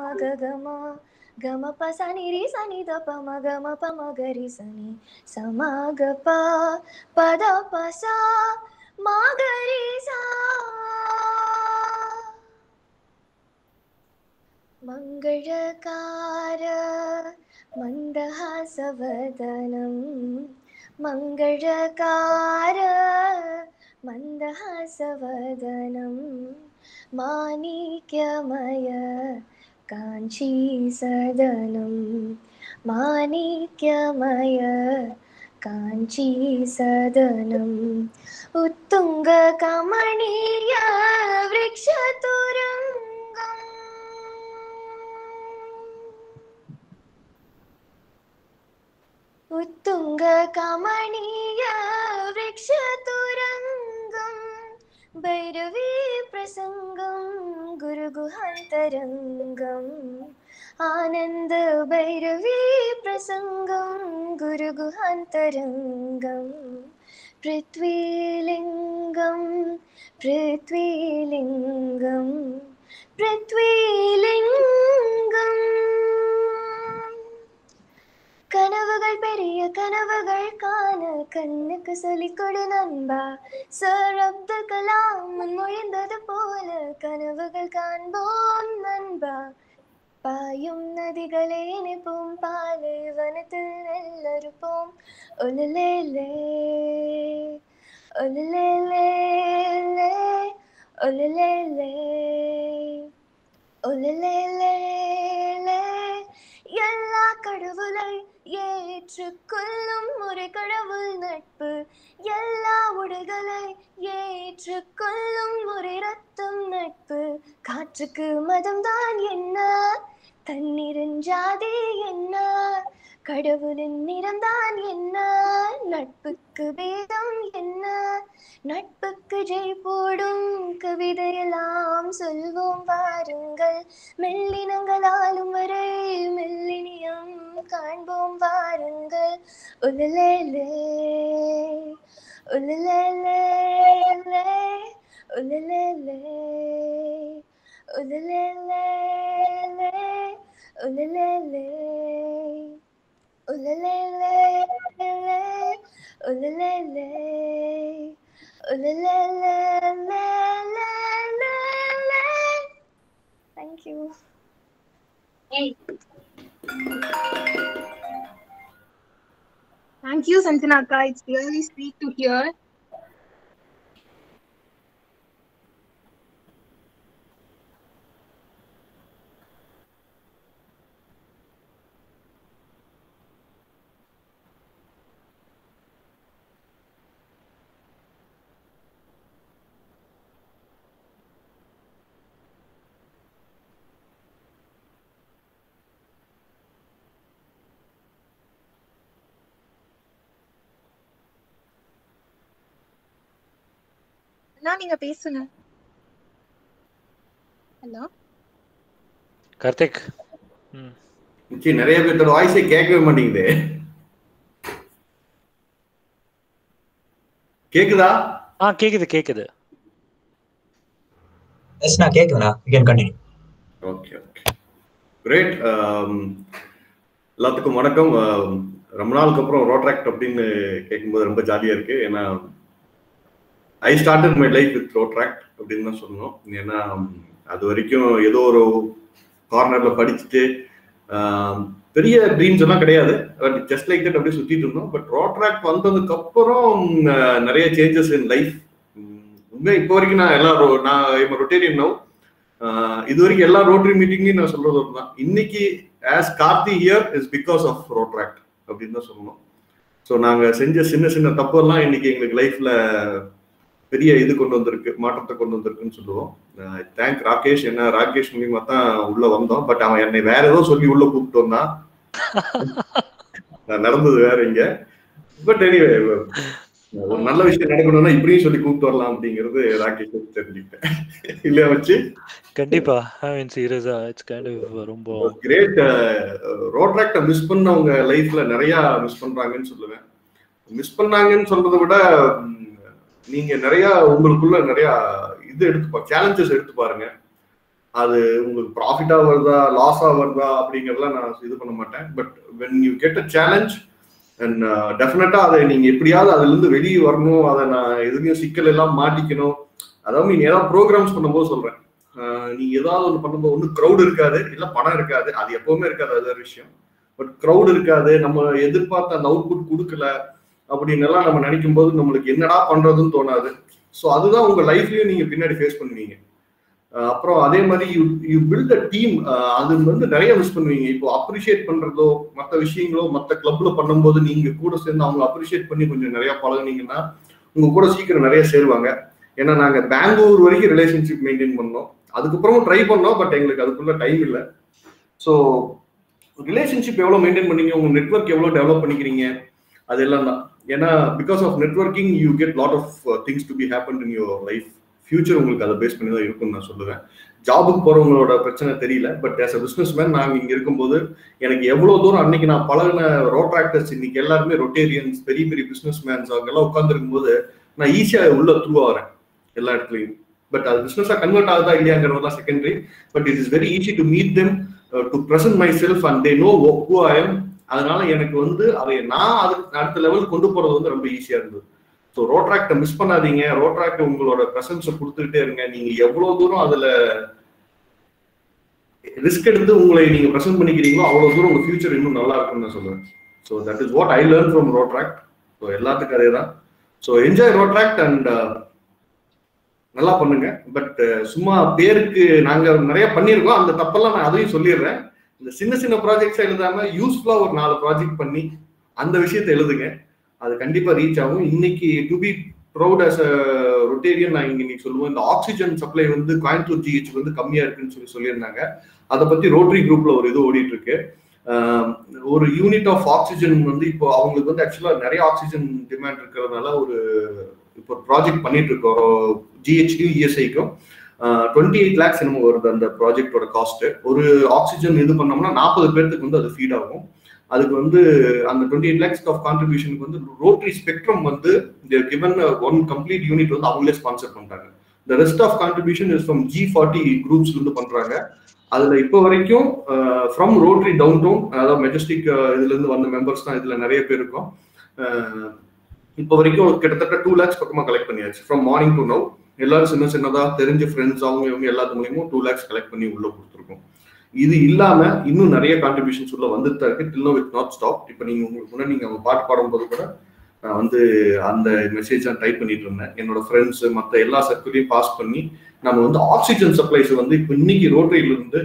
ma ga ga ma ga ma pa sa ni ri sa ni da pa ma ga ga ri sa ni sa ma ga pa da pa sa ma ga ri sa. मंगलकार मंदहासवदनं मंगलकार मंदहासवदनं माणिक्यमय काञ्चीसदनं माणिक्यमय काञ्चीसदनम् उत्तुङ्गकमनीय वृक्षतुरङ्गम् उत्तुङ्गकमनीय वृक्षतुरङ्गं Bhairavi प्रसङ्गं गुरुगुहान्तरङ्गम् आनन्द भैरवी प्रसङ्गं गुरुगुहान्तरङ्गं पृथ्वीलिङ्गं पृथ्वीलिङ्गं पृथ्वीलिङ्गम् கனவுகள் பெரிய கனவுகள் காண கண்ணுக்கு சொல்லிக் கொடு நண்பா. Sir Abdul Kalam முன்மொழிந்தது போல கனவுகள் காண்போம் நண்பா. பாயும் நதிகளை இணைப்போம் பாலைவனத்தில் நெல்லறுப்போம். ஒலலேலே ஒலலேலே ஒலலேலே ஒலலேலே எல்லா கடவுளை ஏற்றுக்கொள்ளும் ஒரு கடவுள் நட்பு. எல்லா உடைகளை ஏற்றுக்கொள்ளும் ஒரு இரத்தம் நட்பு. காற்றுக்கு மதம்தான் என்ன, தண்ணீரின் ஜாதி என்ன, கடவுளின் நிறம்தான் என்ன, நட்புக்கு பேதம் என்ன. நட்புக்கு ஜெய் போடும் கவிதையெல்லாம் சொல்வோம் வாருங்கள். மெல்லினங்களாலும் வரை மெல்லினியம் காண்போம் வாருங்கள். உலலேலே உலலேலே உலலேலே உலலேலே உலலேலே உலலேலே உலலேலே உலலேலே. Thank you. Thank you, Sanjana Akka. It's really sweet to hear. நீங்க பேசுங்க. ஹலோ கார்த்திக். நிறைய பேரோட வாய்ஸே கேட்கவே மாட்டேங்குது. கேக்குதா? கேக்குது கேக்குது. எஸ் நான் கேக்குதுனா. You can continue. Okay okay great. எல்லாத்துக்கும் வணக்கம். ரொம்ப நாளுக்கு அப்புறம் ரோட்ராக்ட் அப்படின்னு கேட்கும்போது ரொம்ப ஜாலியா இருக்கு. ஏன்னா I started my life with Rotaract அப்படின்னு தான் சொல்லணும். ஏன்னா அது வரைக்கும் ஏதோ ஒரு கார்னர்ல படிச்சுட்டு பெரிய ட்ரீம்ஸ் எல்லாம் கிடையாது. ஜஸ்ட் லைக் தட் அப்படியே சுத்திட்டு இருந்தோம். பட் ரோட்ராக்ட் வந்ததுக்கு அப்புறம் நிறைய சேஞ்சஸ் இன் லைஃப். உண்மையா இப்போ வரைக்கும் நான் ரொட்டேரியன் நோ. இது வரைக்கும் எல்லா ரோட்டரி மீட்டிங்லையும் நான் சொல்றது தான், இன்னைக்கு as Karthi here is because of Rotaract அப்படின்னு தான் சொல்லணும். ஸோ நாங்கள் செஞ்ச சின்ன சின்ன தப்பெல்லாம் இன்னைக்கு எங்களுக்கு லைஃப்ல பெரிய இது கொண்டு வந்திருக்கு, மாற்றத்தை கொண்டு வந்திருக்குன்னு சொல்லுவோம். தேங்க் ராகேஷ். என்ன ராகேஷ் மூலியமா தான் உள்ள வந்தோம். பட் அவன் என்னை வேற ஏதோ சொல்லி உள்ள கூப்பிட்டு வந்தான். நடந்தது வேற இங்க. பட் எனிவே ஒரு நல்ல விஷயம் நடக்கணும்னா இப்படியும் சொல்லி கூப்பிட்டு வரலாம் அப்படிங்கிறது ராகேஷ் தெரிஞ்சுக்கிட்டேன். இல்லையா வச்சு கண்டிப்பா சீரியஸா இட்ஸ் கைண்ட் ஆஃப் ரொம்ப கிரேட். ரோட்ராக்ட மிஸ் பண்ணவங்க லைஃப்ல நிறைய மிஸ் பண்றாங்கன்னு சொல்லுவேன். மிஸ் பண்ணாங்கன்னு சொல்றதை விட நீங்க நிறைய உங்களுக்குள்ள நிறைய இது சேலஞ்சஸ் எடுத்து பாருங்க. அது உங்களுக்கு ப்ராஃபிட்டா வருதா லாஸா வருதா அப்படிங்கிறதுலாம் நான் இது பண்ண மாட்டேன். But when you get a challenge and டெஃபினட்டா அதை நீங்க எப்படியாவது அதுல இருந்து வெளியே வரணும், அதை நான் எதுலையும் சிக்கல் எல்லாம் மாட்டிக்கணும். அதாவது நீங்க ஏதாவது ப்ரோக்ராம்ஸ் பண்ணும்போது சொல்றேன், நீங்க ஏதாவது ஒன்று பண்ணும்போது ஒன்றும் க்ரௌட் இருக்காது, இல்லை பணம் இருக்காது, அது எப்பவுமே இருக்காது, அது ஒரு விஷயம். பட் க்ரௌட் இருக்காது, நம்ம எதிர்பார்த்த அந்த அவுட்புட் கொடுக்கல அப்படின்னு எல்லாம் நம்ம நினைக்கும் போது நம்மளுக்கு என்னடா பண்றதுன்னு தோணாது. ஸோ அதுதான் உங்க லைஃப்லயும் நீங்க பின்னாடி ஃபேஸ் பண்ணுவீங்க. அப்புறம் அதே மாதிரி யூ பில்ட் அ டீம், அது வந்து நிறைய மிஸ் பண்ணுவீங்க. இப்போ அப்ரிஷியேட் பண்றதோ மற்ற விஷயங்களோ மற்ற கிளப்ல பண்ணும்போது நீங்க கூட சேர்ந்து அவங்க அப்ரிஷியேட் பண்ணி கொஞ்சம் நிறைய பழகுனீங்கன்னா உங்க கூட சீக்கிரம் நிறைய சேருவாங்க. ஏன்னா நாங்க பெங்களூர் வரைக்கும் ரிலேஷன்ஷிப் மெயின்டைன் பண்ணோம், அதுக்கப்புறமும் ட்ரை பண்ணோம், பட் எங்களுக்கு அதுக்குள்ள டைம் இல்லை. ஸோ ரிலேஷன்ஷிப் எவ்வளோ மெயின்டைன் பண்ணீங்க, உங்க நெட்வொர்க் எவ்வளோ டெவலப் பண்ணிக்கிறீங்க, அது எல்லாம் தான். ஏன்னா because of networking you get lot of things to be happen in your life. Future உங்களுக்கு அதை பேஸ் பண்ணி தான் இருக்கும்னு நான் சொல்லுவேன். ஜாபுக்கு போறவங்களோட பிரச்சனை தெரியல, but as a business man நாங்கள் இங்கே இருக்கும்போது எனக்கு எவ்வளோ தூரம் அன்னைக்கு நான் பழகின ரோட்ராக்டர்ஸ் இன்னைக்கு எல்லாருமே ரொட்டேரியன்ஸ், பெரிய பெரிய பிசினஸ் மேன்ஸ், அவங்கெல்லாம் உட்காந்துருக்கும் போது நான் ஈஸியாக உள்ள த்ரூ ஆகிறேன் எல்லா இடத்துலையும். பட் அது பிசினஸாக கன்வெர்ட் ஆகுதா இல்லையாங்கிறதெல்லாம் secondary. But it is very easy to meet them, to present myself and they know who I am. அதனால எனக்கு வந்து அதை நான் அதுக்கு அடுத்த லெவல் கொண்டு போறது வந்து ரொம்ப ஈஸியா இருந்தது. ஸோ ரோட்ராக்டை மிஸ் பண்ணாதீங்க, ரோட்ராக்ட் உங்களோட ப்ரெசன்ஸை கொடுத்துக்கிட்டே இருங்க. நீங்க எவ்வளவு தூரம் அதுல ரிஸ்க் எடுத்து உங்களை நீங்க ப்ரெசென்ட் பண்ணிக்கிறீங்களோ அவ்வளவு தூரம் உங்க ஃபியூச்சர் இன்னும் நல்லா இருக்கும்னு நான் சொல்லுவேன். So that is what I learn from Rotaract. So எல்லாத்துக்கும் அதே தான். ஸோ என்ஜாய் ரோட்ராக்ட் அண்ட் நல்லா பண்ணுங்க. பட் சும்மா பேருக்கு நாங்க நிறைய பண்ணியிருக்கோம், அந்த தப்பெல்லாம் நான் அதையும் சொல்லிடுறேன். இந்த சின்ன சின்ன ப்ராஜெக்ட்ஸா எழுதாம யூஸ்ஃபுல்லா ஒரு 4 ப்ராஜெக்ட் பண்ணி அந்த விஷயத்தை எழுதுங்க, அது கண்டிப்பா ரீச் ஆகும். இன்னைக்கு to be proud as a Rotarian நான் இன்னைக்கு சொல்லுவேன், இந்த ஆக்சிஜன் சப்ளை வந்து கோயம்புத்தூர் ஜிஹெச் வந்து கம்மியா இருக்குன்னு சொல்லியிருந்தாங்க. அதை பத்தி ரோட்டரி குரூப்ல ஒரு இது ஓடிட்டு இருக்கு. ஒரு யூனிட் ஆஃப் ஆக்சிஜன் வந்து இப்போ அவங்களுக்கு வந்து ஆக்சுவலா நிறைய ஆக்சிஜன் டிமாண்ட் இருக்கிறதுனால ஒரு இப்போ ப்ராஜெக்ட் பண்ணிட்டு இருக்கோம் ஜிஹெச்க்கும் இஎஸ்ஐக்கும். 28 lakhs என்னமோ வருது அந்த ப்ராஜெக்டோட காஸ்ட். ஒரு ஆக்சிஜன் இது பண்ணோம்னா 40 பேருக்கு வந்து அது ஃபீட் ஆகும். அதுக்கு வந்து அந்த 28 lakhs ஆஃப் கான்ட்ரிபியூஷனுக்கு வந்து ரோட்டரி ஸ்பெக்ட்ரம் வந்து கிவன் ஒன் கம்ப்ளீட் யூனிட் வந்து அவங்களே ஸ்பான்சர் பண்றாங்க. The rest of contribution is from G40 குரூப்ஸ்ல இருந்து பண்றாங்க. அதுல இப்போ வரைக்கும் ஃப்ரம் ரோட்டரி டவுன் டவுன், அதாவது மெஜஸ்டிக் இதுல இருந்து வந்த மெம்பர்ஸ் தான் இதுல நிறைய பேர் இருக்கும். இப்போ வரைக்கும் கிட்டத்தட்ட 2 lakhs பக்கமா கலெக்ட் பண்ணியாச்சு ஃப்ரம் மார்னிங் டு நவ். எல்லாரும் சின்ன சின்னதா தெரிஞ்ச ஃப்ரெண்ட்ஸ் அவங்க இவங்க எல்லாத்து மூலியமும் 2 lakhs கலெக்ட் பண்ணி உள்ள கொடுத்துருக்கோம். இது இல்லாம இன்னும் நிறைய கான்ட்ரிபியூஷன்ஸ் உள்ள வந்துட்டு தான் இருக்கு. Till now it not stop. இப்போ நீங்க உங்களுக்கு முன்னாடி நீங்க அவங்க பாட்டு பாடும்போது கூட நான் வந்து அந்த மெசேஜ் தான் டைப் பண்ணிட்டு இருந்தேன். என்னோட ஃப்ரெண்ட்ஸ் மற்ற எல்லா சர்க்கிளையும் பாஸ் பண்ணி நம்ம வந்து ஆக்சிஜன் சப்ளைஸ் வந்து இப்போ இன்னைக்கு ரோட்டரியில இருந்து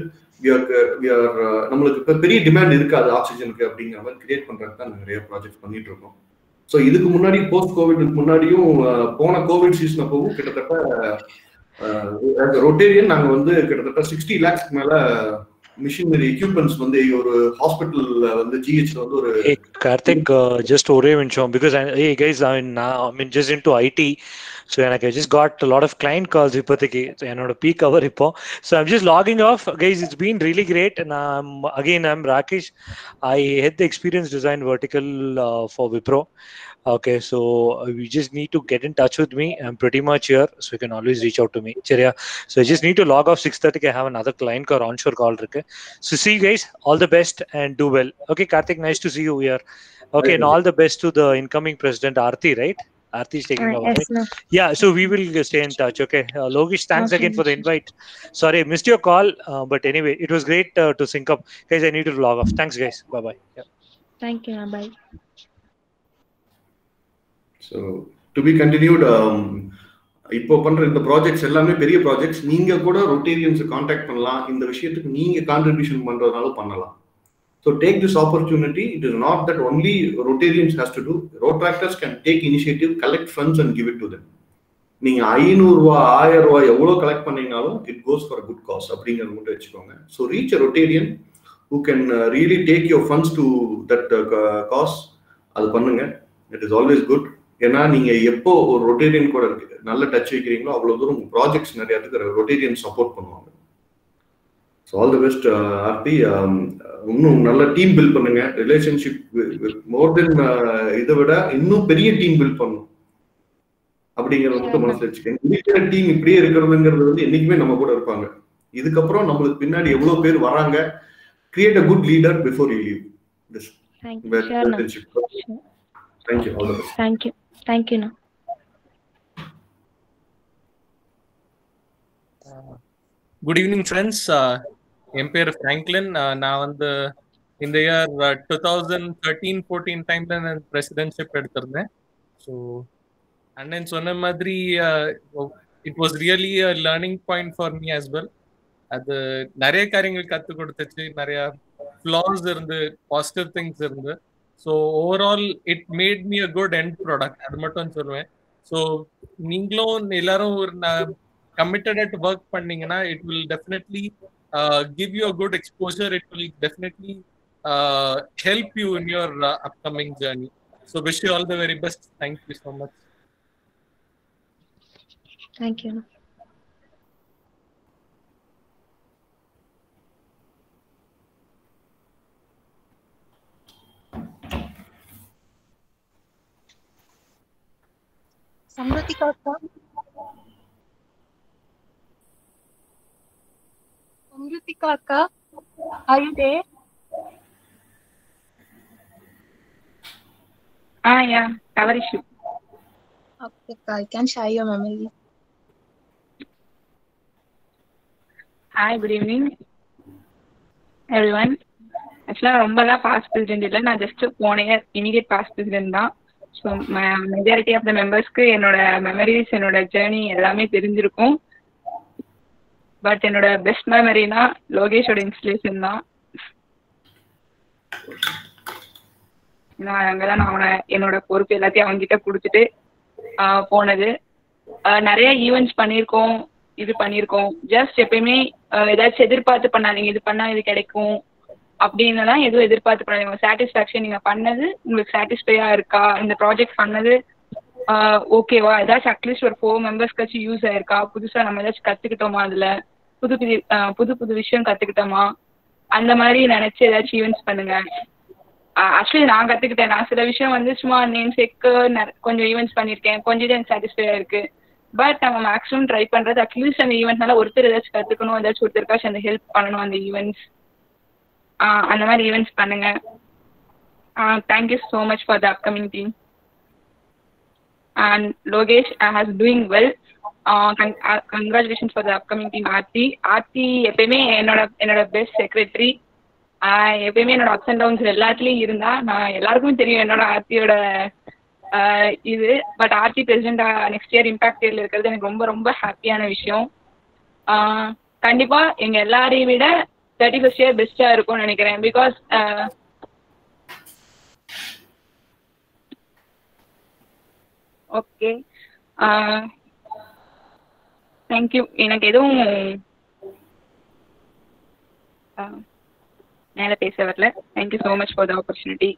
நம்மளுக்கு இப்போ பெரிய டிமாண்ட் இருக்காது ஆக்சிஜனுக்கு அப்படிங்கிற மாதிரி கிரியேட் பண்றதுக்கு தான் நிறைய ப்ராஜெக்ட் பண்ணிட்டு இருக்கோம். ஸோ இதுக்கு முன்னாடி போஸ்ட் கோவிட்க்கு முன்னாடியும் போன கோவிட் சீசன் அப்பவும் கிட்டத்தட்ட ரொட்டேரியன் நாங்கள் வந்து கிட்டத்தட்ட 60 lakhs மேல மிஷினரி எக்யூப்மெண்ட்ஸ் வந்து ஒரு ஹாஸ்பிட்டல்ல வந்து ஜிஹெச்ல வந்து ஒரு கார்த்திக் ஜஸ்ட் ஒரே நிமிஷம் because hey guys I mean just into IT, so எனக்கு I just got a lot of client calls இப்போதைக்கு என்னோட பீக் அவர் இப்போ. So I'm just logging off guys. It's been really great and I'm Rakesh. I head the experience design vertical for Wipro. Okay, so you just need to get in touch with me. I'm pretty much here, so you can always reach out to me. Cheriya. So I just need to log off 6:30. I have another client call, onshore call. So see you guys. All the best and do well. Okay, Karthik, nice to see you here. Okay, and all the best to the incoming president, Aarti, right? Aarti is taking over. Yes, Right? Yeah, so we will stay in touch. Okay, Logish, thanks Okay. again for the invite. Sorry, I missed your call, but anyway, it was great to sync up. Guys, I need to log off. Thanks, guys. Bye-bye. Yeah. Thank you. Bye. So to be continued. இப்போ பண்ற இந்த projects எல்லாமே பெரிய projects. நீங்க கூட ரொட்டேரியன்ஸை contact பண்ணலாம், இந்த விஷயத்துக்கு நீங்க கான்ட்ரிபியூஷன் பண்றதுனாலும் பண்ணலாம். So take this opportunity. It is not that only Rotarians has to do. Rotaractors can take initiative, collect funds and give it to them. நீங்க 500 ரூபா 1000 ரூபா எவ்வளவு கலெக்ட் பண்ணீங்கனாலும் it goes for good cause அப்படிங்கிறது மட்டும் வச்சுக்கோங்க. So reach a Rotarian who can really take your funds to that cause. அது பண்ணுங்க. It is always good. ஏன்னா நீங்க எப்போ ஒரு ரொட்டேரியன் கூட நல்ல டச் வைக்கிறீங்களோ அவ்வளவு தூரம் உங்க ப்ராஜெக்ட்ஸ் நிறைய ரொட்டேரியன் சப்போர்ட் பண்ணுவாங்க. So all the best Aarthi. இன்னும் நல்ல டீம் பில்ட் பண்ணுங்க. ரிலேஷன்ஷிப் மோர் தென் இதை விட இன்னும் பெரிய டீம் பில்ட் பண்ணணும் அப்படிங்கறத மட்டும் மனசுல வச்சுக்கோங்க. இருக்கிற டீம் இப்படியே இருக்கிறதுங்கிறது வந்து என்னைக்குமே நம்ம கூட இருப்பாங்க. இதுக்கப்புறம் நம்மளுக்கு பின்னாடி எவ்வளவு பேர் வராங்க. Create a good leader before you leave this. Thank you. All the best. தேங்க்யூண்ணா. Good evening friends. என் பேர் ஃப்ராங்க்லின். நான் வந்து இந்த இயர் 2013-14 டைம்ல நான் பிரசிடென்ட்ஷிப் எடுத்திருந்தேன். ஸோ அண்ணன் சொன்ன மாதிரி it was really a learning point for me as well. அது நிறைய காரியங்கள் கற்றுக் கொடுத்துச்சு. நிறைய ஃப்ளாஸ் இருந்து, பாசிட்டிவ் திங்ஸ் இருந்து. So overall it made me a good end product, அது மட்டும் சொல்லுவேன். ஸோ நீங்களும் எல்லாரும் ஒரு committed at work பண்ணீங்கன்னா it will definitely give you a good exposure. It will definitely help you in your upcoming journey. So wish you all the very best. Thank you so much. Thank you. Samruti Kaka. Samruti Kaka, are you there? Yeah, cover issue. Okay, I can share your memory. Hi, good evening, everyone. Actually, ரொம்பலாம் past president இல்லை, நான் just போன year immediate past president தான். So majority of the மெம்பர்ஸ்க்கு என்னோட memories, என்னோட journey எல்லாமே தெரிஞ்சிருக்கும். பட் என்னோட பெஸ்ட் மெமரினா லோகேஷோட இன்ஸ்டலேஷன் தான். அங்கதான் நான் அவனை என்னோட பொறுப்பு எல்லாத்தையும் அவன்கிட்ட கொடுத்துட்டு போனது. நிறைய ஈவெண்ட்ஸ் பண்ணியிருக்கோம், இது பண்ணியிருக்கோம். ஜஸ்ட் எப்பயுமே ஏதாச்சும் எதிர்பார்த்து பண்ணாதீங்க, இது பண்ணா இது கிடைக்கும் அப்படின்னுலாம் எதுவும் எதிர்பார்த்து பண்ணாதீங்க. சாட்டிஸ்ஃபேக்ஷன், நீங்க பண்ணது உங்களுக்கு சாட்டிஸ்ஃபையா இருக்கா, இந்த ப்ராஜெக்ட் பண்ணது ஓகேவா, ஏதாச்சும் அட்லீஸ்ட் ஒரு 4 மெம்பர்ஸ்க்காச்சும் யூஸ் ஆயிருக்கா, புதுசா நம்ம ஏதாச்சும் கத்துக்கிட்டோமா, அதுல புது விஷயம் கத்துக்கிட்டோமா, அந்த மாதிரி நினைச்சு ஏதாச்சும் ஈவெண்ட்ஸ் பண்ணுங்க. ஆக்சுவலி நான் கத்துக்கிட்டேன். நான் சில விஷயம் வந்து சும்மா நேம் சேக்கு கொஞ்சம் ஈவெண்ட்ஸ் பண்ணியிருக்கேன், கொஞ்சம் எனக்கு சாட்டிஸ்ஃபையா இருக்கு. பட் நம்ம மேக்ஸிமம் ட்ரை பண்றது அட்லீஸ்ட் அந்த ஈவெண்ட்னால ஒருத்தர் ஏதாச்சும் கத்துக்கணும், ஏதாச்சும் ஒருத்தருக்காச்சும் அந்த ஹெல்ப் பண்ணணும் அந்த ஈவெண்ட்ஸ். அந்த மாதிரி ஈவெண்ட்ஸ் பண்ணுங்க. Thank you so much for the upcoming team. And Lokesh has doing well. Congratulations for the upcoming team. Aarthi எப்பயுமே என்னோட பெஸ்ட் செக்ரெட்டரி. எப்பயுமே என்னோட அப்ஸ் அண்ட் டவுன்ஸ் எல்லாத்துலேயும் இருந்தா. நான் எல்லாருக்குமே தெரியும் என்னோட ஆர்த்தியோட இது. But Aarthi president next year impact இயர்ல இருக்கிறது எனக்கு ரொம்ப ரொம்ப ஹாப்பியான விஷயம். கண்டிப்பா எங்க எல்லாரையும் விட 31st year பெஸ்டா இருக்கும்னு நினைக்கிறேன். Because okay, thank you. எனக்கு எதுவும் மேல பேச வரல. Thank you so much for the opportunity.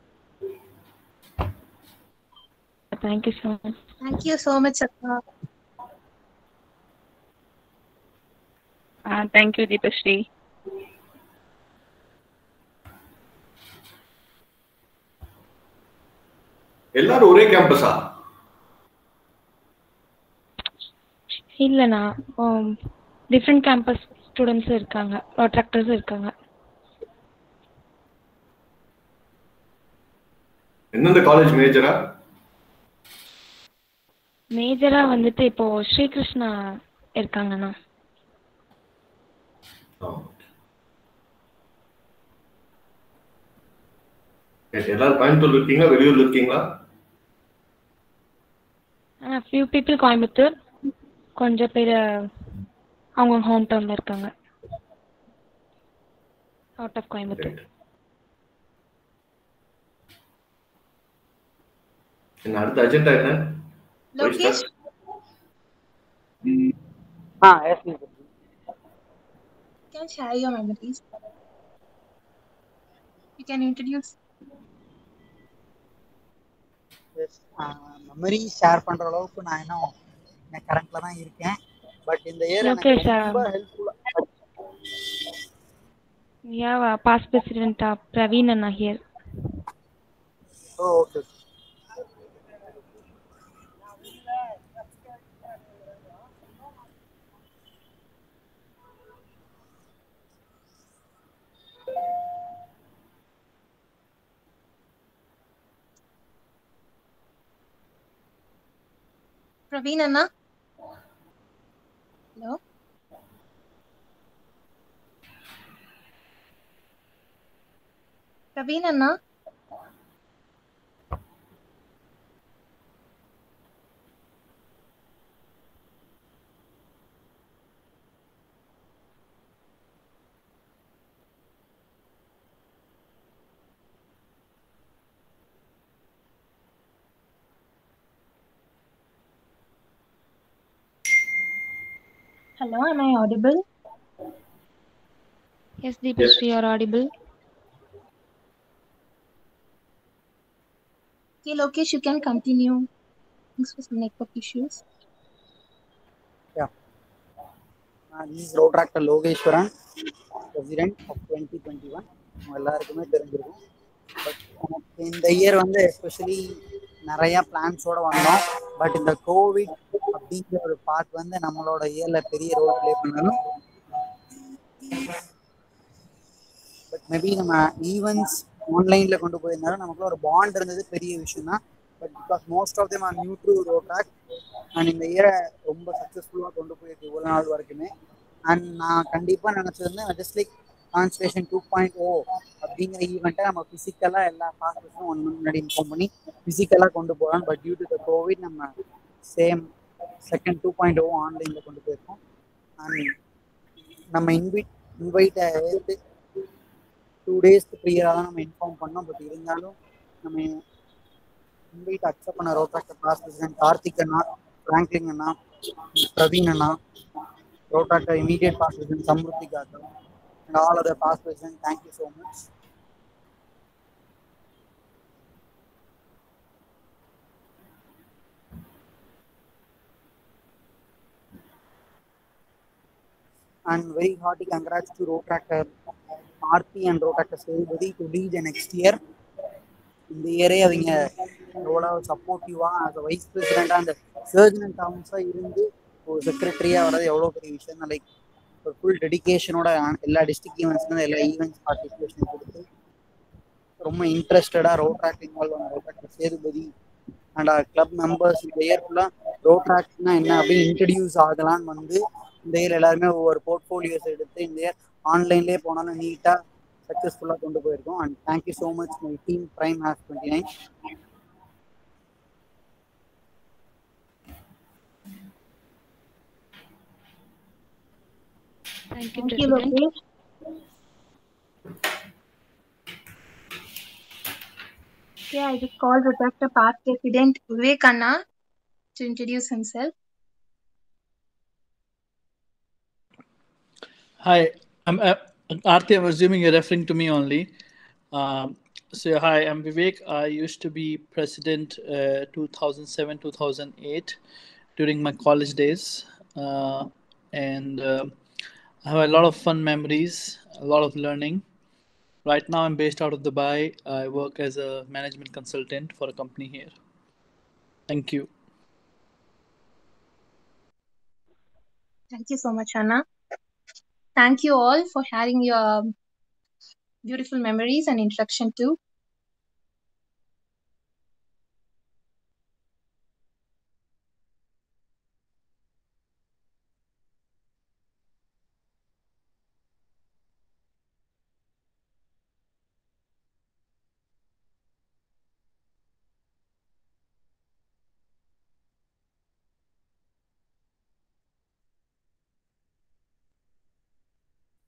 Thank you so much. Thank you so much, Akka. Thank you, Deepashri. எல்லாரும் ஒரே கேம்பஸா? இல்லைண்ணா, டிஃப்ரெண்ட் கேம்பஸ் ஸ்டூடெண்ட்ஸும் இருக்காங்க, ட்ராக்டர்ஸும் இருக்காங்க. எந்தெந்த காலேஜ் மேஜரா? மேஜரா வந்துட்டு இப்போ ஸ்ரீகிருஷ்ணா இருக்காங்கண்ணா. எல்லாரும் கோயம்புத்தூர்ல இருக்கீங்களா, வெளியூர்ல இருக்கீங்களா? ஃபியூ பீப்புள் கோயம்புத்தூர், கொஞ்சம் பேர் அவங்க ஹோம் டவுன்ல இருக்காங்க, அவுட் ஆஃப் கோயம்புத்தூர். என்ன அடுத்த அஜெண்டா என்ன? Lokesh. Yes, please. Can share your memories. You can introduce. Yes, memory share பண்ற அளவுக்கு நான் இன்னும் கரண்ட்ல தான் இருக்கேன். பட் இந்த இயர் எனக்கு ரொம்ப ஹெல்ப்ஃபுல்லா. Yeah, past president Praveen Anna here. Oh, okay. Praveen Anna. Hello. Praveen Anna. Hello, am I audible? Yes, Deepashree, you are audible. Okay, Lokesh, you can continue. Thanks for some network issues. Yeah. This is Road Tractor Logeshwaran, President of 2021. எல்லாருக்குமே தெரிஞ்சிருக்கும். But எனக்கு இந்த year வந்து especially நிறைய பிளான்ஸோட வந்தோம். But இந்த Covid அப்படிங்கிற ஒரு பார்ட் வந்து நம்மளோட இயர்ல பெரிய ரோல் பிளே பண்ணாலும் பட் மேபி நம்ம ஈவெண்ட்ஸ் ஆன்லைன்ல கொண்டு போயிருந்தாலும் நமக்குள்ள ஒரு பாண்ட் இருந்தது பெரிய விஷயம் தான். But because most of them are new to Rotaract and இந்த இயரை ரொம்ப சக்ஸஸ்ஃபுல்லாக கொண்டு போயிருக்கு இவ்வளோ நாள் வரைக்குமே. அண்ட் நான் கண்டிப்பாக நினச்சிருந்தேன் ஜஸ்ட் லைக் கான்ஸ்டேஷன் 2.0 அப்படிங்கிற ஈவெண்ட்டை நம்ம ஃபிசிக்கலாக எல்லா பாஸ்பர்ஸும் 1 month முன்னாடி இன்ஃபார்ம் பண்ணி ஃபிசிக்கலாக கொண்டு போகலாம். But due to the COVID நம்ம சேம் செகண்ட் 2.0 ஆன்லைனில் கொண்டு போயிருக்கோம். அண்ட் நம்ம இன்வைட்டை எடுத்து 2 days ப்ரியராக தான் நம்ம இன்ஃபார்ம் பண்ணோம். பட் இருந்தாலும் நம்ம இன்வைட் அக்செப்ட் பண்ண road tractor pass president Karthik Anna, Franklin Anna, Praveen Anna, road tractor immediate pass president Samriddhi cocker and all other past presidents, thank you so much. And very hearty congrats to Road Tractor Aarthi and Road Tractor Sevubadi to lead the next year. இந்த இயரே அவங்க எவ்வளோ சப்போர்ட்டிவாக as a wise பிரசிடெண்டாக அந்த surgeon and டாம்ஸாக இருந்து ஒரு செக்ரட்டரியாக வர்றது எவ்வளோ பெரிய விஷயம். லைக் ஒரு ஃபுல் டெடிக்கேஷனோட எல்லா டிஸ்ட்ரிக்ட் ஈவெண்ட்ஸ்லேருந்து எல்லா ஈவெண்ட்ஸ் பார்ட்டிசிபேஷன் கொடுத்து ரொம்ப இன்ட்ரெஸ்டடாக ரோட் ட்ராக் இன்வால்வ் ஆன road tractor Sethupathi and club members இந்த இயர் ஃபுல்லாக ரோட் ட்ராக்னா என்ன அப்படின்னு இன்ட்ரடியூஸ் ஆகலான்னு வந்து இந்த இயர் எல்லாருமே ஒவ்வொரு போர்ட்ஃபோலியோஸ் எடுத்து இந்த இயர் ஆன்லைன்லேயே போனாலும் நீட்டாக சக்ஸஸ்ஃபுல்லாக கொண்டு போயிருக்கோம். And thank you so much my team prime has 29. Thank you, Thank you, President. Lokesh. Okay, I will call Road Tractor past president Vivek Anna to introduce himself. Hi, I'm Aarthi. I'm assuming you're referring to me only. So hi, I'm Vivek. I used to be president 2007-2008 during my college days, and I have a lot of fun memories, a lot of learning. Right now, I'm based out of Dubai. I work as a management consultant for a company here. Thank you. Thank you so much, Anna. Thank you all for sharing your beautiful memories and introduction too.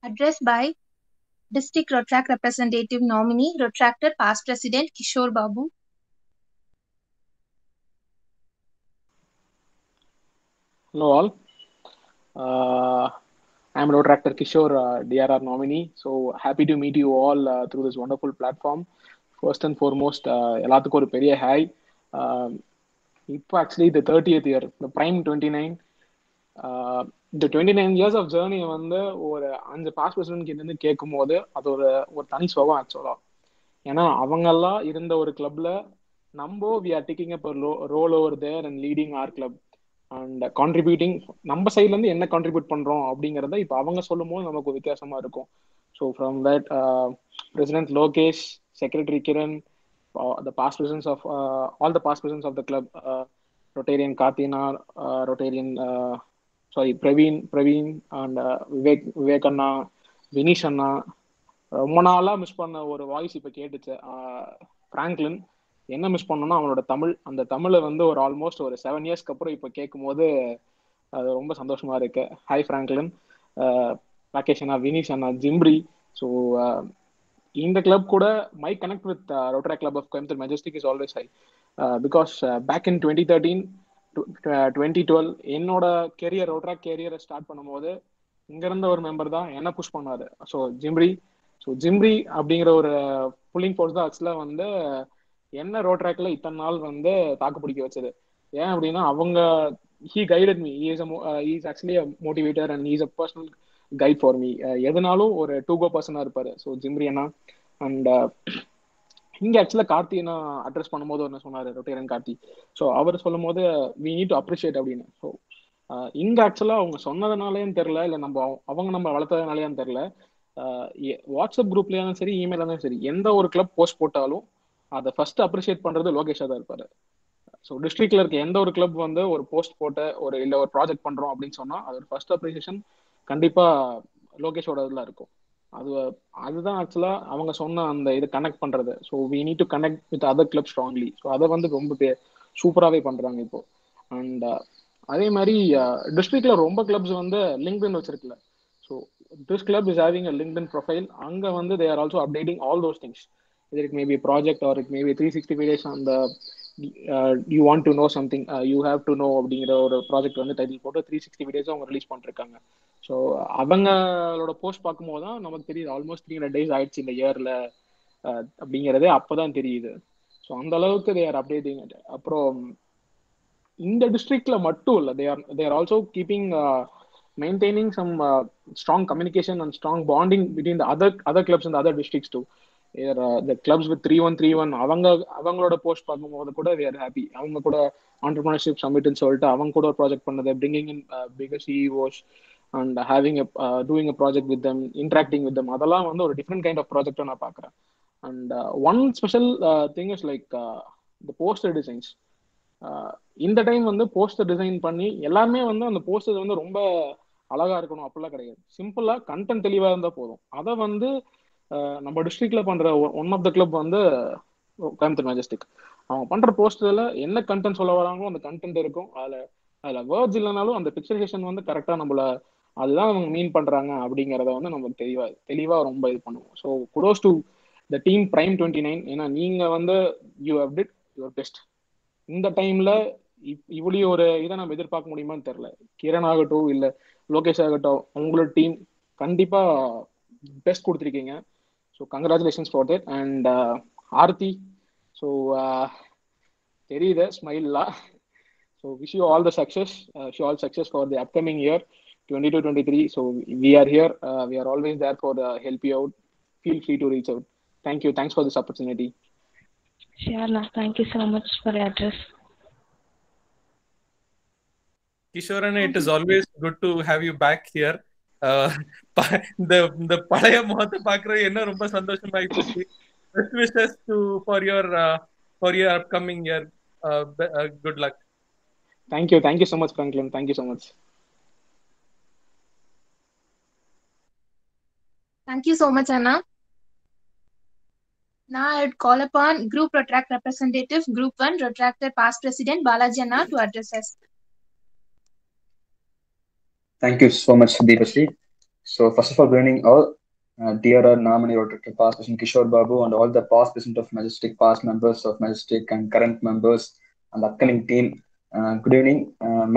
Address by District Road Track Representative Nominee, Road Tractor Past President Kishore Babu. Hello all. I'm Road Tractor Kishore, DRR nominee. So happy to meet you all through this wonderful platform. First and foremost, எல்லாத்துக்கும் ஒரு பெரிய hi. இப்போ actually இந்த 30th year இந்த prime 29 இந்த 29 years of journey வந்து ஒரு 5 pass percent கிட்ட கேட்கும் போது அது ஒரு தனி சுகம் ஆக்சுவலா. ஏன்னா அவங்கெல்லாம் இருந்த ஒரு கிளப்ல நம்ம we are taking up role over there and leading our club and contributing நம்ம சைட்ல இருந்து என்ன கான்ட்ரிபியூட் பண்றோம் அப்படிங்கறத இப்போ அவங்க சொல்லும் போது நமக்கு வித்தியாசமா இருக்கும். So from that president Lokesh, secretary Kiran, the past presidents of all the past presidents of the club, Rotarian Kathina, Rotarian, Praveen, and Vivek Anna, Vinish Anna. ரொம்ப நாளாக மிஸ் பண்ண ஒரு வாய்ஸ் இப்போ கேட்டுச்சு. ஃப்ராங்க்லின் என்ன மிஸ் பண்ணோன்னா அவனோட தமிழ், அந்த தமிழை வந்து ஒரு ஆல்மோஸ்ட் ஒரு 7 இயர்ஸ்க்கு அப்புறம் இப்போ கேட்கும் போது அது ரொம்ப சந்தோஷமா இருக்கு. ஹாய் ஃப்ராங்க்லின், ராகேஷ் அண்ணா, வினிஷ் அண்ணா, ஜிம்ரி. ஸோ இந்த கிளப் கூட my connect with Rotary club of Coimbatore Majestic is always high because back in 2013 2012 என்னோட கேரியர் ரோட்டரி கேரியரை ஸ்டார்ட் பண்ணும்போது இங்க இருந்த ஒரு மெம்பர் தான் என்ன புஷ் பண்ணாரு. ஸோ ஜிம்ரி அப்படிங்கிற ஒரு புல்லிங் ஃபோர்ஸ் தான் ஆக்சுவலா வந்து என்ன ரோட்ராக்ல இத்தனை நாள் வந்து தாக்கு பிடிக்க வச்சது. ஏன் அப்படின்னா அவங்க he guided me, is actually a motivator and is a personal guide for me. எதனாலும் ஒரு டூ கோ பர்சனா இருப்பாரு. So ஜிம்ரி Anna. அண்ட் இங்க ஆக்சுவலா கார்த்தி என்ன அட்ரஸ் பண்ணும்போது ஒன்று சொன்னாரு, ரொட்டேரியன் கார்த்தி. ஸோ அவர் சொல்லும் போது வி நீட் டு அப்ரிஷியேட் அப்படின்னு. ஸோ இங்க ஆக்சுவலா அவங்க சொன்னதுனாலேயும் தெரியல, இல்லை அவங்க நம்ம வளர்த்ததுனாலேயும் தெரியல, வாட்ஸ்அப் குரூப்லயும் சரி, இமெயிலும் சரி, எந்த ஒரு கிளப் போஸ்ட் போட்டாலும் அதை ஃபர்ஸ்ட் அப்ரிஷியேட் பண்றது லோகேஷா தான் இருப்பாரு. ஸோ டிஸ்ட்ரிக்ட்ல இருக்க எந்த ஒரு கிளப் வந்து ஒரு போஸ்ட் போட்ட ஒரு இல்லை ஒரு ப்ராஜெக்ட் பண்றோம் அப்படின்னு சொன்னா அதோட ஃபர்ஸ்ட் அப்ரிசியேஷன் கண்டிப்பா லோகேஷோட இதுல இருக்கும். அதுதான் ஆக்சுவலா அவங்க சொன்ன அந்த இது கனெக்ட் பண்றது. So we need to connect with other club strongly. So அதை வந்து ரொம்ப சூப்பராகவே பண்றாங்க இப்போ. அண்ட் அதே மாதிரி டிஸ்ட்ரிக்ட்ல ரொம்ப கிளப்ஸ் வந்து லிங்க்டின் வச்சிருக்குல்ல. So this club is having a LinkedIn profile. Anga வந்து they are also updating all those things. Either it may be a project or it may be 365 days on the you want to know something, you have to know அப்படிங்கிற ஒரு project வந்து title போட்டு 360 days அவங்க release பண்ணிருக்காங்க. So அவங்களோட post பார்க்கும்போது தான் நமக்கு தெரியுது ஆல்மோஸ்ட் 300 days ஆயிடுச்சு இந்த இயர்ல அப்படிங்கிறதே அப்பதான் தெரியுது. ஸோ அந்த அளவுக்கு they are updating it. அப்புறம் இந்த டிஸ்ட்ரிக்ட்ல மட்டும் இல்லை, they are also keeping maintaining some strong communication and strong bonding between the other clubs in the other districts too. The clubs with 3131 அவங்களோட போஸ்ட் பார்க்கும்போது கூட we are happy. அவங்க கூட entrepreneurship summit ன்னு சொல்லிட்டு அவங்க கூட ஒரு ப்ராஜெக்ட் பண்ணது, bringing in bigger CEOs and having doing a project with them, interacting with them, அதெல்லாம் வந்து ஒரு different kind of project நான் பார்க்குறேன். And one special thing is like the poster designs. இந்த டைம் வந்து போஸ்டர் டிசைன் பண்ணி எல்லாமே வந்து அந்த போஸ்டர் வந்து ரொம்ப அழகா இருக்கணும் அப்படிலாம் கிடையாது. சிம்பிளா கண்டென்ட் தெளிவா இருந்தா போதும். அதை வந்து நம்ம டிஸ்ட்ரிக்ட்ல பண்ற ஒன் ஆஃப் த கிளப் வந்து கோயம்புத்தூர் மெஜஸ்டிக். அவங்க பண்ற போஸ்டர்ல என்ன கண்டென்ட் சொல்ல வராங்களோ அந்த கண்டென்ட் இருக்கும். அதுல வேர்ட்ஸ் இல்லைனாலும் அந்த பிக்சரைசேஷன் வந்து கரெக்டா நம்மள அதுதான் அவங்க மீன் பண்றாங்க அப்படிங்கிறத வந்து நம்ம தெளிவா ரொம்ப இது பண்ணுவோம். So kudos to the team Prime 29. ஏன்னா நீங்க வந்து you how did your best. இந்த டைம்ல இவ்வளவு ஒரு இதை நம்ம எதிர்பார்க்க முடியுமான்னு தெரியல. கிரண் ஆகட்டும் இல்ல லோகேஷ் ஆகட்டும், உங்களோட டீம் கண்டிப்பா பெஸ்ட் கொடுத்துருக்கீங்க. So congratulations for that. And Aarthi, so தெரியுது ஸ்மைல்லாம். So wish you all the success, all success for the upcoming year 22-23. So we are here, we are always there for help you out. Feel free to reach out. Thank you, thanks for this opportunity. Sure, thank you so much for your address. Kishore, it is always good to have you back here. இந்த பழைய முகத்தை பார்க்கறது என்ன ரொம்ப சந்தோஷமா போச்சு. Best wishes for your upcoming year. Good luck. Thank you so much Franklin, thank you so much. Thank you so much Anna. Now I would call upon Group Rotract Representative, Group 1, Rotractor Past President Balaji Anna to address us. Thank you so much, Deepasri. So first of all, good evening all. DRR nominee Rotractor Past President Kishore Babu and all the past president of Majestic, past members of Majestic and current members and upcoming team. Good evening.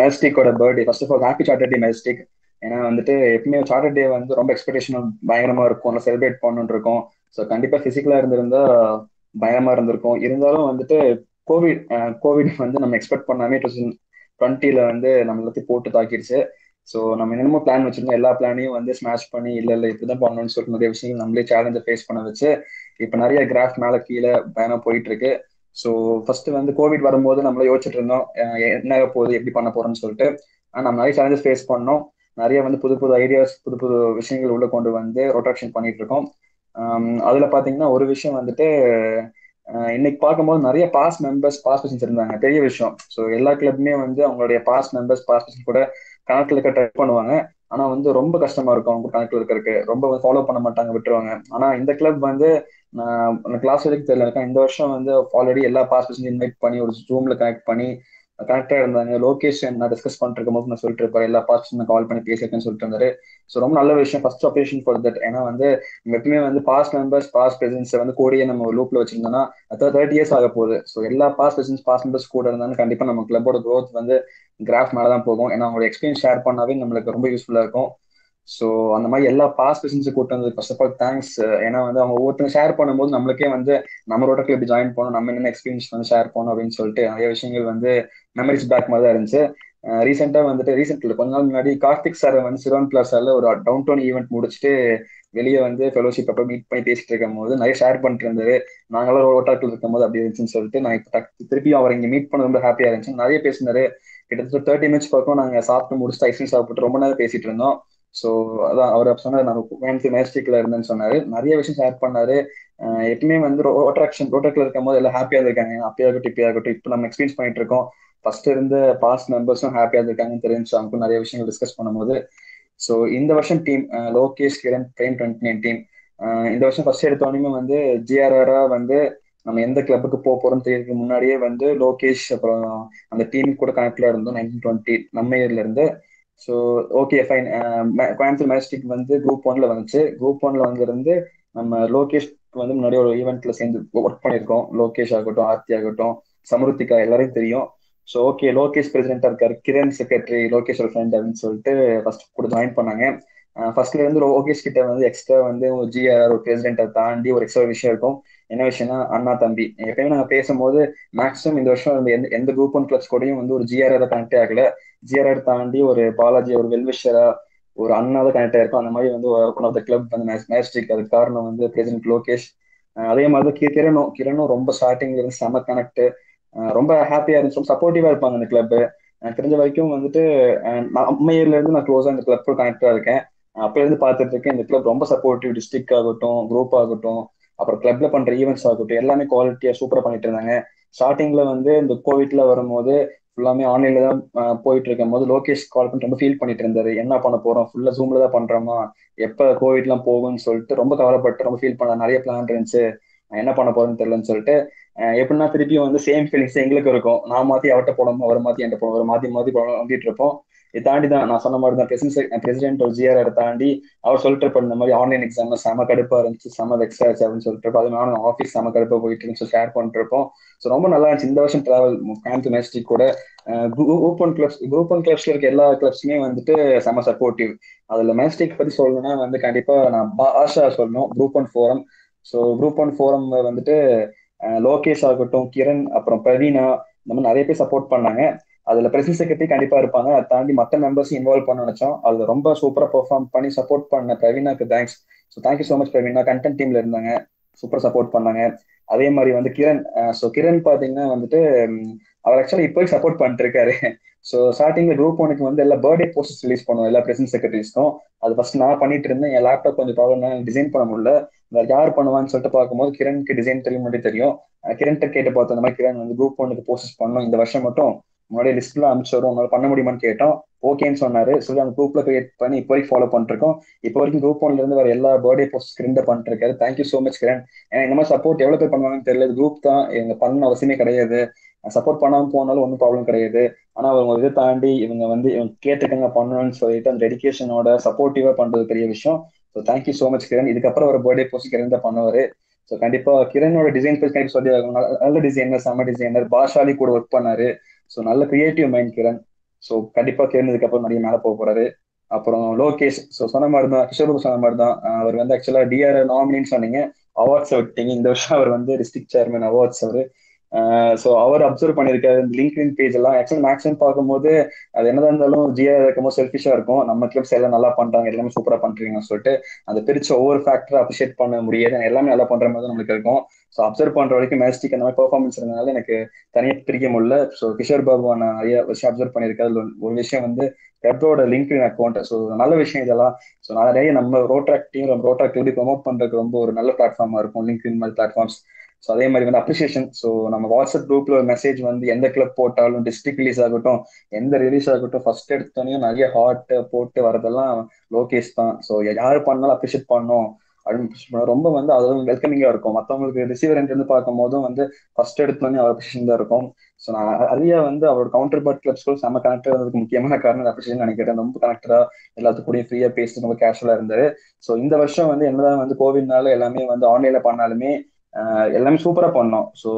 Majestic oda birthday. First of all, happy Charter Day Majestic. ஏன்னா வந்துட்டு எப்பவுமே charter டே வந்து ரொம்ப expectation பயங்கரமா இருக்கும், celebrate பண்ணணும்னு இருக்கும். So கண்டிப்பா பிசிக்கலா இருந்திருந்தா பயங்கரமா இருந்திருக்கும். இருந்தாலும் வந்துட்டு கோவிட் வந்து நம்ம எக்ஸ்பெக்ட் பண்ணாமே 2020 வந்து நம்ம எல்லாத்தையும் போட்டு தாக்கிடுச்சு. ஸோ நம்ம என்னமோ பிளான் வச்சிருந்தோம், எல்லா பிளானையும் வந்து ஸ்மாஷ் பண்ணி இல்லை இப்படிதான் பண்ணணும்னு சொல்லிட்டு நிறைய விஷயங்கள் நம்மளே சேலஞ்சை ஃபேஸ் பண்ண வச்சு இப்போ நிறைய கிராஃப் மேலே கீழே பயணம் போயிட்டு இருக்கு. ஸோ ஃபர்ஸ்ட் வந்து கோவிட் வரும்போது நம்மள யோசிச்சுட்டு இருந்தோம் என்ன போகுது எப்படி பண்ண போறோம்னு சொல்லிட்டு. ஆனால் நம்ம நிறைய சேலஞ்சஸ் ஃபேஸ் பண்ணோம், நிறைய வந்து புது ஐடியாஸ் புது விஷயங்கள் உள்ள கொண்டு வந்து ரொட்டேஷன் பண்ணிட்டு இருக்கோம். அதுல பாத்தீங்கன்னா ஒரு விஷயம் வந்துட்டு இன்னைக்கு பார்க்கும்போது நிறைய பாஸ் மெம்பர்ஸ் பாஸ் பர்சன்ஸ் இருந்தாங்க, பெரிய விஷயம். ஸோ எல்லா கிளப்புமே வந்து அவங்களுடைய பாஸ் மெம்பர்ஸ் பாஸ் பர்சன்ஸ் கூட கணக்கில் இருக்க ட்ரை பண்ணுவாங்க. ஆனா வந்து ரொம்ப கஷ்டமா இருக்கும் அவங்க கணக்கில் இருக்கிறதுக்கு, ரொம்ப ஃபாலோ பண்ண மாட்டாங்க, விட்டுருவாங்க. ஆனா இந்த கிளப் வந்து நான் கிளாஸ் வரைக்கும் தெரியல இருக்கேன், இந்த வருஷம் வந்து ஆல்ரெடி எல்லா பாஸ் பர்சன்ஸ் இன்வைட் பண்ணி ஒரு ஜூம்ல கனெக்ட் பண்ணி கரெக்டா இருந்தாங்க. லோகேஷ் நான் டிஸ்கஸ் பண்ணிட்டு இருக்கும் போது நான் சொல்லிட்டு இருப்பாரு, எல்லா பார்ட்ஸ் கால் பண்ணி பேசியிருக்கேன்னு சொல்லிட்டு இருந்தாரு. ஸோ ரொம்ப நல்ல விஷயம், ஃபர்ஸ்ட் அப்ரிஷியேஷன் ஃபார் தட். ஏன்னா வந்து எப்பவுமே வந்து பாஸ் மெம்பர்ஸ் பாஸ் பிரசிடன்ஸ் வந்து கூடயே நம்ம லூப்ல வச்சிருந்தோம்னா 30 இயர்ஸ் ஆக போகுது. ஸோ எல்லா பாஸ் பிரசிடன்ஸ் பாஸ் மெம்பர்ஸ் கூட இருந்தாலும் கண்டிப்பா நம்ம கிளப்போட க்ரோத் வந்து கிராஃப் மேலே தான் போகும். ஏன்னா அவங்களோட எக்ஸ்பீரியன்ஸ் ஷேர் பண்ணாவே நம்மளுக்கு ரொம்ப யூஸ்ஃபுல்லா இருக்கும். ஸோ அந்த மாதிரி எல்லா பாஸ் பிரசிடன்ஸ் கூட்டு வந்து ஃபர்ஸ்ட் ஆஃப் ஆல் தேங்க்ஸ். ஏன்னா வந்து அவங்க ஒவ்வொருத்தரும் ஷேர் பண்ணும்போது நம்மளுக்கே வந்து நம்மளோட கிளப் ஜாயின் பண்ணணும், நம்ம என்னென்ன எக்ஸ்பீரியன்ஸ் வந்து ஷேர் பண்ணணும் அப்படின்னு சொல்லிட்டு நிறைய விஷயங்கள் வந்து மெமரிஸ் பேக் மாதிரி தான் இருந்துச்சு. ரீசெண்டா வந்துட்டு ரீசெண்ட்ல கொஞ்ச நாள் முன்னாடி கார்த்திக் சார் வந்து சிரோன் பிளாசால ஒரு டவுன் டவுன் ஈவெண்ட் முடிச்சுட்டு வெளியே வந்து ஃபெலோஷிப் அப்போ மீட் பண்ணி பேசிட்டு இருக்கும் போது நிறைய ஷேர் பண்ணிட்டு இருந்தாரு. நாங்களாம் ரோட்டாக்கள் இருக்கும் போது அப்படி இருந்துச்சுன்னு சொல்லிட்டு நான் இப்போ திருப்பி அவர் இங்கே மீட் பண்ண ரொம்ப ஹாப்பியா இருந்துச்சு. நிறைய பேசினாரு, கிட்டத்தட்ட 30 மினிட்ஸ் பக்கம் நாங்கள் சாப்பிட்டு முடிச்சுட்டு ஐஸ்கிரீம் சாப்பிட்டு ரொம்ப நேரம் பேசிட்டு இருந்தோம். ஸோ அதான் அவர் சொன்னார், நான் கோயம்புத்தூர் மேஜிஸ்டிக்ல இருந்தேன்னு சொன்னாரு, நிறைய விஷயம் ஷேர் பண்ணாரு. எப்பவுமே வந்து ரோட்டாக்ல இருக்கும் போது எல்லாம் ஹாப்பியா இருக்காங்க, அப்பயா இருக்கட்டும் இப்பயா இருக்கட்டும். இப்போ நம்ம எக்ஸ்பீரியன்ஸ் பண்ணிட்டு இருக்கோம், ஃபர்ஸ்ட் இருந்த பாஸ்ட் மெம்பர்ஸும் ஹாப்பியா இருக்காங்கன்னு தெரிஞ்சு அவங்களுக்கும் நிறைய விஷயங்கள் டிஸ்கஸ் பண்ணும்போது. ஸோ இந்த வருஷம் டீம் லோகேஷ், கிரண், பிரேம் 29 டீம் இந்த வருஷம் ஃபர்ஸ்ட் எடுத்தோடனே வந்து ஜிஆர்ஆரா வந்து நம்ம எந்த கிளப்புக்கு போக போறோம்னு தெரியறதுக்கு முன்னாடியே வந்து லோகேஷ் அப்புறம் அந்த டீம் கூட கனெக்ட்ல இருந்தோம் 1920 நம்ம இயர்ல இருந்து. So okay fine. Coimbatore Majestic வந்து குரூப் 1ல வந்துச்சு. குரூப் 1ல வந்து நம்ம லோகேஷ் வந்து முன்னாடி ஒரு ஈவெண்ட்ல சேர்ந்து ஒர்க் பண்ணியிருக்கோம். லோகேஷ் ஆகட்டும், ஆர்த்தி ஆகட்டும், சமருத்திகா எல்லாரையும் தெரியும். ஸோ ஓகே, லோகேஷ் பிரசிடென்டா இருக்காரு, கிரண் செக்ரட்டரி, லோகேஷ் ஒரு ஃப்ரெண்ட் அப்படின்னு சொல்லிட்டு ஃபர்ஸ்ட் கூட ஜாயின் பண்ணாங்க. ஃபர்ஸ்ட்ல இருந்து லோகேஷ் கிட்ட வந்து எக்ஸ்ட்ரா வந்து ஒரு ஜிஆர் ஒரு பிரசிடென்ட்டை தாண்டி ஒரு எக்ஸ்ட்ரா விஷயம் இருக்கும். என்ன விஷயம்னா அண்ணா தம்பி. எப்பயுமே நாங்கள் பேசும்போது மேக்ஸிமம் இந்த வருஷம் எந்த குரூப் 1 கிளப்ஸ் கூடயும் வந்து ஒரு ஜிஆர் கனெக்டே ஆகல. ஜிஆர் தாண்டி ஒரு பாலாஜி ஒரு வெல்விஷரா ஒரு அண்ணாவை கனெக்ட் ஆயிருக்கும். அந்த மாதிரி வந்து ஒன் ஆஃப் த கிளப் வந்து மேஜிஸ்டிக். அதுக்கு காரணம் வந்து பிரசிடென்ட் லோகேஷ். அதே மாதிரி தான் கிரணும் ரொம்ப ஸ்டார்டிங்ல இருந்து செம கனெக்ட், ரொம்ப ஹாப்பியா இருந்துச்சு, ரொம்ப சப்போர்ட்டிவா இருப்பாங்க இந்த கிளப். எனக்கு தெரிஞ்ச வரைக்கும் வந்துட்டு அம்மையில இருந்து நான் க்ளோஸா இந்த கிளப் கனெக்டா இருக்கேன். அப்ப இருந்து பார்த்துட்டு இருக்கேன், இந்த கிளப் ரொம்ப சப்போர்ட்டிவ். டிஸ்ட்ரிக்ட் ஆகட்டும், குரூப் ஆகட்டும், அப்புறம் கிளப்ல பண்ற ஈவெண்ட்ஸ் ஆகட்டும், எல்லாமே குவாலிட்டியா சூப்பரா பண்ணிட்டு இருந்தாங்க. ஸ்டார்டிங்ல வந்து இந்த கோவிட்ல வரும்போது ஃபுல்லாமே ஆன்லைன்ல தான் போயிட்டு இருக்கும் போது லோகேஷ் கால் பண்ணி ரொம்ப ஃபீல் பண்ணிட்டு இருந்தாரு, என்ன பண்ண போறோம், ஃபுல்லா ஜூம்ல தான் பண்றோமா, எப்ப கோவிட் எல்லாம் போகும்னு சொல்லிட்டு ரொம்ப கவலைப்பட்டு ரொம்ப ஃபீல் பண்ண. நிறைய பிளான் இருந்துச்சு, என்ன பண்ண போறேன்னு தெரியலன்னு சொல்லிட்டு. எப்படின்னா திருப்பியும் வந்து சேம் ஃபீலிங்ஸ் எங்களுக்கு இருக்கும். நான் மாத்தி அவர்கிட்ட போனோமோ, அவர் மாத்தி என்கிட்ட போனோம், மாத்தி மாத்தி வந்துட்டு இருப்போம். இதை தாண்டி தான் நான் சொன்ன மாதிரி தான் பிரசிடென்ட் ஒரு ஜிஆர் தாண்டி அவர் சொல்லிட்டு இருப்பார், இந்த மாதிரி ஆன்லைன் எக்ஸாம்ல செம கடுப்பா இருந்துச்சு, செம வெக்ஸா ஆச்சு அப்படின்னு சொல்லிட்டு இருப்போம். அது நானும் ஆஃபீஸ் செம கடுப்பா போயிட்டு இருந்துச்சு ஷேர் பண்ணிட்டு இருப்போம். ஸோ ரொம்ப நல்லா இருந்துச்சு இந்த வருஷம் டிராவல் கோயம்புத்தூர் மேஜிஸ்டிக் கூட. குரூப் 1 கிளப்ஸ்ல இருக்க எல்லா கிளப்ஸுமே வந்துட்டு செம சப்போர்ட்டிவ். அதுல மேஜிஸ்டிக் பத்தி சொல்லணும்னா வந்து கண்டிப்பா நான் ஆஷா சொல்லணும், group 1 forum. So group 1 forum வந்துட்டு லோகேஷ் ஆகட்டும், கிரண், அப்புறம் பிரவீனா, இந்த மாதிரி நிறைய பேர் சப்போர்ட் பண்ணாங்க. அதுல பிரசிடென்ட் செக்ரட்டரி கண்டிப்பா இருப்பாங்க, அதை தாண்டி மற்ற மெம்பர்ஸ் இன்வால்வ் பண்ண நினைச்சோம். அதுல ரொம்ப சூப்பரா பெர்ஃபார்ம் பண்ணி சப்போர்ட் பண்ண பிரவீனாக்கு thanks. So thank you so much Praveena. Content டீம்ல இருந்தாங்க, சூப்பர் சப்போர்ட் பண்ணாங்க. அதே மாதிரி வந்து கிரண். ஸோ கிரண் பாத்தீங்கன்னா வந்துட்டு அவர் ஆக்சுவலா இப்போ சப்போர்ட் பண்ணிட்டு இருக்காரு. ஸோ ஸ்டார்டிங்ல குரூப் 1க்கு வந்து எல்லா பர்த்டே போஸ்டர்ஸ் ரிலீஸ் பண்ணுவோம் எல்லா பிரசிடென்ட் செக்ரட்டரிஸ்க்கும். அது ஃபர்ஸ்ட் நான் பண்ணிட்டு இருந்தேன், என் லேப்டாப் கொஞ்சம் ப்ராப்ளம் டிசைன் பண்ண முடியல. யார் பண்ணுவான்னு சொல்லிட்டு பார்க்கும்போது கிரணுக்கு டிசைன் தெரியும். கிரண் கேட்டு பார்த்தோம், இந்த மாதிரி கிரண் வந்து குரூப் 1க்கு போஸ்டர்ஸ் பண்ணணும் இந்த வருஷம் மட்டும், முன்னாடியே லிஸ்ட்ல அனுப்பிச்சு வரும், உங்களால் பண்ண முடியுமான்னு கேட்டோம். ஓகேன்னு சொன்னாரு. சொல்லி அந்த குரூப்ல கிரியேட் பண்ணி இப்போ வரைக்கும் ஃபாலோ பண்ணிருக்கோம். இப்போ வரைக்கும் குரூப் 1ல இருந்து வர எல்லா பர்த்டே போஸ்ட் கிரண்ட் பண்ணிட்டு இருக்காரு. Thank you so much Kiran. ஏன்னா இந்த மாதிரி சப்போர்ட் எவ்வளவு பேர் பண்ணுவாங்கன்னு தெரியல. குரூப் தான் எங்க பண்ண அவசியமே கிடையாது, சப்போர்ட் பண்ணாம போனாலும் ஒன்றும் ப்ராப்ளம் கிடையாது. ஆனா அவங்க இதை தாண்டி இவங்க வந்து இவங்க கேட்டுக்கங்க பண்ணணும்னு சொல்லிட்டு அந்த டெடிகேஷனோட சப்போர்ட்டிவா பண்றது பெரிய விஷயம். So thank you so much Kiran. இதுக்கப்புறம் ஒரு பர்த்டே போஸ்ட் கிரண் தான் பண்ணுவாரு. ஸோ கண்டிப்பா கிரணோட டிசைன் பற்றி கண்டிப்பா சொல்லி ஆகணும். நல்ல டிசைனர், செம டிசைனர், பாஷாலி கூட ஒர்க் பண்ணாரு. ஸோ நல்ல கிரியேட்டிவ் மைண்ட் கிரண். ஸோ கண்டிப்பா கிரண் இதுக்கப்புறம் நிறைய மேலே போக போறாரு. அப்புறம் லோகேஷ். ஸோ சொன்ன மாதிரி தான், கிஷோர் சொன்ன மாதிரி தான், அவர் வந்து ஆக்சுவலா டிஆர் நாமினின்னு சொன்னீங்க, அவார்ட்ஸ் விட்டீங்க. இந்த வருஷம் அவர் வந்து டிஸ்ட்ரிக்ட் சேர்மன் அவார்ட்ஸ் அவரு. ஸோ அவர் அப்சர்வ் பண்ணியிருக்காரு இந்த லிங்க்டின் பேஜ் எல்லாம். ஆக்சுவலி மேக்ஸிமம் பார்க்கும்போது அது என்னதான் இருந்தாலும் ஜிஆர் இருக்கும்போது செல்ஃபிஷா இருக்கும், நம்ம கிளப்ஸ் எல்லாம் நல்லா பண்றாங்க, எல்லாமே சூப்பரா பண்றீங்கன்னு சொல்லிட்டு அந்த பிரிச்ச ஒவ்வொரு ஃபேக்டரை அப்ரிஷியேட் பண்ண முடியாது, எல்லாமே நல்லா பண்ற மாதிரி நம்மளுக்கு இருக்கும். ஸோ அப்சர்வ் பண்ற வரைக்கும் மேஜிஸ்டிக் அந்த மாதிரி பெர்ஃபார்மன்ஸ் இருந்தனால எனக்கு தனியாக பிரிக்க முடியல. ஸோ கிஷோர் பாபு நான் நிறைய விஷயம் அப்சர்வ் பண்ணியிருக்காரு. ஒரு விஷயம் வந்து கிளப்போட லிங்க்டின் அக்கௌண்ட். ஸோ நல்ல விஷயம் இதெல்லாம். ஸோ நிறைய நம்ம ரோட்ராக் டீம் ரோட்ராக் எப்படி ப்ரொமோட் பண்றதுக்கு ரொம்ப ஒரு நல்ல பிளாட்ஃபார்மா இருக்கும் லிங்க்டின் மாதிரி பிளாட்ஃபார்ம்ஸ். ஸோ அதே மாதிரி வந்து அப்ரிசியேஷன். ஸோ நம்ம வாட்ஸ்அப் குரூப்ல ஒரு மெசேஜ் வந்து எந்த கிளப் போட்டாலும், டிஸ்ட்ரிக்ட் ரிலீஸ் ஆகட்டும், எந்த ரிலீஸ் ஆகட்டும், ஃபர்ஸ்ட் எடுத்தோடனே நிறைய ஹார்ட் போட்டு வரதெல்லாம் லோகேஷ் தான். ஸோ யாரு பண்ணாலும் அப்ரிஷியேட் பண்ணோம் அப்படின்னு ரொம்ப வந்து அதுவும் வெல்கமிங்கா இருக்கும். மற்றவங்களுக்கு ரிசீவர் இருந்து பார்க்கும் போதும் வந்து ஃபர்ஸ்ட் எடுத்தோடனே அவர் அப்ரிஷியேஷன் தான் இருக்கும். ஸோ நான் நிறைய வந்து அவரோட கவுண்டர் பார்ட் கிளப்ஸ் கூட செம்ம கனெக்டா இருந்ததுக்கு முக்கியமான காரணம் அப்ரிஷியேஷன் நினைக்கிறேன். ரொம்ப கனெக்டடா எல்லாத்துக்கூடயும் ஃப்ரீயா பேசி ரொம்ப கேஷுவலா இருந்தாரு. ஸோ இந்த வருஷம் வந்து என்னதான் வந்து கோவிட்னால எல்லாமே வந்து ஆன்லைன்ல பண்ணாலுமே எல்லாமே சூப்பரா பண்ணோம். ஸோ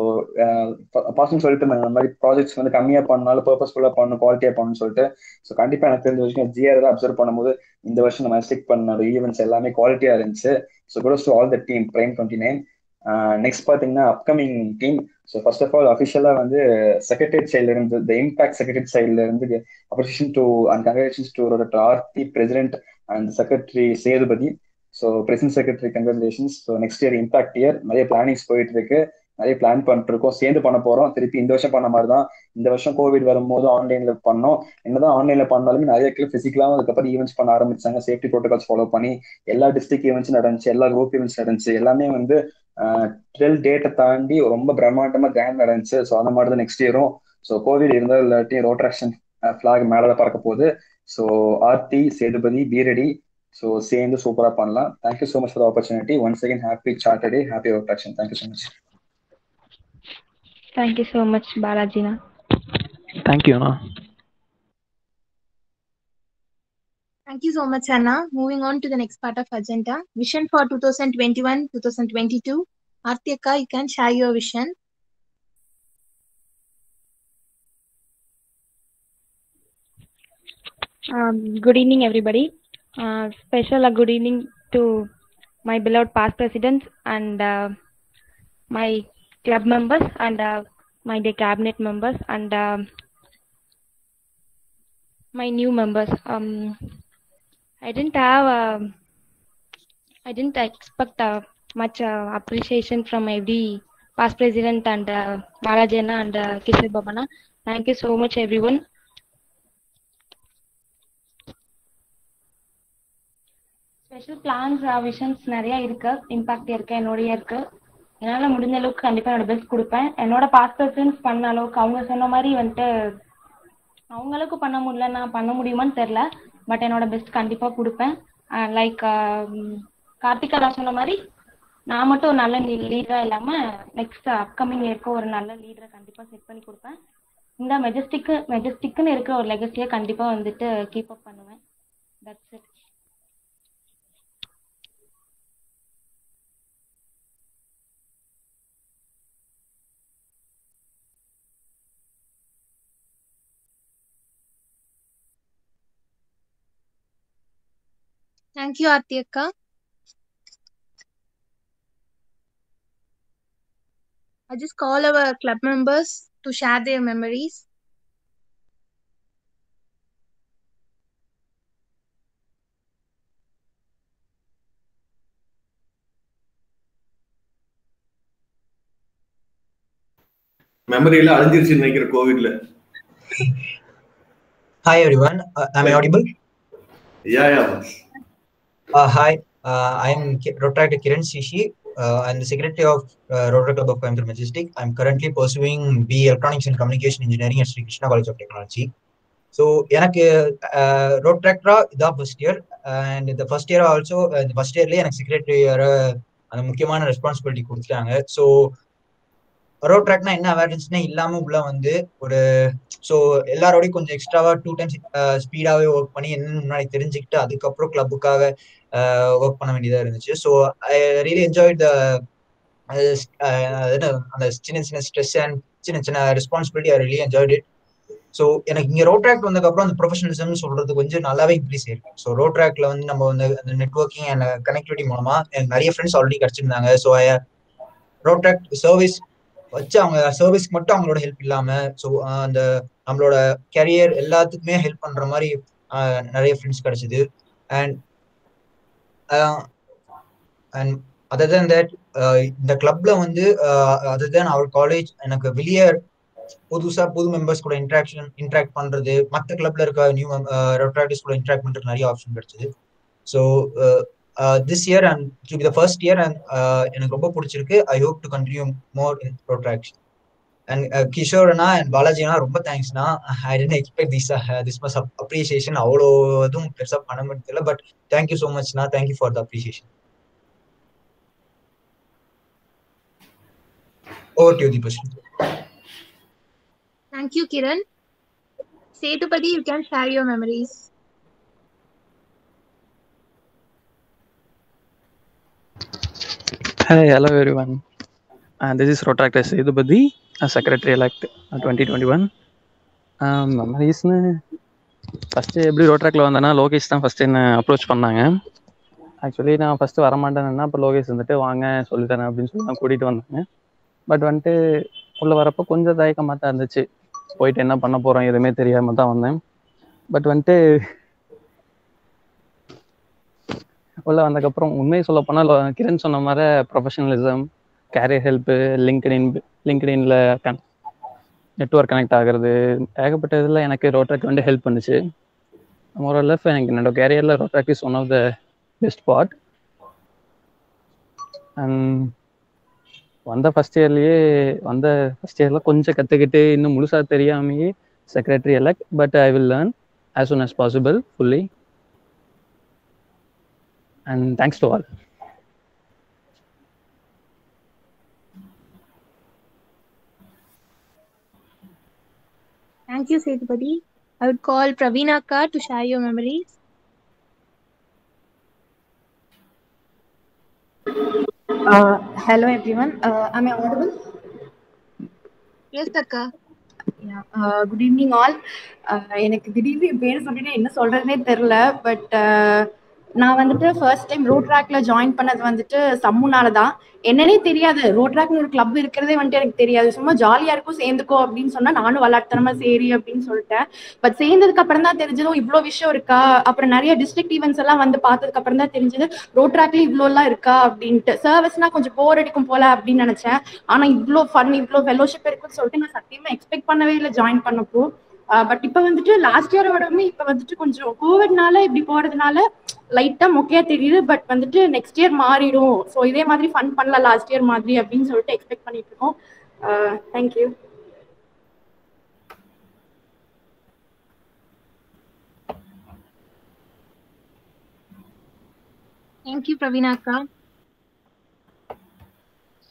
பாசிங் சொல்லிட்டு இந்த மாதிரி ப்ராஜெக்ட்ஸ் வந்து கம்மியா பண்ணாலும் பர்பஸ்ஃபுல்லா பண்ணணும், குவாலிட்டியா பண்ணணும்னு சொல்லிட்டு. ஸோ கண்டிப்பா எனக்கு தெரிஞ்ச விஷயம் ஜிஆர் தான் அப்சர்வ் பண்ணும்போது இந்த வருஷம் நம்ம ஸ்டிக் பண்ண ஈவெண்ட்ஸ் எல்லாமே குவாலிட்டியா இருந்துச்சு. So kudos to all the team Prime 29. Next பாத்தீங்கன்னா upcoming team. So first of all அஃபிஷியலா வந்து செக்ரட்டரியேட் சைட்ல இருந்து, த இம்பாக்ட் செக்ரட்டரியேட் சைட்ல இருந்து appreciation to and congratulations to Aarthi president and secretary Sethupathi. So president secretary congratulations. So next year impact year, நிறைய plannings போயிட்டு இருக்கு, நிறைய பிளான் பண்ணிட்டு இருக்கோம், சேர்ந்து பண்ண போறோம். திருப்பி இந்த வருஷம் பண்ண மாதிரி தான் இந்த வருஷம் கோவிட் வரும்போது ஆன்லைன்ல பண்ணோம். என்னதான் ஆன்லைன்ல பண்ணாலுமே நிறைய கிளப் பிசிக்கலாவும் அதுக்கப்புறம் ஈவெண்ட்ஸ் பண்ண ஆரம்பிச்சாங்க. சேஃப்டி ப்ரோட்டோகால்ஸ் ஃபாலோ பண்ணி எல்லா டிஸ்ட்ரிக்ட் ஈவெண்ட்ஸ் நடந்துச்சு, எல்லா குரூப் ஈவெண்ட்ஸ் நடந்துச்சு. எல்லாமே வந்து 12 டேட்டை தாண்டி ரொம்ப பிரம்மாண்டமா கிராண்ட் நடந்துச்சு. ஸோ அந்த மாதிரி தான் நெக்ஸ்ட் இயரும். ஸோ கோவிட் இருந்தால் இல்லாட்டி ரோட்ராக்ஷன் ஃபிளாக் மேலதான் பறக்க போகுது. ஸோ ஆர்த்தி சேதுபதி பீரடி, ஸோ சேர்ந்து சூப்பரா பண்ணலாம். Thank you so much for opportunity. Once again happy Saturday, happy Rotaraction. Thank you so much. Thank you so much, Balajina. Thank you, Anna. Thank you so much, Anna. Moving on to the next part of agenda. Vision for 2021-2022. Aarti Akka, you can share your vision. Good evening, everybody. Special good evening to my beloved past presidents and my club members and my day cabinet members and my new members. I didn't expect much appreciation from every past president and Balajina and Kishore Babana. Thank you so much, everyone. Special plans visions நிறைய இருக்கு, impact இருக்கு, என்னோடய இருக்கு. என்னால் முடிஞ்ச அளவுக்கு கண்டிப்பாக என்னோட பெஸ்ட் கொடுப்பேன். என்னோட பாஸ்ட் பர்சன்ஸ் பண்ண அளவுக்கு அவங்க சொன்ன மாதிரி வந்துட்டு அவங்களுக்கு பண்ண முடியல, நான் பண்ண முடியுமான்னு தெரில. பட் என்னோட பெஸ்ட் கண்டிப்பாக கொடுப்பேன். லைக் கார்த்திகா சொன்ன மாதிரி நான் மட்டும் ஒரு நல்ல லீடராக இல்லாமல் நெக்ஸ்ட் அப்கமிங் இயர்க்கு ஒரு நல்ல லீடரை கண்டிப்பாக செட் பண்ணி கொடுப்பேன். இந்த மெஜஸ்டிக்குன்னு இருக்கிற ஒரு லெகசியை கண்டிப்பாக வந்துட்டு கீப் அப் பண்ணுவேன். That's it. Thank you, Aarti Akka. I just call our club members to share their memories. மெமரியில அழிஞ்சிருச்சு நினைக்கிற கோவிட்ல. Hi everyone, am I audible? Yeah. Hi, I am Rotractor Kiran Shishi. I'm the secretary of Rotary Club of Coimbatore Majestic. I'm currently pursuing BE Electronics and Communication Engineering at Sri Krishna College of Technology. So, எனக்கு ரோட்ராக்டரா இதான் first year. And இந்த first year also இந்த first இயர்லேயே எனக்கு secretary அந்த முக்கியமான responsibility கொடுத்துட்டாங்க. So ரோட்ராக்ட்னா என்ன அவேர்னஸ்னே இல்லாமல் உள்ள வந்து ஒரு ஸோ எல்லாரோடையும் கொஞ்சம் எக்ஸ்ட்ராவா 2 times ஸ்பீடாகவே ஒர்க் பண்ணி என்னன்னு முன்னாடி தெரிஞ்சுக்கிட்டு அதுக்கப்புறம் கிளப்புக்காக ஒர்க் பண்ண வேண்டியதாக இருந்துச்சு. ஸோ ஐ ரியலி என்ஜாய் அந்த சின்ன சின்ன ஸ்ட்ரெஸ் அண்ட் சின்ன சின்ன responsibility I really enjoyed it. So எனக்கு இங்கே ரோட்ராக்ட் வந்ததுக்கப்புறம் அந்த ப்ரொஃபஷனலிசம் சொல்றது கொஞ்சம் நல்லாவே இன்க்ரீஸ் ஆயிருக்கு. ஸோ ரோட்ராக்ட்ல வந்து நம்ம வந்து அந்த நெட்ஒர்க்கிங் அண்ட் கனெக்டிவிட்டி மூலமா எனக்கு நிறைய ஃப்ரெண்ட்ஸ் ஆல்ரெடி கிடைச்சிருந்தாங்க. ஸோ ரோட்ராக்ட் சர்வீஸ் வச்சு அவங்க சர்வீஸ்க்கு மட்டும் அவங்களோட ஹெல்ப் இல்லாம ஸோ அந்த நம்மளோட கேரியர் எல்லாத்துக்குமே ஹெல்ப் பண்ற மாதிரி நிறைய ஃப்ரெண்ட்ஸ் கிடைச்சது. அண்ட் அதர் தேன் தட் இந்த கிளப்ல வந்து அதர் தேன் அவர் காலேஜ் எனக்கு வெளியே புது மெம்பர்ஸ் கூட இன்ட்ராக்ட் பண்றது, மற்ற கிளப்ல இருக்க நியூ ரோட்ராக்டர்ஸ் கூட இன்ட்ராக்ட் பண்றது நிறைய ஆப்ஷன் கிடைச்சது. So this year and to be the first year and எனக்கு ரொம்ப பிடிச்சிருக்கு. I hope to continue more in Protract. And Kishore Anna and Balaji Anna ரொம்ப தேங்க்ஸ்னா. I didn't expect this much appreciation. அவ்வளோ எதுவும் பெருசாக பண்ண முடியல. But thank you so much na. Thank you for the appreciation. Over to you, Deepashri. Thank you, Kiran. Sethupathi, you can share your memories. Hi, hello everyone. This is Rotractor Sethupathi, Secretary-elect 2021. மெமரிஸ்னு first எப்படி ரோட்ராக்டில் வந்தேன்னா லோகேஷ் தான் first என்ன approach பண்ணாங்க. Actually நான் first வரமாட்டேன்னா அப்போ லோகேஷ் வந்துட்டு வாங்க சொல்லித்தரேன் அப்படின்னு சொல்லி நான் கூட்டிகிட்டு வந்தாங்க. பட் வந்துட்டு உள்ளே வரப்போ கொஞ்சம் தயக்கமாக தான் இருந்துச்சு. போயிட்டு என்ன பண்ண போகிறோம் எதுவுமே தெரியாமல் தான் வந்தேன். பட் வந்துட்டு உள்ளே வந்ததுக்கப்புறம் உண்மையை சொல்ல போனால் கிரண் சொன்ன மாதிரி ப்ரொஃபஷனலிசம், கேரியர் ஹெல்ப்பு, லிங்க்டின்ல நெட்ஒர்க் கனெக்ட் ஆகிறது, ஏகப்பட்ட இதில் எனக்கு ரோட்ராக்ட் வந்து ஹெல்ப் பண்ணுச்சு. மோரல்லஃப் எனக்கு என்னோட கேரியரில் Rotaract is one of the best part. And வந்த ஃபஸ்ட் இயரில் கொஞ்சம் கற்றுக்கிட்டு இன்னும் முழுசாக தெரியாமையே secretary elect. But I will learn as soon as possible fully. And thanks to all. Thank you, Sethupathi. I would call Praveena Akka to share your memories. Hello everyone. Am I audible? Yes, Akka. Yeah. Good evening all. எனக்கு திடீர்னு பேர் சொல்லிட்டு என்ன சொல்றதுனே தெரியல. But நான் வந்துட்டு first time ரோட்ராக்ல join பண்ணது வந்துட்டு சம்முனால தான். என்னன்னே தெரியாது, ரோட்ராக்னு ஒரு கிளப் இருக்கிறதே வந்துட்டு எனக்கு தெரியாது. சும்மா ஜாலியா இருக்கும் சேர்ந்துக்கோ அப்படின்னு சொன்னா நானும் விளையாட்டுத்தனமா சரி அப்படின்னு சொல்லிட்டேன். பட் சேர்ந்ததுக்கு அப்புறம் தான் தெரிஞ்சதும் இவ்வளோ விஷயம் இருக்கா. அப்புறம் நிறைய டிஸ்ட்ரிக்ட் ஈவெண்ட்ஸ் எல்லாம் வந்து பார்த்ததுக்கு அப்புறம் தான் தெரிஞ்சது ரோட்ராக்ல இவ்வளோ எல்லாம் இருக்கா அப்படின்ட்டு. சர்வீஸ்னா கொஞ்சம் போர் அடிக்கும் போல அப்படின்னு நினைச்சேன். ஆனா இவ்வளோ ஃபன், இவ்வளோ ஃபெலோஷிப் இருக்குன்னு சொல்லிட்டு நான் சத்தியமா எக்ஸ்பெக்ட் பண்ணவே இல்லை ஜாயின் பண்ணப்போ. பட் இப்போ வந்துட்டு லாஸ்ட் இயரோட இப்போ வந்துட்டு கொஞ்சம் கோவிட்னால இப்படி போறதுனால லைட்டா மொக்கையா தெரியுது. பட் வந்துட்டு நெக்ஸ்ட் இயர் மாறிடும். ஸோ இதே மாதிரி ஃபன் பண்ணலாம் லாஸ்ட் இயர் மாதிரி அப்படின்னு சொல்லிட்டு எக்ஸ்பெக்ட் பண்ணிட்டு இருக்கோம். Thank you. Thank you, Praveena Akka.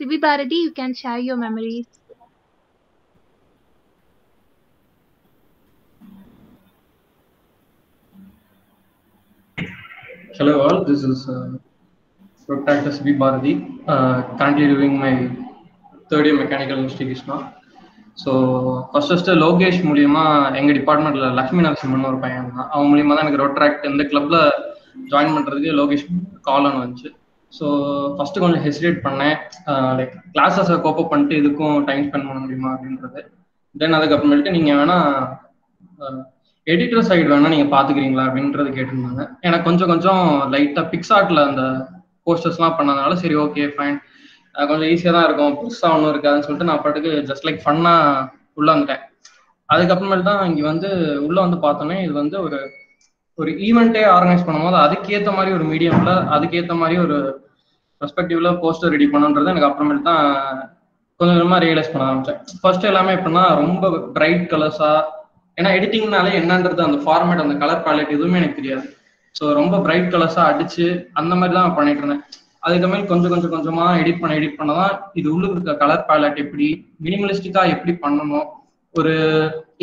Sivi Bharati, you can share your memories. Hello all, this is Dr. Sivi Bharati, currently doing my third year mechanical in Sri Krishna. So first Lokesh மூலியமா எங்கள் டிபார்ட்மெண்ட்டில் லக்ஷ்மி நரசிம்மன் ஒரு பையன் தான். அவன் மூலியமாக தான் எனக்கு ரோட்ராக்ட் இந்த கிளப்பில் ஜாயின் பண்ணுறதுக்கு லோகேஷ் கால் ஒன்று வந்துச்சு. ஸோ ஃபஸ்ட்டு கொஞ்சம் ஹெசிடேட் பண்ணேன், லைக் கிளாஸஸை கோப்பப் பண்ணிட்டு இதுக்கும் டைம் ஸ்பெண்ட் பண்ண முடியுமா அப்படின்றது. தென் அதுக்கப்புறமேட்டு நீங்கள் வேணால் எடிட்டர் சைடு வேணால் நீங்கள் பார்த்துக்கிறீங்களா அப்படின்றது கேட்டிருந்தாங்க. எனக்கு கொஞ்சம் லைட்டாக பிக்ஸார்ட்டில் அந்த போஸ்டர்ஸ்லாம் பண்ணதுனால சரி ஓகே ஃபைன், கொஞ்சம் ஈஸியாக தான் இருக்கும், புதுசாக ஒன்றும் இருக்காதுன்னு சொல்லிட்டு நான் பாட்டுக்கு ஜஸ்ட் லைக் ஃபன்னாக உள்ளே வந்துட்டேன். அதுக்கப்புறமேட்டு தான் இங்கே வந்து உள்ளே வந்து பார்த்தோன்னே இது வந்து ஒரு ஈவெண்ட்டே ஆர்கனைஸ் பண்ணும்போது அதுக்கேற்ற மாதிரி ஒரு மீடியமில் அதுக்கேற்ற மாதிரி ஒரு பெர்ஸ்பெக்டிவ்ல போஸ்டர் ரெடி பண்ணுன்றது எனக்கு அப்புறமேட்டு தான் கொஞ்சம் கொஞ்சமாக ரியலைஸ் பண்ண ஆரம்பித்தேன். ஃபர்ஸ்ட் எல்லாமே எப்படின்னா ரொம்ப பிரைட் கலர்ஸாக, ஏன்னா எடிட்டிங்னாலே என்னன்றது அந்த ஃபார்மேட் அந்த கலர் பேலட் எதுவுமே எனக்கு தெரியாது. ஸோ ரொம்ப பிரைட் கலர்ஸாக அடிச்சு அந்த மாதிரி தான் பண்ணிட்டு இருந்தேன். அதுக்கப்புறமேல் கொஞ்சமாக எடிட் பண்ண தான் இது உள்ளுக்கு இருக்க கலர் பேலட் எப்படி மினிமலிஸ்டிக்காக எப்படி பண்ணணும், ஒரு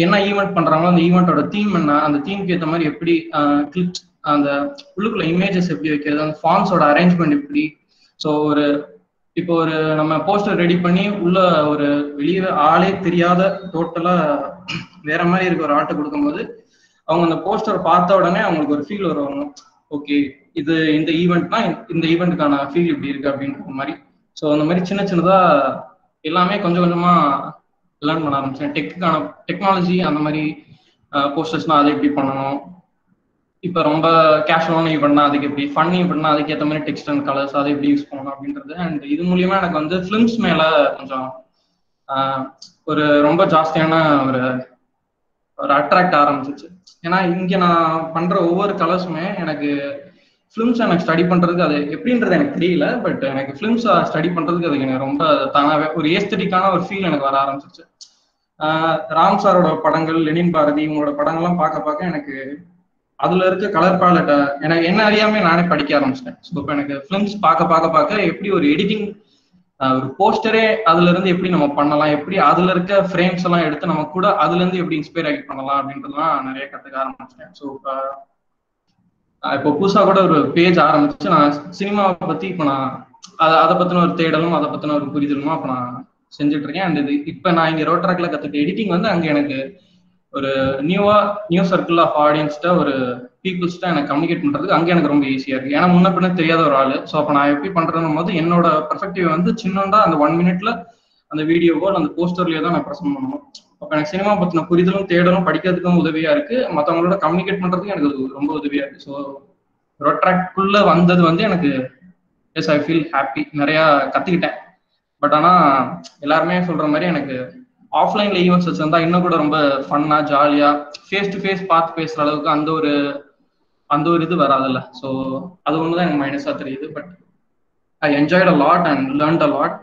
என்ன ஈவெண்ட் பண்ணுறாங்களோ அந்த ஈவெண்ட்டோட தீம் என்ன, அந்த தீமுக்கு ஏற்ற மாதிரி எப்படி கிளிப்ஸ், அந்த உள்ளுக்குள்ள இமேஜஸ் எப்படி வைக்கிறது, அந்த ஃபார்ம்ஸோட அரேஞ்ச்மெண்ட் எப்படி. ஸோ இப்போ நம்ம போஸ்டர் ரெடி பண்ணி உள்ள ஒரு வெளியே ஆளே தெரியாத டோட்டலா வேற மாதிரி இருக்க ஒரு ஆர்ட்டை கொடுக்கும்போது அவங்க அந்த போஸ்டர் பார்த்த உடனே அவங்களுக்கு ஒரு ஃபீல் வரும், ஓகே இது இந்த ஈவெண்ட்னா இந்த ஈவெண்ட்டுக்கான ஃபீல் இப்படி இருக்கு அப்படின்ற மாதிரி. ஸோ அந்த மாதிரி சின்னதா எல்லாமே கொஞ்சமா லேர்ன் பண்ண ஆரம்பிச்சேன். டெக்னாலஜி அந்த மாதிரி போஸ்டர்ஸ்னா அதை எப்படி பண்ணணும், இப்போ ரொம்ப கேஷுவலான ஈவெண்ட்னா அதுக்கு எப்படி, ஃபன் ஈவெண்ட்னா அதுக்கேற்ற மாதிரி டெக்ஸ்ட் அண்ட் கலர்ஸ் அதை எப்படி யூஸ் பண்ணணும் அப்படின்றது. அண்ட் இது மூலியமா எனக்கு வந்து ஃபிலிம்ஸ் மேல கொஞ்சம் ஒரு ரொம்ப ஜாஸ்தியான ஒரு அட்ராக்ட் ஆரம்பிச்சிச்சு. ஏன்னா இங்க நான் பண்ற ஒவ்வொரு கலர்ஸுமே எனக்கு ஃபிலிம்ஸ் எனக்கு ஸ்டடி பண்றதுக்கு அது எப்படின்றது எனக்கு தெரியல. பட் எனக்கு ஃபிலிம்ஸ் ஸ்டடி பண்றதுக்கு அதுக்கு எனக்கு ரொம்ப தானாவே ஒரு ஏஸ்தட்டிக்கான ஒரு ஃபீல் எனக்கு வர ஆரம்பிச்சிருச்சு. ராம் சாரோட படங்கள், லெனின் பாரதி இவங்களோட படங்கள்லாம் பார்க்க பார்க்க எனக்கு அதுல இருக்க கலர் பேலட்டை எனக்கு என்ன அறியாமே நானே படிக்க ஆரம்பிச்சிட்டேன். ஸோ இப்போ எனக்கு ஃபிலிம்ஸ் பார்க்க எப்படி ஒரு எடிட்டிங், ஒரு போஸ்டரே அதுல இருந்து எப்படி நம்ம பண்ணலாம், எப்படி அதுல இருக்க ஃப்ரேம்ஸ் எல்லாம் எடுத்து நம்ம கூட அதுல இருந்து எப்படி இன்ஸ்பயர் ஆகி பண்ணலாம் அப்படின்றதுலாம் நிறைய கத்துக்க ஆரம்பிச்சிட்டேன். ஸோ இப்போ புதுசா கூட ஒரு பேஜ் ஆரம்பிச்சு நான் சினிமாவை பத்தி இப்போ நான் அதை பத்தின ஒரு தேடலும் அதை பத்தின ஒரு புரிதலுமா இப்போ நான் செஞ்சுட்டு இருக்கேன். அண்ட் இது இப்போ நான் இங்க ரோட்ராக்ல கத்துக்கிட்ட எடிட்டிங் வந்து அங்கே எனக்கு ஒரு நியூ சர்க்கிள் ஆஃப் ஆடியன்ஸ்ட ஒரு பீப்புள்ஸ்ட எனக்கு கம்யூனிகேட் பண்றதுக்கு அங்கே எனக்கு ரொம்ப ஈஸியா இருக்கு. ஏன்னா முன்ன பின்ன தெரியாத ஒரு ஆளு. ஸோ அப்போ நான் எப்படி பண்றதுன்னு போது என்னோட பெர்ஸ்பெக்டிவ் வந்து சின்னண்டா அந்த 1 minute அந்த வீடியோவோ அந்த போஸ்டர்லயோ தான் நான் ப்ரெசென்ட் பண்ணணும். அப்போ எனக்கு சினிமா பத்தின புரிதலும் தேடலும் படிக்கிறதுக்கும் உதவியா இருக்கு, மற்றவங்களோட கம்யூனிகேட் பண்றதுக்கும் எனக்கு ரொம்ப உதவியா இருக்கு. ஸோ ரோட்ராக்க்குள்ள வந்தது வந்து எனக்கு எஸ் ஐ ஃபீல் ஹாப்பி, நிறைய கத்துக்கிட்டேன். பட் ஆனா எல்லாருமே சொல்ற மாதிரி எனக்கு ஆஃப்லைன்ல ஈவெண்ட்ஸ் வச்சிருந்தா இன்னும் கூட ரொம்ப ஃபன்னா ஜாலியா ஃபேஸ் டு ஃபேஸ் பார்த்து பேசுற அளவுக்கு அந்த ஒரு இது வராதுல்ல. ஸோ அது ஒண்ணுதான் எனக்கு மைனஸா தெரியுது. But I enjoyed a lot and learned a lot.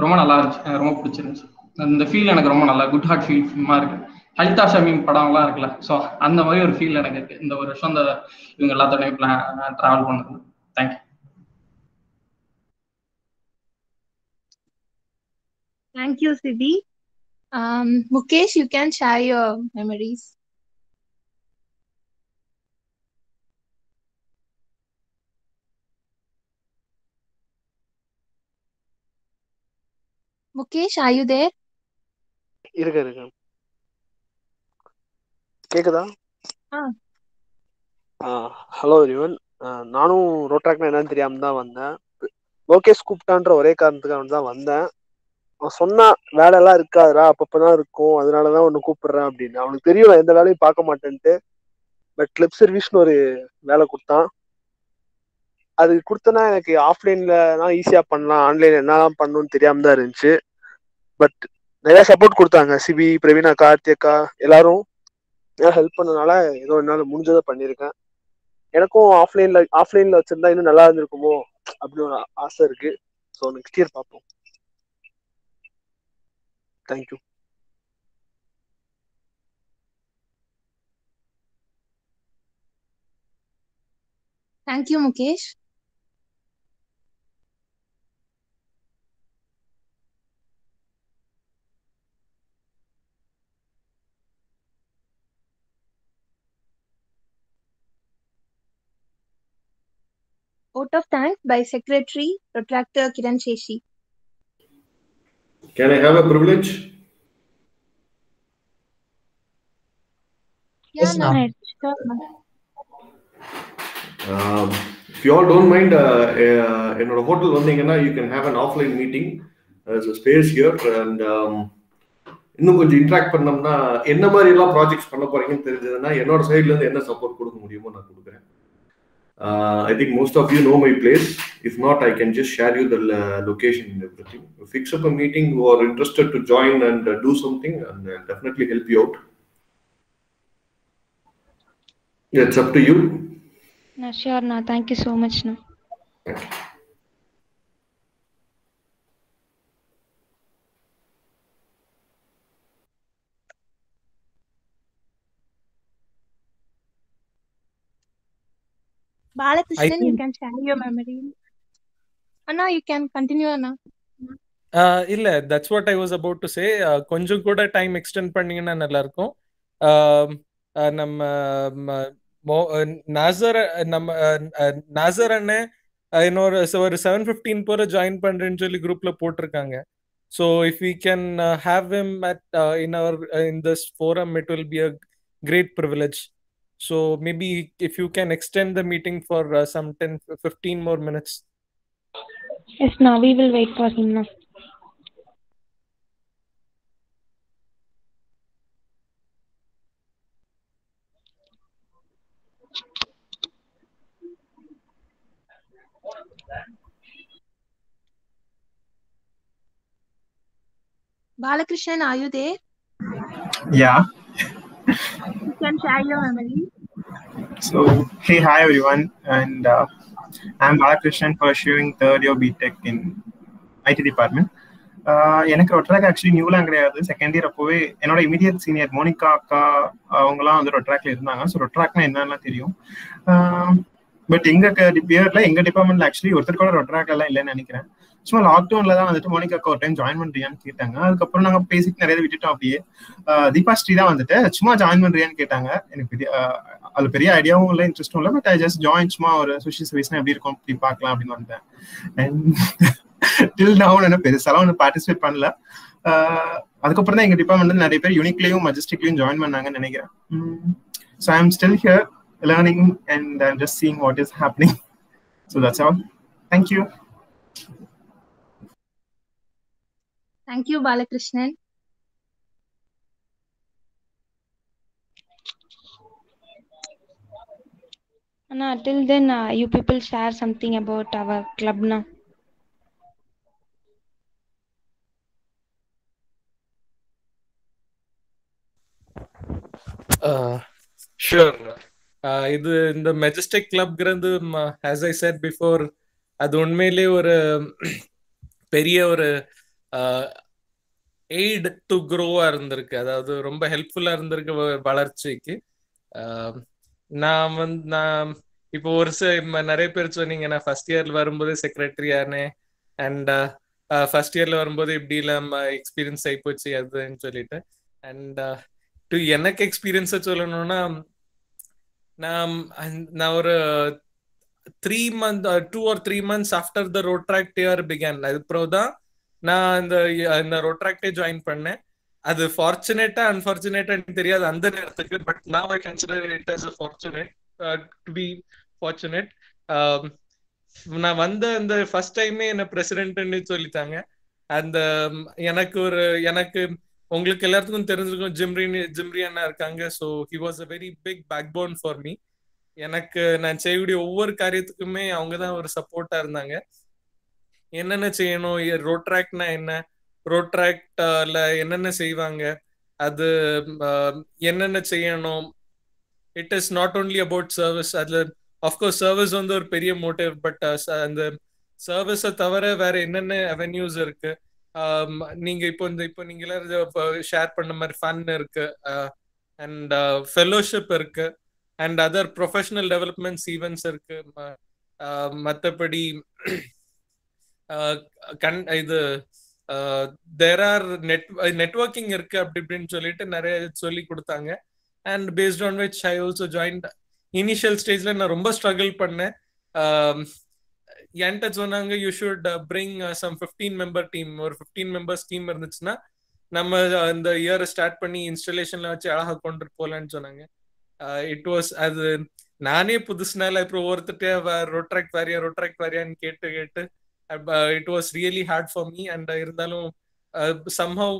ரொம்ப நல்லா இருந்துச்சு, எனக்கு ரொம்ப பிடிச்சிருந்துச்சு. இந்த ஃபீல் எனக்கு ரொம்ப நல்லா குட் ஹார்ட் ஃபீல்மா இருக்கு. ஹலிதா ஷமீம் படம்லாம் இருக்குல்ல, ஸோ அந்த மாதிரி ஒரு ஃபீல் எனக்கு இருக்கு இந்த ஒரு வருஷம் இந்த இவங்க எல்லாத்தோடையும் ட்ராவல் பண்ணது. Thank you. Thank you, Siddhi. Mukesh, you can share your memories. Mukesh, are you there? இருக்கு. கேக்குதா? Hello everyone. நானும் ரோட்ராக்னா என்னன்னு தெரியாம தான் வந்தேன். லோகேஷ் கூப்பிட்டான்ற ஒரே காரணத்துக்காக தான் வந்தேன். அவன் சொன்னா வேலை எல்லாம் இருக்காதுடா, அப்பப்பதான் இருக்கும், அதனாலதான் ஒன்னு கூப்பிடுறேன் அப்படின்னு. அவனுக்கு தெரியும் நான் எந்த வேலையும் பார்க்க மாட்டேன்ட்டு. பட் கிளிப் சர்வீஸ்னு ஒரு வேலை கொடுத்தான். அது கொடுத்தனா எனக்கு ஆஃப்லைன்ல நான் ஈஸியா பண்ணலாம், ஆன்லைன்ல என்னெல்லாம் பண்ணணும்னு தெரியாம தான் இருந்துச்சு. பட் நிறைய சப்போர்ட் கொடுத்தாங்க. சிபி, பிரவீனா, கார்த்திகா எல்லாரும் ஹெல்ப் பண்ணனால ஏதோ என்னால முடிஞ்சதை பண்ணியிருக்கேன். எனக்கும் ஆஃப்லைன்ல வச்சிருந்தா இன்னும் நல்லா இருந்திருக்குமோ அப்படின்னு ஒரு ஆசை இருக்கு. ஸோ நெக்ஸ்ட் இயர் பார்ப்போம். Thank you. Thank you, Mukesh. Vote of thanks by Secretary Protractor Kiran Sheshi. Can I have a privilege? Yeah, Yes, ma'am. sure, ma'am. If you all don't mind, என்னோட ஹோட்டல் வந்தீங்கன்னா you can have an offline meeting. There's a space here and இன்னும் கொஞ்சம் interact பண்ணோம்னா என்ன மாதிரி எல்லாம் projects பண்ண போறீங்கன்னு தெரிஞ்சதுன்னா என்னோட சைட்ல இருந்து என்ன சப்போர்ட் கொடுக்க முடியுமோ நான் கொடுக்குறேன். I think most of you know my place. If not, I can just share you the location and everything. Fix up a meeting who are interested to join and do something, and I'll definitely help you out. It's up to you. Sure, na. Thank you so much, na. Thank you. Balakrishnan, you can share your memory. Anna, you can continue, Anna. இல்ல that's what I was about to say. கொஞ்சம் கூட time extend பண்ணீங்கன்னா நல்லா இருக்கும். நம்ம நாசர் அண்ணன் இன்னொரு ஒரு 7:15 போல ஜாயின் பண்றேன்னு சொல்லி குரூப்ல போட்டிருக்காங்க. So if we can have him at in this forum, it will be a great privilege. So maybe if you can extend the meeting for some 10-15 more minutes. Yes, now we will wait for him now. Balakrishnan, are you there? Yeah. You can share your memory. So, hey, hi everyone, and I'm Balakrishnan pursuing third year BTech in IT department. எனக்கு ரொட்ராக் actually நியூலாம் கிடையாது. Second year அப்போவே என்னோட immediate senior Monica அக்கா அவங்கலாம் வந்து ரொட்ராக்ல இருந்தாங்க. So ரொட்ராக்னா என்னன்னா தெரியும். பட் எங்க இயர்ல எங்க டிபார்ட்மெண்ட்ல ஆக்சுவலி ஒருத்தர் கூட ரொட்ராக்ல எல்லாம் இல்லைன்னு நினைக்கிறேன். சும்மா லாக்டவுன்ல தான் வந்துட்டு மோனிகா அக்கா ஒரு டைம் ஜாயின் பண்றியான்னு கேட்டாங்க. அதுக்கப்புறம் நாங்க பேசிட்டு நிறைய விட்டுட்டோம். அப்படியே தீபா ஸ்ரீ தான் வந்துட்டு சும்மா ஜாயின் பண்றியான்னு கேட்டாங்க. எனக்கு அது பெரிய ஐடியாவும் இல்லை, இன்ட்ரெஸ்டும் இல்லை. பட் ஐ ஜஸ்ட் ஜாயின், சும்மா ஒரு சோஷியல் சர்வீஸ்னா எப்படி இருக்கும் அப்படி பார்க்கலாம் அப்படின்னு வந்தேன். டில் நவ் என்ன பெருசாலாம் ஒன்று பார்ட்டிசிபேட் பண்ணல. அதுக்கப்புறம் தான் எங்க டிபார்ட்மெண்ட் நிறைய பேர் யூனிக்லயும் மஜஸ்டிக்லயும் ஜாயின் பண்ணாங்கன்னு நினைக்கிறேன். So I am still here learning and I am just seeing what is happening. So that's all. Thank you. Thank you Balakrishnan. Anna, till then, you people share something about our club now. Sure. இது இந்த Majestic கிளப்ங்கிறது, as I said before, அது உண்மையிலே ஒரு பெரிய ஒரு eight to க்ரோவா இருந்திருக்கு. அதாவது ரொம்ப ஹெல்ப்ஃபுல்லா இருந்திருக்கு வளர்ச்சிக்கு. நான் இப்போ ஒரு நிறைய பேர் சொன்னீங்க, நான் ஃபர்ஸ்ட் இயர்ல வரும்போது செக்ரட்டரி ஆனேன், அண்ட் ஃபர்ஸ்ட் இயர்ல வரும்போது இப்படி இல்லாம எக்ஸ்பீரியன்ஸ் ஆகி போச்சு அதுன்னு சொல்லிட்டு. அண்ட் எனக்கு எக்ஸ்பீரியன்ஸை சொல்லணும்னா, நான் ஒரு 2 or 3 months after the Rotaract year began, அதுக்கப்புறம் தான் நான் இந்த ரோட்ராக்டே ஜாயின் பண்ணேன். அது ஃபார்ச்சுனேட்டா அன்ஃபார்ச்சுனேட்டா தெரியாது அந்த நேரத்துக்கு. பட் நவ ஐ consider it as a fortunate to be fortunate. நான் வந்த அந்த ஃபர்ஸ்ட் டைமே என்ன பிரசிடென்ட்னு சொல்லிட்டாங்க. அந்த எனக்கு உங்களுக்கு எல்லாத்துக்கும் தெரிஞ்சிருக்கும், ஜிம்ரி அண்ணா இருக்காங்க. So he was a very big backbone for me. எனக்கு நான் செய்யக்கூடிய ஒவ்வொரு காரியத்துக்குமே அவங்க தான் ஒரு சப்போர்ட்டா இருந்தாங்க. என்னென்ன செய்யணும், ரோட்ராக்ட்னா என்ன, ரோட்ராக்ட்ல என்னென்ன செய்வாங்க, அது என்னென்ன செய்யணும். It is not only about service. அதுல ஆஃப்கோர்ஸ் சர்வீஸ் வந்து ஒரு பெரிய மோட்டிவ். பட் அந்த சர்வீஸை தவிர வேற என்னென்ன அவென்யூஸ் இருக்கு, நீங்க இப்போ நீங்க எல்லாரும் ஷேர் பண்ண மாதிரி ஃபன் இருக்கு, அண்ட் ஃபெலோஷிப் இருக்கு, and other professional developments events இருக்கு. மற்றபடி இது தேர் ஆர் நெட்வொர்க்கிங் இருக்கு, அப்படி இப்படின்னு சொல்லிட்டு நிறைய சொல்லி கொடுத்தாங்க. And based on which I also joined. Initial ஸ்டேஜ்ல நான் ரொம்ப ஸ்ட்ரகிள் பண்ணேன். என்கிட்ட சொன்னாங்க, you should bring some 15 member team. ஒரு 15 மெம்பர்ஸ் டீம் இருந்துச்சுன்னா நம்ம அந்த இயரை ஸ்டார்ட் பண்ணி இன்ஸ்டாலேஷன்ல வச்சு அழகா கொண்டு போகலான்னு சொன்னாங்க. இட் வாஸ், அது நானே புதுசுனால அப்புறம் ஒருத்தட்ட ரோட்ராக்ட் வாரியான்னு கேட்டு it was really hard for me. and இருந்தாலும் somehow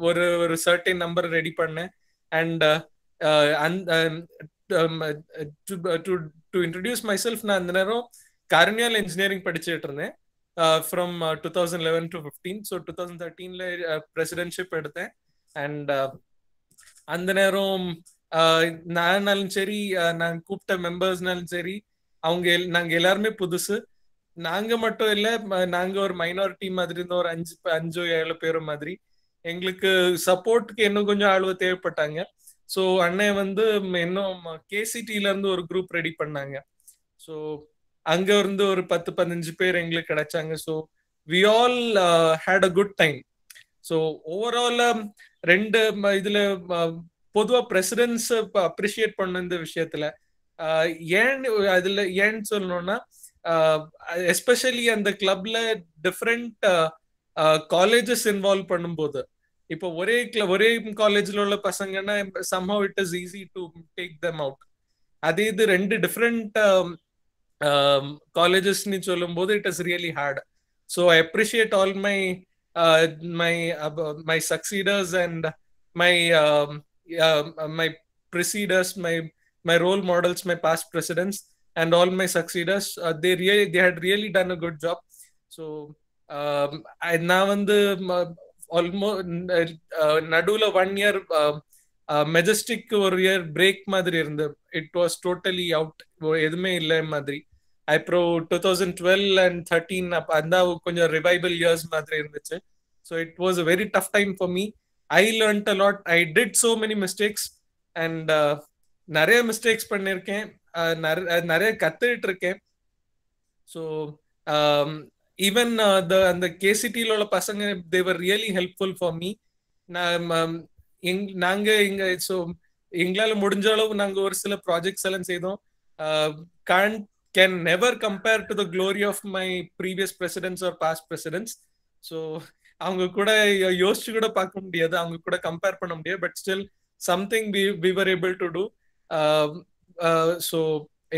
ஒரு certain number ரெடி பண்ணேன். and to introduce myself, நான் அந்த நேரம் காரணியால் இன்ஜினியரிங் படிச்சுட்டு இருந்தேன் from 2011 to 15. so 2013ல பிரசிடென்ட்ஷிப் எடுத்தேன். and அந்த நேரம் நானாலும் சரி, நான் கூப்பிட்ட மெம்பர்ஸ்னாலும் சரி, நாங்க எல்லாருமே புதுசு. நாங்க மட்டும் இல்ல, நாங்க ஒரு மைனாரிட்டி மாதிரி இருந்தோம், ஒரு 5-7 பேரும் மாதிரி. எங்களுக்கு சப்போர்ட்டுக்கு இன்னும் கொஞ்சம் ஆளுவ தேவைப்பட்டாங்க. ஸோ அண்ணன் வந்து இன்னும் கேசிடில இருந்து ஒரு குரூப் ரெடி பண்ணாங்க. ஸோ அங்க இருந்து ஒரு 10-15 பேர் எங்களுக்கு கிடைச்சாங்க. So we all had a good time. So overall ரெண்டு இதுல பொதுவா பிரசிடென்ட்ஸ் அப்ரிஷியேட் பண்ண இந்த விஷயத்துல ஏன்னு சொல்லணும்னா, எஸ்பெஷலி அந்த கிளப்ல டிஃப்ரெண்ட் காலேஜஸ் இன்வால்வ் பண்ணும்போது, இப்போ ஒரே காலேஜ்ல உள்ள பசங்கன்னா somehow it is easy to take them out. அதே இது 2 டிஃப்ரெண்ட் காலேஜஸ்ன்னு சொல்லும்போது it is really hard. So I appreciate all my succeeders and my preceders, my role models, my past presidents, and all my succeeders. They had really done a good job. So நான் வந்து almost நடுவில் 1 year Majestic ஒரு year break மாதிரி இருந்தது. It was totally out, எதுவுமே இல்லை மாதிரி. அப்புறம் 2012 and 13 அந்த கொஞ்சம் ரிவைவல் இயர்ஸ் மாதிரி இருந்துச்சு. So it was a very tough time for me. I learned a lot. I did so many mistakes and நிறைய மிஸ்டேக்ஸ் பண்ணியிருக்கேன், நிறைய கத்துக்கிட்டு இருக்கேன். ஸோ ஈவன் அந்த கேசிடியில் உள்ள பசங்க they were really helpful for me. நாங்க இங்க ஸோ எங்களால முடிஞ்ச அளவு நாங்க ஒரு சில ப்ராஜெக்ட்ஸ் எல்லாம் செய்தோம். can never compare to the glory of my previous presidents or past presidents. So அவங்க கூட யோசிச்சு கூட பார்க்க முடியாது, அவங்க கூட கம்பேர் பண்ண முடியாது. But still something we were able to do. So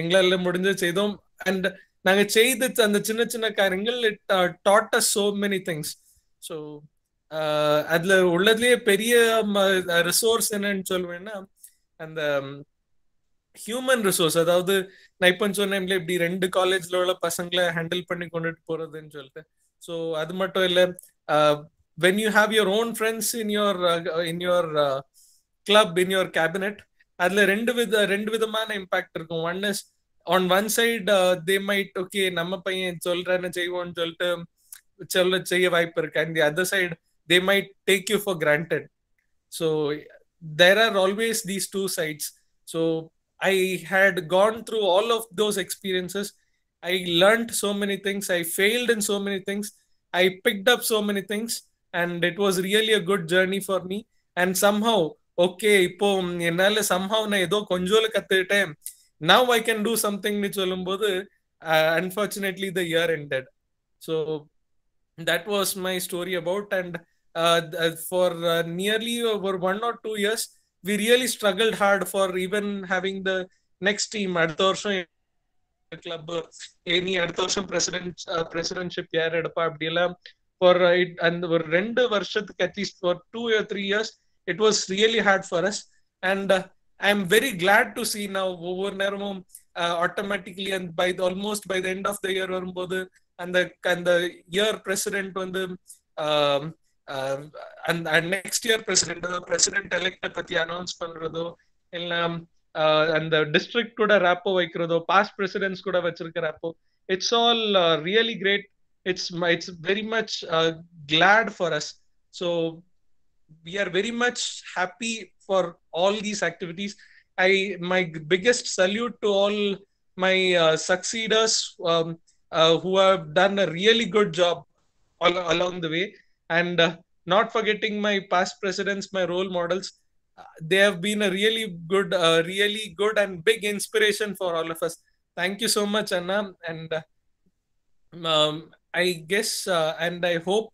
எங்களால முடிஞ்ச செய்தோம். அண்ட் நாங்க செய்த அந்த சின்ன சின்ன காரியங்கள் it taught us so many things. So அதுல உள்ளதுலயே பெரிய ரிசோர்ஸ் என்னன்னு சொல்லுவேன்னா அந்த ஹியூமன் ரிசோர்ஸ். அதாவது நான் இப்போ சொன்னேன்ல இப்படி 2 காலேஜ்ல உள்ள பசங்களை ஹேண்டில் பண்ணி கொண்டுட்டு போறதுன்னு சொல்லிட்டு. ஸோ அது மட்டும் இல்லை, when you have your own friends in your club, in your cabinet, அதுல ரெண்டு விதமான இம்பாக்ட் இருக்கும். One is on one side they might okay நம்ம பையன் சொல்றேன்னு செய்வோம்னு சொல்லிட்டு செய்ய வாய்ப்பு இருக்கு. And the other side they might take you for granted. So there are always these two sides. So I had gone through all of those experiences. I learned so many things. I failed in so many things. I picked up so many things, and it was really a good journey for me. And somehow okay, இப்போ என்னால somehow நான் ஏதோ கொஞ்சோல கத்துக்கிட்டேன், now I can do something னு சொல்லும்போது unfortunately the year ended. So that was my story about. And for nearly over 1 or 2 years we really struggled hard for even having the next team. அடுத்த வருஷம் club any அடுத்த வருஷம் presidentship யார் எடுப்பா அப்படி எல்லாம் for அந்த ஒரு 2 வருஷத்துக்கு atleast for 2 or 3 years it was really hard for us. And I am very glad to see now ஒவ்வொரு நேரமும் automatically and almost by the end of the year வரும்போது அந்த year president வந்து and next year president elect பத்தி announce பண்றதோ இல்ல அந்த district கூட ராப்போ வைக்கிறதோ past presidents கூட வச்சிருக்க ராப்போ, it's all really great. It's very much glad for us. So we are very much happy for all these activities. My biggest salute to all my succeeders who have done a really good job all along the way. And not forgetting my past presidents, my role models. They have been a really good and big inspiration for all of us. Thank you so much, Anna. And I guess and I hope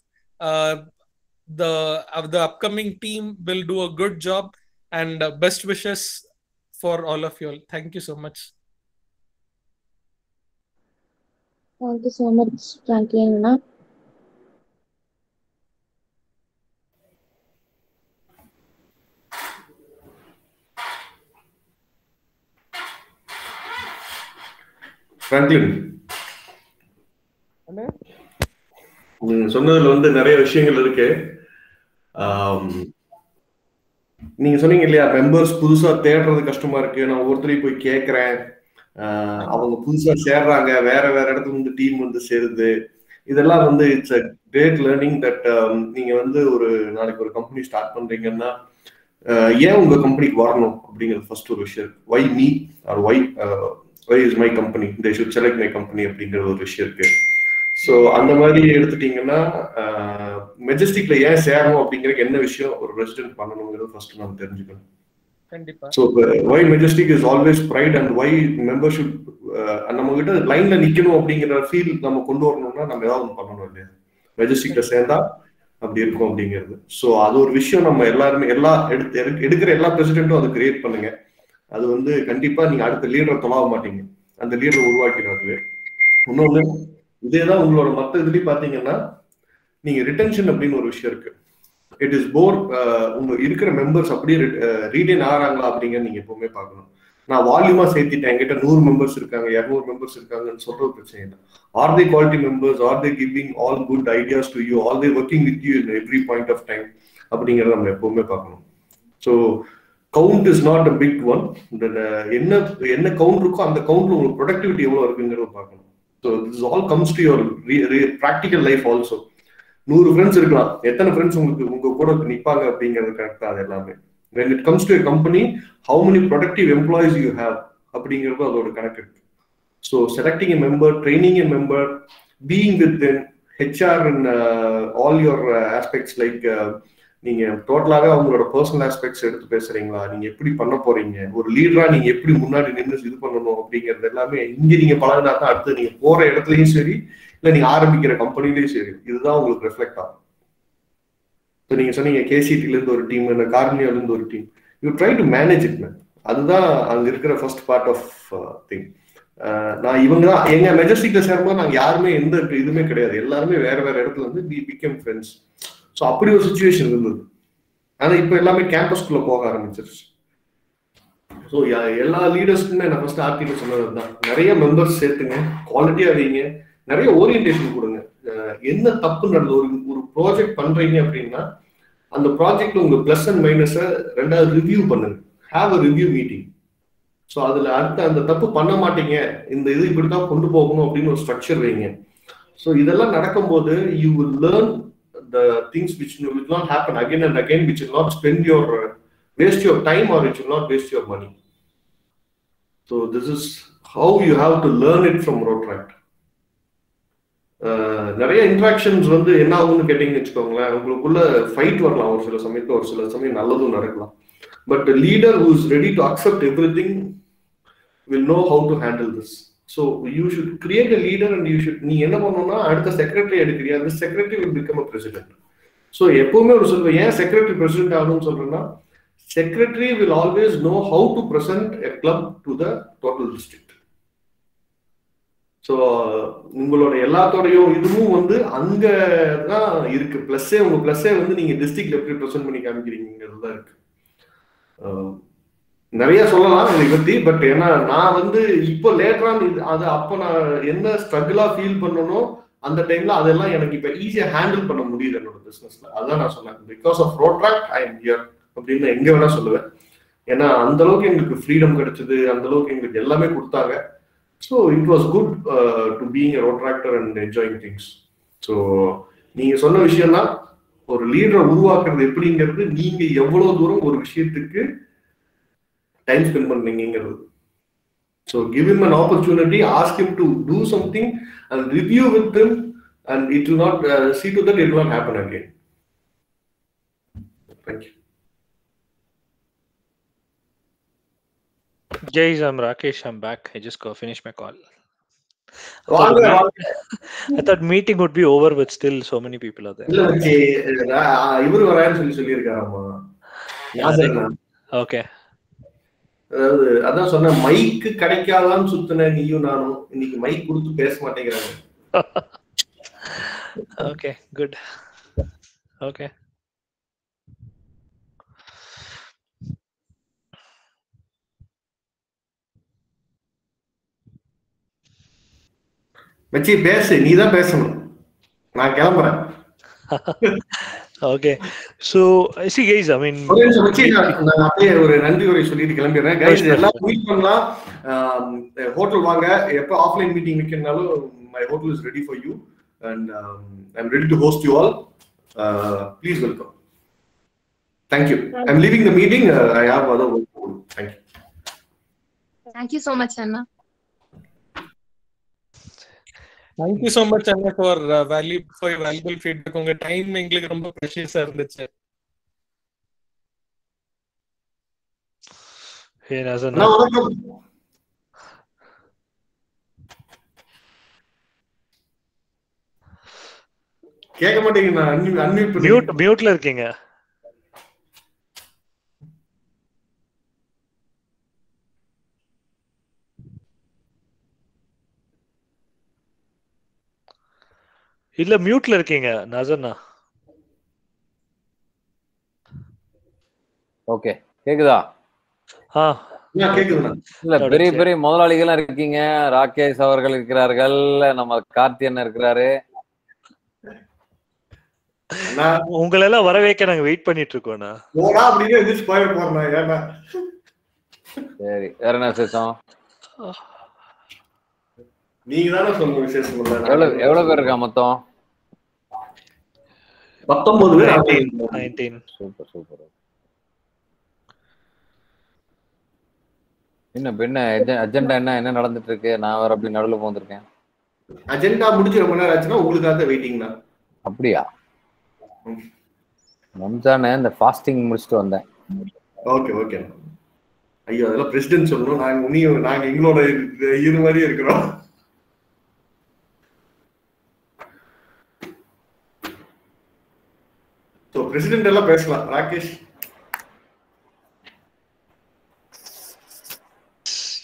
the upcoming team will do a good job, and best wishes for all of you all. Thank you so much. Thank you so much, Franklin Anna. Franklin, சொன்னதுல வந்து நிறைய விஷயங்கள் இருக்கு. நீங்க சொன்னீங்க இல்லையா, members புதுசா தேடுறது கஷ்டமா இருக்கு, நான் ஒவ்வொருத்தரையும் போய் கேட்கறேன், அவங்க புதுசா சேர்றாங்க, வேற இடத்துல வந்து டீம் வந்து சேருது. இதெல்லாம் வந்து it's a great learning that நீங்க வந்து ஒரு நாளைக்கு ஒரு கம்பெனி ஸ்டார்ட் பண்றீங்கன்னா ஏன் உங்க கம்பெனிக்கு வரணும் அப்படிங்கிறது ஃபர்ஸ்ட் ஒரு விஷயம். Why me or why is my company, they should select my company அப்படிங்கிற ஒரு விஷயம் இருக்கு. ஸோ அந்த மாதிரி எடுத்துட்டீங்கன்னா மெஜஸ்டிக்ல ஏன் சேரணும் அப்படிங்கிறதுக்கு என்ன விஷயம் ஒரு ரெசிடென்ட் பண்ணணுங்கிறது ஃபர்ஸ்ட் நம்ம தெரிஞ்சுக்கணும். கண்டிப்பா. So why Majestic is always bright and why membership நம்ம கிட்ட லைன்ல நிக்கணும் அப்படிங்கிற ஃபீல் நம்ம கொண்டு வரணும்னா நம்ம ஏதாவது ஒன்று பண்ணணும் இல்லையா, மெஜஸ்டிக்ல சேர்ந்தா அப்படி இருக்கும் அப்படிங்கிறது. ஸோ அது ஒரு விஷயம் நம்ம எல்லாருமே எடுக்கிற எல்லா பிரசிடென்ட்டும் அதை கிரியேட் பண்ணுங்க. அது வந்து கண்டிப்பா நீங்க அடுத்த லீடரை தொலாவ மாட்டீங்க, அந்த லீடரை உருவாக்கிறது. இன்னொன்னு இதேதான் உங்களோட மற்ற இதுலயும் பாத்தீங்கன்னா நீங்க ரிட்டென்ஷன் அப்படின்னு ஒரு விஷயம் இருக்கு. இட் இஸ் போர் உங்க இருக்கிற மெம்பர்ஸ் அப்படியே ரீடைன் ஆகிறாங்களா அப்படிங்கிறது நீங்க எப்பவுமே பார்க்கணும். நான் வால்யூமா சேர்த்திட்டேன், என்கிட்ட 100 மெம்பர்ஸ் இருக்காங்க, 200 மெம்பர்ஸ் இருக்காங்கன்னு சொல்றது பிரச்சனை இல்லை. Are they quality members, are they giving all good ideas to you, are they working with you in every point of time அப்படிங்கிறத நம்ம எப்பவுமே பார்க்கணும். So count is not a big one. என்ன கவுண்ட் இருக்கோ அந்த கவுண்ட்ல உங்களுக்கு ப்ரொடக்டிவிட்டி எவ்வளவு இருக்குங்கிறத பார்க்கணும். So this all comes to your practical life also. 100 friends இருக்கலாம், எத்தனை ஃப்ரெண்ட்ஸ் உங்களுக்கு உங்க கூட நிற்பாங்க அப்படிங்கிறது கரெக்டா. அது எல்லாமே when it comes to a company, how many productive employees you have அப்படிங்கிறது அதோட கணக்கு இருக்கு. So selecting a member, training a member, being with them, HR and all your aspects like நீங்க டோட்டலாக அவங்களோட பர்சனல் ஆஸ்பெக்ட்ஸ் எடுத்து பேசுறீங்களா, நீங்க எப்படி பண்ண போறீங்க, ஒரு லீடரா நீங்க எப்படி முன்னாடி நின்று இது பண்ணணும் அப்படிங்கிறது எல்லாமே இங்க நீங்க பழகினா தான் அடுத்து நீங்க போற இடத்துலயும் சரி, இல்ல நீங்க ஆரம்பிக்கிற கம்பெனிலயும் சரி, இதுதான் உங்களுக்கு ரெஃப்ளெக்ட் ஆகும். இப்போ நீங்க சொன்னீங்க கேசிடில இருந்து ஒரு டீம், இல்ல கார்னியால இருந்து ஒரு team, you try to manage it man. அதுதான் அங்க இருக்கிற ஃபர்ஸ்ட் பார்ட் ஆஃப் திங். நான் இவங்க தான் எங்க மெஜஸ்டிக்ல சேரும்போது நாங்க யாருமே எந்த இதுவுமே கிடையாது, எல்லாருமே வேற வேற இடத்துல இருந்து வி பிகம் ஃப்ரெண்ட்ஸ். ஸோ அப்படி ஒரு சுச்சுவேஷன் இருந்தது. ஆனா இப்போ எல்லாமே கேம்பஸ்குள்ள போக ஆரம்பிச்சிருச்சு. ஸோ எல்லா லீடர்ஸ்க்குமே நான் ஃபர்ஸ்ட் ஆர்டிகல் சொன்னது தான், நிறைய மெம்பர்ஸ் சேர்த்துங்க, குவாலிட்டியா வைங்க, நிறைய ஓரியன்டேஷன் கொடுங்க. என்ன தப்பு நடந்தது, ஒரு ப்ராஜெக்ட் பண்றீங்க அப்படின்னா அந்த ப்ராஜெக்ட்ல உங்க பிளஸ் அண்ட் மைனஸை ரெண்டாவது ரிவ்யூ பண்ணுங்க, have a review meeting. So அதுல அடுத்த அந்த தப்பு பண்ண மாட்டீங்க, இந்த இது இப்படிதான் கொண்டு போகணும் அப்படின்னு ஒரு ஸ்ட்ரக்சர் வைங்க. ஸோ இதெல்லாம் நடக்கும்போது you will learn the things which will not happen again and again, which will not waste your time, or it will not waste your money. So this is how you have to learn it from Rotaract. நிறைய interactions வந்து என்ன ஆகும்னு கேட்டீங்கன்னு வச்சுக்கோங்களேன், உங்களுக்குள்ள fight வரலாம், ஒரு சில சமயத்துல ஒரு சில சமயம் நல்லதும் நடக்கலாம். But leader who is ready to accept everything will know how to handle this. So you should create a leader and you should, நீ என்ன பண்ணணும்னா அடுத்த secretary எடுக்கிறியா, the secretary will become a president. So எப்பவுமே ஒரு சொல்லுவேன், ஏன் secretary president ஆகணும்னு சொல்றேன்னா, secretary will always know how to present a club to the total district. So உங்களோட எல்லாத்தோடையும் இதுவும் வந்து அங்க தான் இருக்கு. பிளஸ்ஸே உங்க பிளஸ்ஸே வந்து நீங்க டிஸ்ட்ரிக்ட்ல எப்படி ப்ரெசென்ட் பண்ணி காமிக்கிறீங்கிறது தான் இருக்கு. நிறைய சொல்லலாம் இதை பத்தி, பட் ஏன்னா நான் வந்து இப்போ லேட்டரான் அது அப்போ நான் என்ன ஸ்ட்ரகிளா ஃபீல் பண்ணணும் அந்த டைம்ல அதெல்லாம் எனக்கு இப்ப ஈஸியா ஹேண்டில் பண்ண முடியுது என்னோட பிசினஸ்ல. அதான் நான் சொன்னேன், because of Rotaract I am here அப்படின்னு எங்க வேணா சொல்லுவேன். ஏன்னா அந்த அளவுக்கு எங்களுக்கு ஃப்ரீடம் கிடைச்சது, அந்த அளவுக்கு எங்களுக்கு எல்லாமே கொடுத்தாங்க. So it was good to being a Rotaractor and enjoying things. So நீங்க சொன்ன விஷயம் தான், ஒரு லீடரை உருவாக்குறது எப்படிங்கிறது, நீங்க எவ்வளவு தூரம் ஒரு விஷயத்துக்கு டைம் ஸ்பெண்ட் பண்ணீங்கிறது. So give him an opportunity, ask him to do something and review with him, and it will not see to that it will not happen again. Thank you. Guys, I'm Rakesh, I'm back. I just finished my call. I thought meeting would be over, but still so many people are there. இவரு வரான்னு சொல்லியிருக்காராமா. Okay. அதாவது அதான் சொன்ன, மைக்கு கிடைக்காதான்னு சுத்தின நீயும் நானும் இன்னைக்கு mic கொடுத்து பேச மாட்டேங்கிறாங்க. Okay, good. Okay. மச்சி பேசு, நீதான் பேசணும், நான் கிளம்புறேன். Okay, so see guys, I mean நான் அப்படியே ஒரு நன்றி உரை சொல்லிட்டு கிளம்பிடுறேன். கைஸ் எல்லாரும் மீட் பண்ணலாம், ஹோட்டல் வாங்க, எப்போ ஆஃப்லைன் மீட்டிங் வைக்கனாலும் my hotel is ready for you and I'm ready to host you all. Please welcome. Thank you. I'm leaving the meeting. I have other work to do. Thank you. Thank you so much, Anna. Thank you so much, Anna, for valuable feedback. உங்க time எங்களுக்கு ரொம்ப ப்ரெஷியஸா இருந்துச்சு. Hey Nazan. கேட்க மாட்டீங்க, நான் மியூட்ல இருக்கீங்க. இல்ல மியூட்ல இருக்கீங்க நசனா. ஓகே, கேக்குதா? இல்ல பெரிய பெரிய முதலாளிகள் இருக்கீங்க, ராகேஷ் அவர்கள் இருக்கிறார்கள், நம்ம கார்த்தியன் இருக்கிறாரு, உங்களை எல்லாம் வர வைக்க நாங்க வெயிட் பண்ணிட்டு இருக்கோம்ண்ணா. போடா அப்படின்னு எதிர்த்து போயிட போறேன். ஏன்னா சரி, வேற என்ன விசேஷம்? நீங்க தானே சொல்லுங்க விசேஷம். எவ்வளவு பேர் இருக்கா மொத்தம்? 19 பேர். 19. Super super. என்ன அஜெண்டா என்ன நடந்துட்டு இருக்கு? நான் வேற அப்படி நடுவில் போந்திருக்கேன். அஜெண்டா முடிச்சு ரொம்ப நேரம் ஆச்சுன்னா உங்களுக்காக வெயிட்டிங்னா. அப்படியா? ரம்ஜான் இந்த ஃபாஸ்டிங் முடிச்சுட்டு வந்தேன். Okay okay. ஐயோ அதெல்லாம் பிரசிடென்ட் சொல்லணும். நாங்க எங்களோட இது மாதிரி இருக்கிறோம். சோ பிரசிடென்ட் எல்லாம் பேசலாம். ராகேஷ்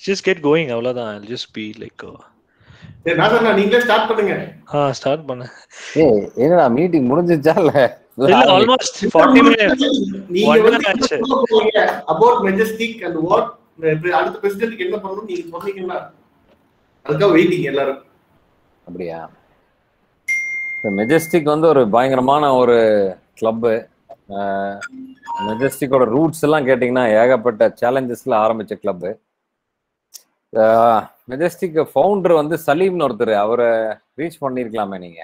just get going, அவ்வளவுதான். I'll just be like நான் நீங்களே ஸ்டார்ட் பண்ணுங்க. ஸ்டார்ட் பண்ணு. என்னடா மீட்டிங் முடிஞ்சிச்சா இல்ல? Almost 40 minutes. நீங்க அபௌட் மெஜஸ்டிக் அண்ட் வாட் அடுத்த பிரசிடென்ட்க்கு என்ன பண்ணனும் நீங்க சொன்னீங்கன்னா அதுக்காக வெயிட்டிங் எல்லாரும். அப்படியா? மெஜஸ்டிக் வந்து ஒரு பயங்கரமான ஒரு கிளப். மெஜஸ்டிக்கோட ரூட்ஸ் எல்லாம் கேட்டீங்கன்னா ஏகப்பட்ட சேலஞ்சஸ்ல ஆரம்பிச்ச கிளப். மெஜஸ்டிக் ஃபவுண்டர் வந்து சலீம்னு ஒருத்தர். அவரை ரீச் பண்ணிருக்கலாமே நீங்க.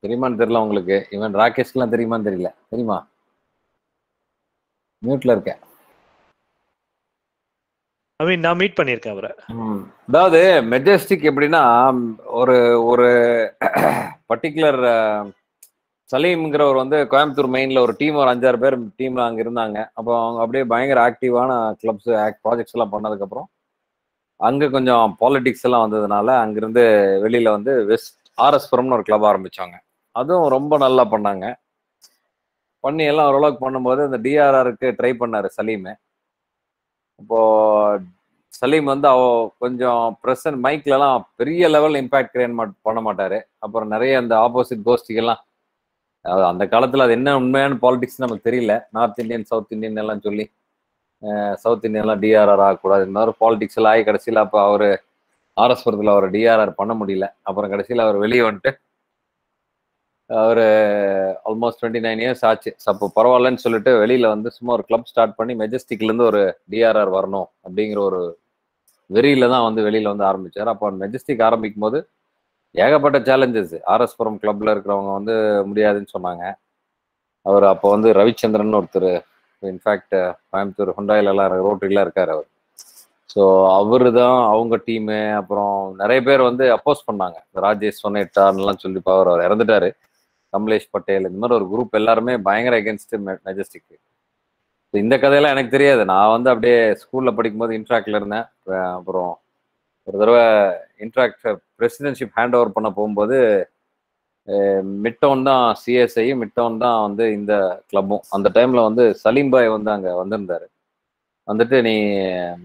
தெரியுமான்னு தெரியல உங்களுக்கு. இவன் ராகேஷ்க்குலாம் தெரியுமான்னு தெரியல. தெரியுமா? மியூட்ல இருக்கேன். நான் மீட் பண்ணியிருக்கேன் அவரை. அதாவது மெஜஸ்டிக் எப்படின்னா ஒரு ஒரு பர்டிகுலர் சலீம்ங்கிறவர் வந்து கோயம்புத்தூர் மெயின்ல ஒரு டீம், ஒரு 5-6 பேர் டீம்ல அங்க இருந்தாங்க. அப்போ அவங்க அப்படியே பயங்கர ஆக்டிவான கிளப்ஸ் ப்ராஜெக்ட்ஸ் எல்லாம் பண்ணதுக்கப்புறம் அங்க கொஞ்சம் பாலிடிக்ஸ் எல்லாம் வந்ததுனால அங்கிருந்து வெளியில வந்து வெஸ்ட் ஆர்எஸ்புரம்னு ஒரு கிளப் ஆரம்பிச்சாங்க. அதுவும் ரொம்ப நல்லா பண்ணாங்க. பண்ணி எல்லாம் ஓரளவுக்கு பண்ணும்போது அந்த டிஆர்ஆருக்கு ட்ரை பண்ணாரு சலீம். இப்போ சலீம் வந்து கொஞ்சம் பிரசன்ட் மைக்லலாம் பெரிய லெவல் இம்பாக்ட் கிரியேட் பண்ண மாட்டாரு. அப்புறம் நிறைய அந்த ஆப்போசிட் கோஷ்டிகள்லாம் அந்த காலத்துல அது என்ன உண்மையான பாலிடிக்ஸ் நமக்கு தெரியல. நார்த் இந்தியன் சவுத் இந்தியன் எல்லாம் சொல்லி சவுத் இந்தியன்லாம் டிஆர்ஆர் ஆகக்கூடாது இந்த மாதிரி பாலிடிக்ஸ் எல்லாம் ஆகி கடைசியில் அப்போ அவர் ஆர்எஸ்புரத்தில் அவர் டிஆர்ஆர் பண்ண முடியல. அப்புறம் கடைசியில் அவர் வெளியே வந்துட்டு அவர் ஆல்மோஸ்ட் 29 இயர்ஸ் ஆச்சு. அப்போ பரவாயில்லன்னு சொல்லிட்டு வெளியில வந்து சும்மா ஒரு கிளப் ஸ்டார்ட் பண்ணி மெஜஸ்டிக்லேருந்து ஒரு டிஆர்ஆர் வரணும் அப்படிங்கிற ஒரு வெறியில தான் வந்து வெளியில வந்து ஆரம்பிச்சார். அப்போ மெஜஸ்டிக் ஆரம்பிக்கும் போது ஏகப்பட்ட சேலஞ்சஸ். ஆர்எஸ்புரம் கிளப்ல இருக்கிறவங்க வந்து முடியாதுன்னு சொன்னாங்க. அவர் அப்போ வந்து ரவிச்சந்திரன் ஒருத்தர், இன்ஃபேக்ட் கோயம்புத்தூர் ஹுண்டாயிலெல்லாம் ரோட்டரிலாம் இருக்கார் அவர். ஸோ அவரு தான் அவங்க டீமு. அப்புறம் நிறைய பேர் வந்து அப்போஸ் பண்ணாங்க. ராஜேஷ் சொன்னேட்டான்லாம் சொல்லி அவர் இறந்துட்டாரு. கமலேஷ் பட்டேல் இந்த மாதிரி ஒரு குரூப் எல்லாருமே பயங்கர அகேன்ஸ்ட் மெஜஸ்டிக். இந்த கதையெல்லாம் எனக்கு தெரியாது. நான் வந்து அப்படியே ஸ்கூல்ல படிக்கும்போது இன்ட்ராக்ட்ல இருந்தேன். அப்புறம் ஒரு தடவை இன்ட்ராக்ட் பிரசிடென்ட்ஷிப் ஹேண்ட் ஓவர் பண்ண போகும்போது மிட்டவுன் தான் சிஎஸ்ஐ, மிட்டவுன் தான் வந்து இந்த கிளப்பும். அந்த டைம்ல வந்து சலீம் பாய் வந்து அங்கே வந்திருந்தாரு. வந்துட்டு நீ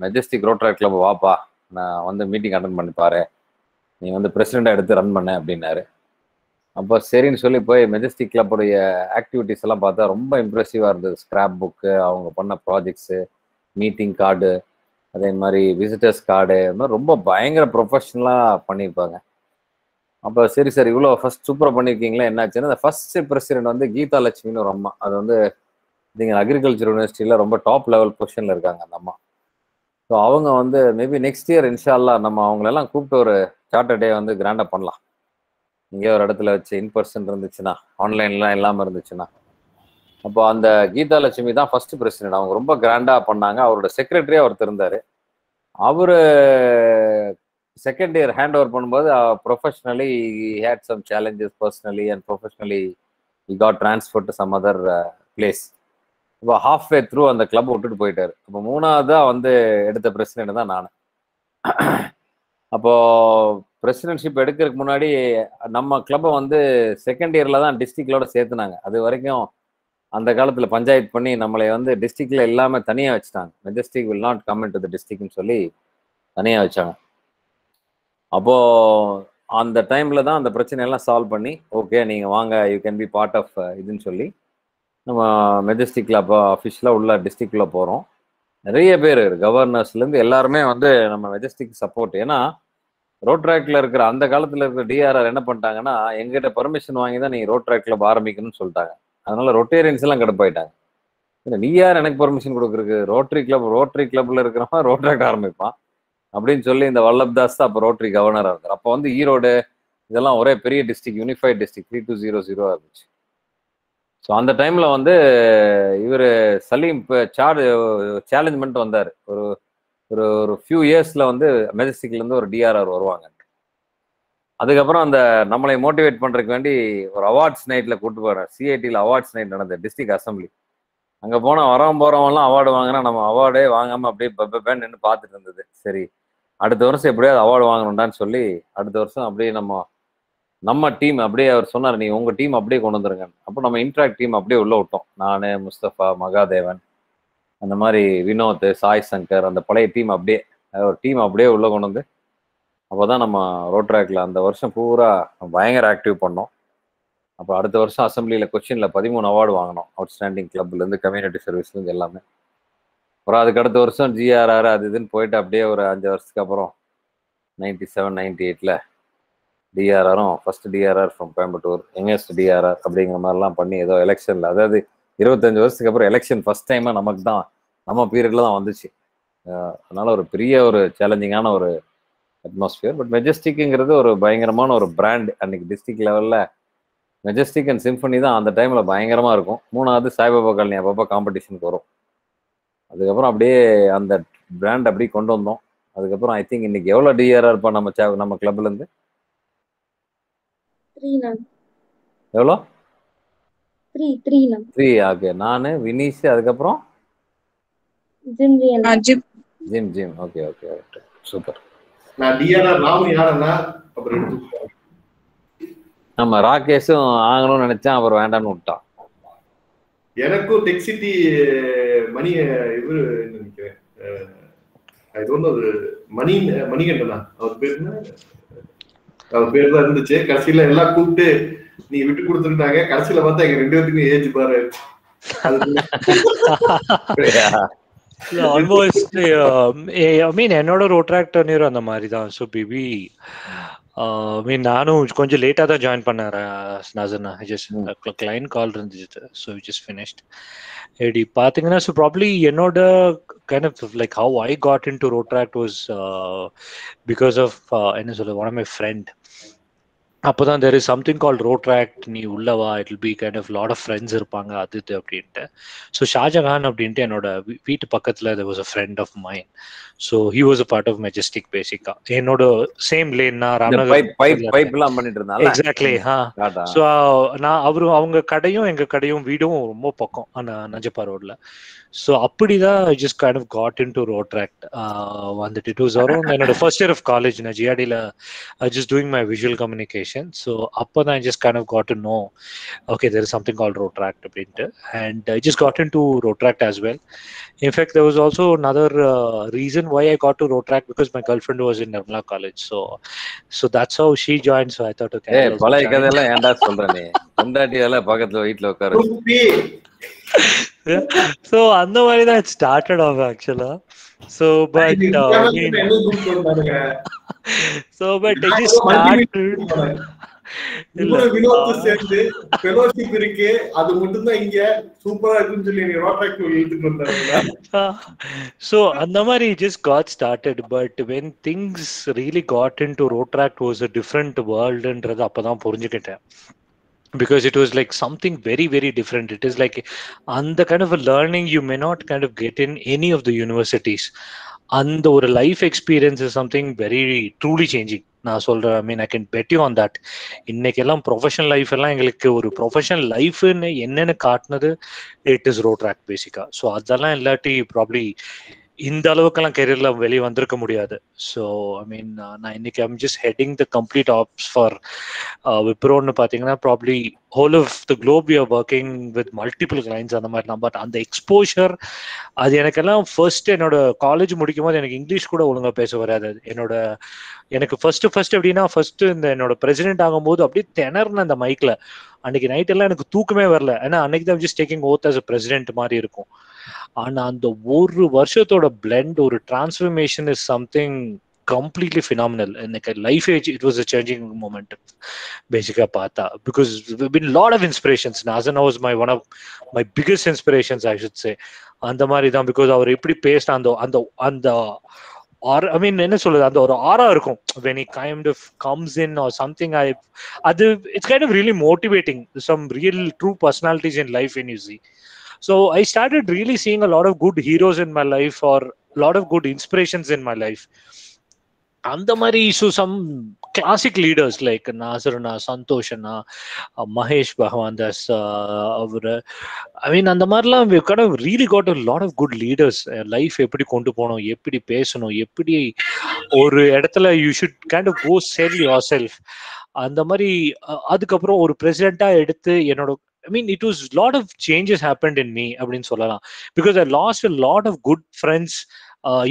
மெஜஸ்டிக் ரோட்டரி கிளப் வாப்பா, நான் வந்து மீட்டிங் அட்டன் பண்ணி பாரு, நீ வந்து பிரசிடெண்டாக எடுத்து ரன் பண்ண அப்படின்னாரு. அப்போ சரின்னு சொல்லி போய் மெஜஸ்டிக் கிளப்புடைய ஆக்டிவிட்டிஸ் எல்லாம் பார்த்தா ரொம்ப இம்ப்ரெசிவாக இருந்தது. ஸ்கிராப் புக்கு, அவங்க பண்ண ப்ராஜெக்ட்ஸு, மீட்டிங் கார்டு, அதே மாதிரி விசிட்டர்ஸ் கார்டு, இது மாதிரி ரொம்ப பயங்கர ப்ரொஃபஷ்னலாக பண்ணியிருப்பாங்க. அப்போ சரி சார் இவ்வளோ ஃபர்ஸ்ட் சூப்பராக பண்ணியிருக்கீங்களா, என்னாச்சுன்னா அந்த ஃபர்ஸ்ட் பிரசிடென்ட் வந்து கீதா லட்சுமின்னு ஒரு அம்மா. அது வந்து நீங்கள் அக்ரிகல்ச்சர் யூனிவர்சிட்டியில் ரொம்ப டாப் லெவல் பொசிஷனில் இருக்காங்க அந்த அம்மா. ஸோ அவங்க வந்து மேபி நெக்ஸ்ட் இயர் இன்ஷால்லா நம்ம அவங்களெல்லாம் கூப்பிட்டு ஒரு சார்ட்டர் டே வந்து கிராண்டாக பண்ணலாம். இங்கே ஒரு இடத்துல வச்சு இன்பர்சன் இருந்துச்சுன்னா, ஆன்லைன்லாம் இல்லாமல் இருந்துச்சுன்னா. அப்போ அந்த கீதா லட்சுமி தான் ஃபர்ஸ்ட் பிரசிடென்ட். அவங்க ரொம்ப கிராண்டாக பண்ணாங்க. அவரோட செக்ரட்டரியாக ஒருத்தர் இருந்தார். அவர் செகண்ட் இயர் ஹேண்ட் ஓவர் பண்ணும்போது professionally had some challenges personally and professionally he got transfer to some other place. இப்போ ஹாஃப் வே த்ரூ அந்த கிளப் விட்டுட்டு போயிட்டாரு. இப்போ மூணாவதாக வந்து எடுத்த பிரசிடென்ட் தான் நான். அப்போது பிரசிடென்ட்ஷிப் எடுக்கிறதுக்கு முன்னாடி நம்ம கிளப்பை வந்து செகண்ட் இயரில் தான் டிஸ்ட்ரிக்டோட சேர்த்துனாங்க. அது வரைக்கும் அந்த காலத்தில் பஞ்சாயத்து பண்ணி நம்மளை வந்து டிஸ்ட்ரிக்டில் இல்லாமல் தனியாக வச்சுட்டாங்க. Majestic will not come in to the டிஸ்ட்ரிக்ட்னு சொல்லி தனியாக வச்சாங்க. அப்போது அந்த டைமில் தான் அந்த பிரச்சனையெல்லாம் சால்வ் பண்ணி ஓகே நீங்கள் வாங்க you can be part of இதுன்னு சொல்லி நம்ம மெஜஸ்டிக்கில் அப்போ அஃபிஷியலாக உள்ள டிஸ்ட்ரிக்டில் போகிறோம். நிறைய பேர் கவர்னர்ஸ்லேருந்து எல்லாருமே வந்து நம்ம மெஜஸ்டிக் சப்போர்ட். ஏன்னா ரோட்ராக்ல இருக்கிற அந்த காலத்துல இருக்கிற டிஆர்ஆர் என்ன பண்ணிட்டாங்கன்னா, எங்கிட்ட பர்மிஷன் வாங்கி தான் நீங்க ரோட்ராக் கிளப் ஆரம்பிக்கணும்னு சொல்லிட்டாங்க. அதனால ரொட்டேரியன்ஸ் எல்லாம் கடுப்பாயிட்டாங்க. நீ யார் எனக்கு பர்மிஷன் கொடுக்குறதுக்கு? ரோட்டரி கிளப்ல இருக்கிறவன் ரோட்ராக்ட் ஆரம்பிப்பான் அப்படின்னு சொல்லி இந்த வல்லப் தாஸ் தான் அப்போ ரோட்டரி கவர்னராக இருந்தார். அப்போ வந்து ஈரோடு இதெல்லாம் ஒரே பெரிய டிஸ்ட்ரிக்ட், யூனிஃபைட் டிஸ்ட்ரிக்ட் 3200 இருந்துச்சு. ஸோ அந்த டைம்ல வந்து இவர் சலீம் சேலஞ்ச்மெண்ட் வந்தார். ஒரு ஒரு ஒரு ஃபியூ இயர்ஸ்ல வந்து மெஜஸ்டிக்ல இருந்து ஒரு டிஆர்ஆர் வருவாங்க. அதுக்கப்புறம் அந்த நம்மளை மோட்டிவேட் பண்றதுக்கு வேண்டி ஒரு அவார்ட்ஸ் நைட்ல கூட்டு போறேன். சிஐடியில் அவார்ட்ஸ் நைட் நடந்தது, டிஸ்ட்ரிக்ட் அசம்பிளி. அங்க போனா வரவன் போறவங்கலாம் அவார்டு வாங்கினா நம்ம அவார்டே வாங்காம அப்படியே பெப்பேன்னு நின்று பார்த்துட்டு இருந்தது. சரி, அடுத்த வருஷம் எப்படியாவது அவார்டு வாங்கணும்டான்னு சொல்லி அடுத்த வருஷம் அப்படியே நம்ம டீம் அப்படியே அவர் சொன்னார், நீ உங்க டீம் அப்படியே கொண்டு வந்துருங்க. அப்போ நம்ம இன்ட்ராக்ட் டீம் அப்படியே உள்ள விட்டோம். நான், முஸ்தபா, மகாதேவன், அந்த மாதிரி வினோத், சாய் சங்கர், அந்த பழைய டீம் அப்படியே ஒரு டீம் அப்படியே உள்ள கொண்டு வந்து அப்போதான் நம்ம ரோட்ராக்ல அந்த வருஷம் பூரா பயங்கர ஆக்டிவ் பண்ணோம். அப்போ அடுத்த வருஷம் அசம்பிளியில் கொச்சின்ல 13 அவார்டு வாங்கினோம். அவுட்ஸ்டாண்டிங் கிளப்லேருந்து, கம்யூனிட்டி சர்வீஸ்லேருந்து எல்லாமே. அப்புறம் அதுக்கு அடுத்த வருஷம் ஜிஆர்ஆர் அது இதுன்னு போயிட்டு அப்படியே ஒரு 5 வருஷத்துக்கு அப்புறம் 97, 98ல் டிஆர்ஆரும் first DRR from Coimbatore, youngest DRR அப்படிங்கிற மாதிரிலாம் பண்ணி ஏதோ எலெக்ஷனில், அதாவது 25 வருஷத்துக்கு அப்புறம் எலெக்ஷன் ஃபர்ஸ்ட் டைமாக நமக்கு தான் நம்ம பீரியடில் தான் வந்துச்சு. அதனால ஒரு பெரிய ஒரு சேலஞ்சிங்கான ஒரு அட்மாஸ்பியர். பட் மெஜஸ்டிக்குங்கிறது ஒரு பயங்கரமான ஒரு பிராண்ட். அன்னைக்கு டிஸ்ட்ரிக்ட் லெவலில் மெஜஸ்டிக் அண்ட் சிம்பனி தான் அந்த டைமில் பயங்கரமாக இருக்கும். 3வது சாய்பாபா காலனி அப்பப்போ காம்படிஷனுக்கு வரும். அதுக்கப்புறம் அப்படியே அந்த பிராண்ட் அப்படியே கொண்டு வந்தோம். அதுக்கப்புறம் ஐ திங்க் இன்னைக்கு எவ்வளோ டிஆர்ஆர் இருப்பா நம்ம கிளப்லேருந்து? 3 எவ்வளோ? 3. ஓகே. நான், வினீஷ், அதுக்கப்புறம் ஜிம். Okay okay, super. நான் டிஆர்ஆர் நாம யாரன்னா அப்புறம் எடுத்து நம்ம ராகேஷும் ஆகணும்னு நினைச்சேன், அப்புறம் வேண்டாம்னு விட்டான். எனக்கும் டெக்சிட்டி மணி இவரு நினைக்கிறேன், அது ஒன்று ஒரு மணிகண்டனா அவர் பேர் தான் இருந்துச்சு. கடைசியில எல்லாம் கூப்பிட்டு நீ விட்டு கொடுத்துருந்தாங்க. கடைசியில பார்த்தா எங்க 2 பேருக்கும் ஏஜ் பாரு. ஆல்மோஸ்ட் ஐ மீன் என்னோட ரோட்ராக்ட் டர்னியர் அந்த மாதிரி தான். ஸோ பிபி ஐ மீன் நானும் கொஞ்சம் லேட்டாக தான் ஜாயின் பண்ணேன் நசர்னா. ஜஸ்ட் கிளைண்ட் கால் இருந்துச்சு, ஸோ ஜஸ்ட் ஃபினிஷ்ட். இப்படி பார்த்தீங்கன்னா ஸோ ப்ராப்ளி என்னோட kind of like how I got into Rotract was because of என்ன சொல்ல, one of my friend. அப்போதான் there is something called Rotract, நீ உள்ளவா, it will be kind of lot of friends இருப்பாங்க அது அப்படின்ட்டு. ஸோ ஷாஜகான் அப்படின்ட்டு என்னோட வீட்டு பக்கத்தில் there was a friend of mine. So he was a part of Majestic பேசிக்கா. என்னோட சேம் லேன் நான் ராமநகர் பைப்லாம் பண்ணிட்டு இருந்தால. எக்ஸாக்ட்லி. ஸோ நான் அவங்க கடையும் எங்க கடையும் வீடும் ரொம்ப பக்கம் நஞ்சப்பா ரோட்ல. ஸோ அப்படிதான் I just kind of got into Rotract. வந்துட்டு it was around என்னோட first year of college. நான் ஜிஆர்டியில் just doing my visual communication. So அப்போதான் I just kind of got to know, okay, there is something called Rotract அப்படின்ட்டு. And I just got into Rotract as well. In fact, there was also another reason why I got to Rotract, because my girlfriend was in Nirmala College. So that's how she joined. So I thought, okay. பழைய கதையெல்லாம் ஏன்டா சொல்றேனே, பொண்டாட்டியால பக்கத்துல வீட்டுல உட்காரு. So அந்த மாதிரி தான் it started off actually. So but I mean, so but I just started. Vinod சேர்ந்து ஃபெலோஷிப் இருக்கு, அது மட்டும் தான் இங்க சூப்பரா இருக்குன்னு சொல்லி நீ ரோட்ராக்ட் இழுத்துட்டு வந்தாங்க. So அந்த மாதிரி just got started. But when things really got into Rotract was a different world ன்றது அப்பதான் புரிஞ்சுக்கிட்டேன். Because it was like something very, very different. It is like and the kind of a learning you may not kind of get in any of the universities. And ஒரு life experience is something very truly changing. நான் சொல்றேன், I mean I can bet you on that. இன்னைக்கு எல்லாம் professional life எல்லாம் எங்களுக்கு ஒரு professional லைஃப்னு என்னன்னு காட்டினது இட் இஸ் Rotract பேசிக்கா. ஸோ அதெல்லாம் இல்லாட்டி ப்ராப்ளி இந்த அளவுக்கெல்லாம் கெரியர்ல வெளியே வந்திருக்க முடியாது. ஸோ ஐ மீன் நான் இன்னைக்கு I'm just heading the complete ops for விப்ரோன்னு பார்த்தீங்கன்னா probably whole of the globe we are working with multiple clients அந்த மாதிரி தான். பட் அந்த எக்ஸ்போஷர் அது எனக்கெல்லாம் ஃபர்ஸ்ட் என்னோட காலேஜ் முடிக்கும் போது எனக்கு இங்கிலீஷ் கூட ஒழுங்கா பேச வராது. எனக்கு ஃபர்ஸ்ட் எப்படின்னா ஃபர்ஸ்ட் இந்த என்னோட பிரசிடென்ட் ஆகும்போது அப்படியே திணறின அந்த மைக்ல அன்னைக்கு நைட் எல்லாம் எனக்கு தூக்கமே வரல. ஏன்னா அன்னைக்கு தான் just taking oath as a president மாதிரி இருக்கும். ஆனா அந்த ஒரு வருஷத்தோட பிளெண்ட், ஒரு transformation is something completely phenomenal. And like a life age, it was a changing moment basically pata, because there have been a lot of inspirations. Nazana was one of my biggest inspirations, I should say. அந்த மாதிரி தான், because அவர் எப்படி பேசின அந்த அந்த அந்த I mean என்ன சொல்றது, அந்த ஒரு ஆரா இருக்கும் when he kind of comes in or something. It's kind of really motivating, some real true personalities in life when you see. So I started really seeing a lot of good heroes in my life, or a lot of good inspirations in my life. அந்த மாதிரி some classic leaders like Nazarana, Santoshana, Mahesh Bhagwandas, I mean அந்த மாதிரிலாம் we kind of really got a lot of good leaders. Life எப்படி கொண்டு போகணும், எப்படி பேசணும், எப்படி ஒரு இடத்துல you should kind of go sell yourself. அந்த மாதிரி அதுக்கப்புறம் ஒரு பிரசிடென்ட்டா எடுத்து என்னோட I mean, it was a lot of changes happened in me, அப்படின்னு சொல்லலாம், because I lost a lot of good friends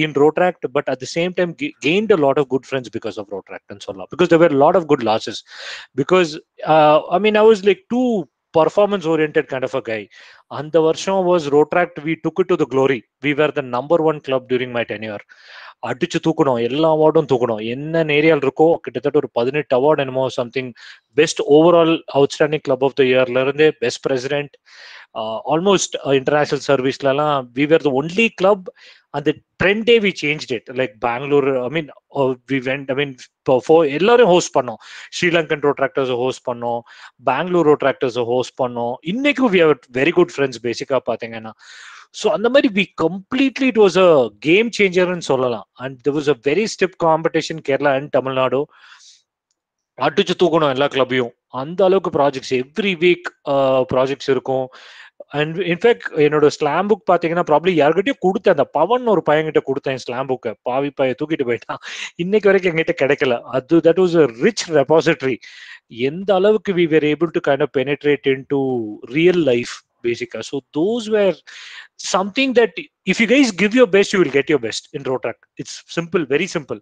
in Rotract, but at the same time gained a lot of good friends because of Rotract and so on, because there were a lot of good losses. Because I mean, I was like too performance oriented kind of a guy. And the varsham was Rotract, we took it to the glory. We were the #1 club during my tenure. அடிச்சு தூக்கணும், எல்லா அவார்டும் தூக்கணும். என்ன ஏரியால் இருக்கோ கிட்டத்தட்ட ஒரு 18 award என்னமோ something. Best overall outstanding club of the இயர்ல இருந்து பெஸ்ட் பிரசிடென்ட், ஆல்மோஸ்ட் இன்டர்நேஷனல் சர்வீஸ்லாம் we were the only club. And the trend day we changed it, like Bangalore, I mean we went, I mean for எல்லாரும் host பண்ணோம். Sri Lankan ரோட்ராக்டர்ஸ் host பண்ணோம், Bangalore ரோட்ராக்டர்ஸ் host பண்ணோம். இன்னைக்கு we have very good friends பேசிக்கா பாத்தீங்கன்னா. So அந்த மாதிரி we completely, it was a game changer ன்னு சொல்லலாம். And there was a very stiff competition, Kerala and Tamil Nadu. அடிச்சு தூக்கணும் எல்லா கிளப்பையும். அந்த அளவுக்கு ப்ராஜெக்ட்ஸ் எவ்ரி வீக் ப்ராஜெக்ட்ஸ் இருக்கும். அண்ட் இன்ஃபேக்ட் என்னோட ஸ்லாம் புக் பாத்தீங்கன்னா ப்ராப்ளி யாருக்கிட்டையும் கொடுத்தேன், அந்த பவன் ஒரு பையன்கிட்ட கொடுத்தேன் ஸ்லாம் புக்கை. பாவி பைய தூக்கிட்டு போயிட்டான், இன்னைக்கு வரைக்கும் எங்கிட்ட கிடைக்கல. That was a rich repository. எந்த அளவுக்கு we were able to kind of penetrate into real life basically. So those were something that if you guys give your best, you will get your best in Rotract. It's simple, very simple.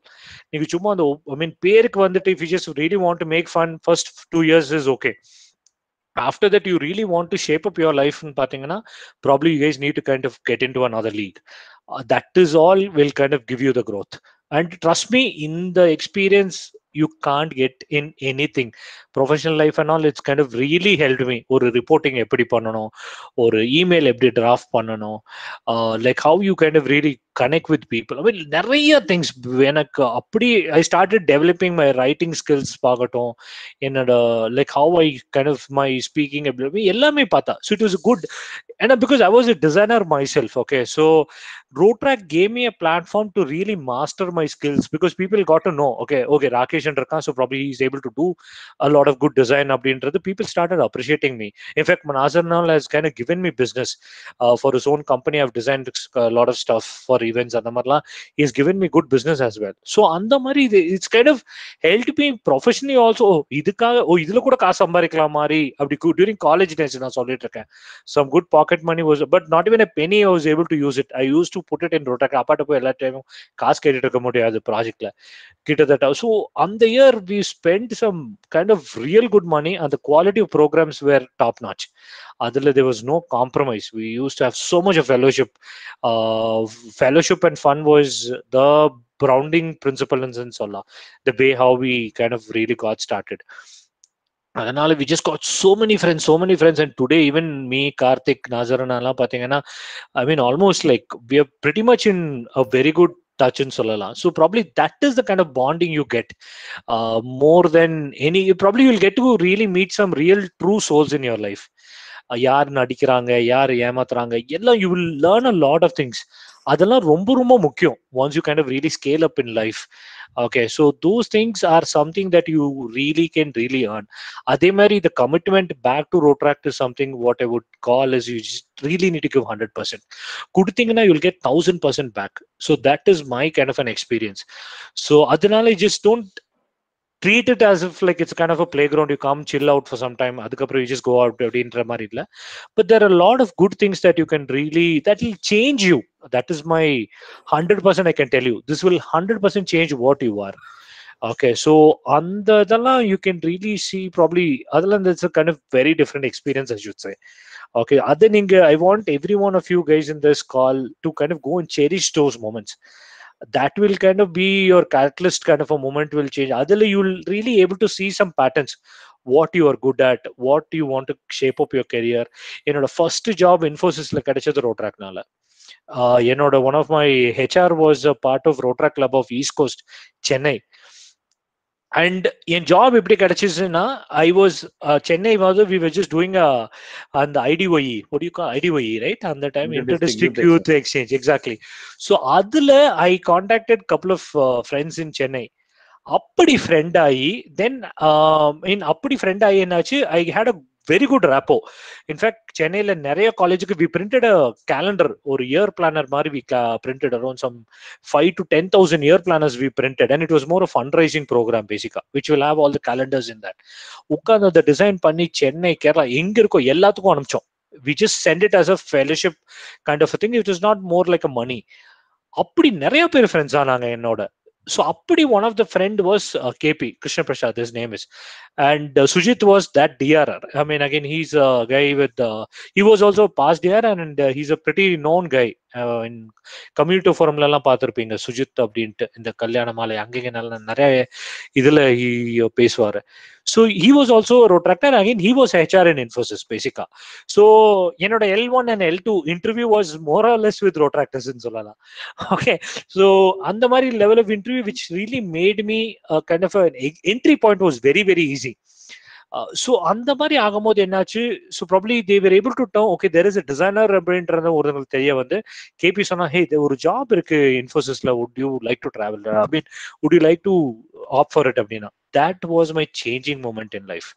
நீங்க சும்மா அந்த I mean பேருக்கு வந்துட்டு, if you just really want to make fun, first 2 years is okay. After that, you really want to shape up your life in Pathingana, probably you guys need to kind of get into another league. That is all will kind of give you the growth. And trust me, in the experience, you can't get in anything. Professional life and all, it's kind of really helped me. Or reporting eppadi pannano, or email eppadi draft pannano, like how you kind of really connect with people. I mean, நிறைய things. எனக்கு அப்படி I started developing my writing skills பார்க்கட்டும், என்னோட like how I kind of my speaking ability எல்லாமே பார்த்தா. So it was good. And because I was a designer myself, okay, so Rotract gave me a platform to really master my skills, because people got to know, okay, Rakesh and Rakan, so probably he's able to do a lot of good design. The people started appreciating me. In fact, Manazar now has kind of given me business for his own company. I've designed a lot of stuff for events and he's given me good business as well. So andamari, it's kind of helped me professionally also. Idhula kuda kaas sambarikalam mari during college days na solid irukken. Some good pocket money was, but not even a penny I was able to use it. I used to put it in Rotract. Apart from எல்லா டைமும் காசு கேட்டுட்டு இருக்க முடியாது ப்ராஜெக்ட்ல கிட்டத்தட்ட. So on the year we spent some kind of real good money, and the quality of programs were top notch. Adula there was no compromise. We used to have so much of fellowship. Fellowship and fun was the grounding principle in Solla, the way how we kind of really got started. அதனால we just got so many friends, and today even me, Karthik, Nazarana எல்லாம் பாத்தீங்கன்னா, I mean almost like we are pretty much in a very good touch in சொல்லலாம். So probably that is the kind of bonding you get more than any. Probably you'll get to really meet some real true souls in your life. யார் நடிக்கிறாங்க, யார் ஏமாத்துறாங்க, எல்லாம் you will learn a lot of things. அதெல்லாம் ரொம்ப ரொம்ப முக்கியம் once you kind of really scale up in life. Okay, so those things are something that you really can really earn. Adhe mari the commitment back to Rotract is something what I would call as you just really need to give 100%. Kuduthingana you'll get 1000% back. So that is my kind of an experience. So adanal I just don't treat it as if like it's kind of a playground. You come chill out for some time, adukapra you just go out அப்படின்ற மாதிரி இல்ல. But there are a lot of good things that you can really, that will change you. That is my 100%. I can tell you this will 100% change what you are. Okay, so on the you can really see probably other that's a kind of very different experience, I should say. Okay, I want every one of you guys in this call to kind of go and cherish those moments. that will kind of be your catalyst kind of a moment will change. Adala you'll really able to see some patterns, what you are good at, what you want to shape up your career. என்னோட first job Infosysல கிடைச்சது ரோட்ராக்னால. என்னோட one of my HR was a part of Rotaract Club of East Coast, Chennai. And in job எப்படி கிடைச்சிச்சுன்னா, I was Chennai was we were just doing on the IDYE, what do you call IDYE, right? On the time Inter-District Youth Exchange, exactly. So அதுல I contacted couple of friends in Chennai. அப்படி friend ஆகி then அப்படி friend ஆகி என்னாச்சு, I had a very good rapport. In fact சென்னையில நிறைய காலேஜுக்கு we printed a calendar, ஒரு இயர் பிளானர் மாதிரி we printed around some 5,000 to 10,000 year planners we printed. And it was more fund raising programme basically, which will have all the calendars in that. உட்காந்து அதை design பண்ணி சென்னை, கேரளா எங்க இருக்கோ எல்லாத்துக்கும் அனுப்பிச்சோம். We just sent it as a fellowship kind of thing. It is not more like a money. அப்படி நிறைய பேர் ஃப்ரெண்ட்ஸ் ஆனாங்க என்னோட. So appadi one of the friend was KP, Krishna Prasad, his name is, and Sujit was that DRR. I mean, again, he's a guy with he was also past DRR, and he's a pretty known guy in community forum la paathirpinga Sujit அப்படினு. இந்த கல்யாண மாலை அங்கங்க நல்ல நிறைய இதுல he பேசுவாரு. So he was also a Rotractor. Again, he was HR in Infosys basically. So என்னோட L1 and L2 interview was more or less with Rotractors in சொல்லலாம். Okay, so அந்த மாதிரி level of interview which really made me kind of an entry point was very very easy. So அந்த மாதிரி ஆகும்போது என்னாச்சு, so probably they were able to tell, okay, there is a designer அப்படின்றது ஒருத்தங்களுக்கு தெரிய வந்து கேபி சொன்னா, hey, ஒரு ஜாப் இருக்கு இன்ஃபோசிஸ்ல, would you like to travel, I mean would you like to opt for it அப்படின்னா. That was my changing moment in life.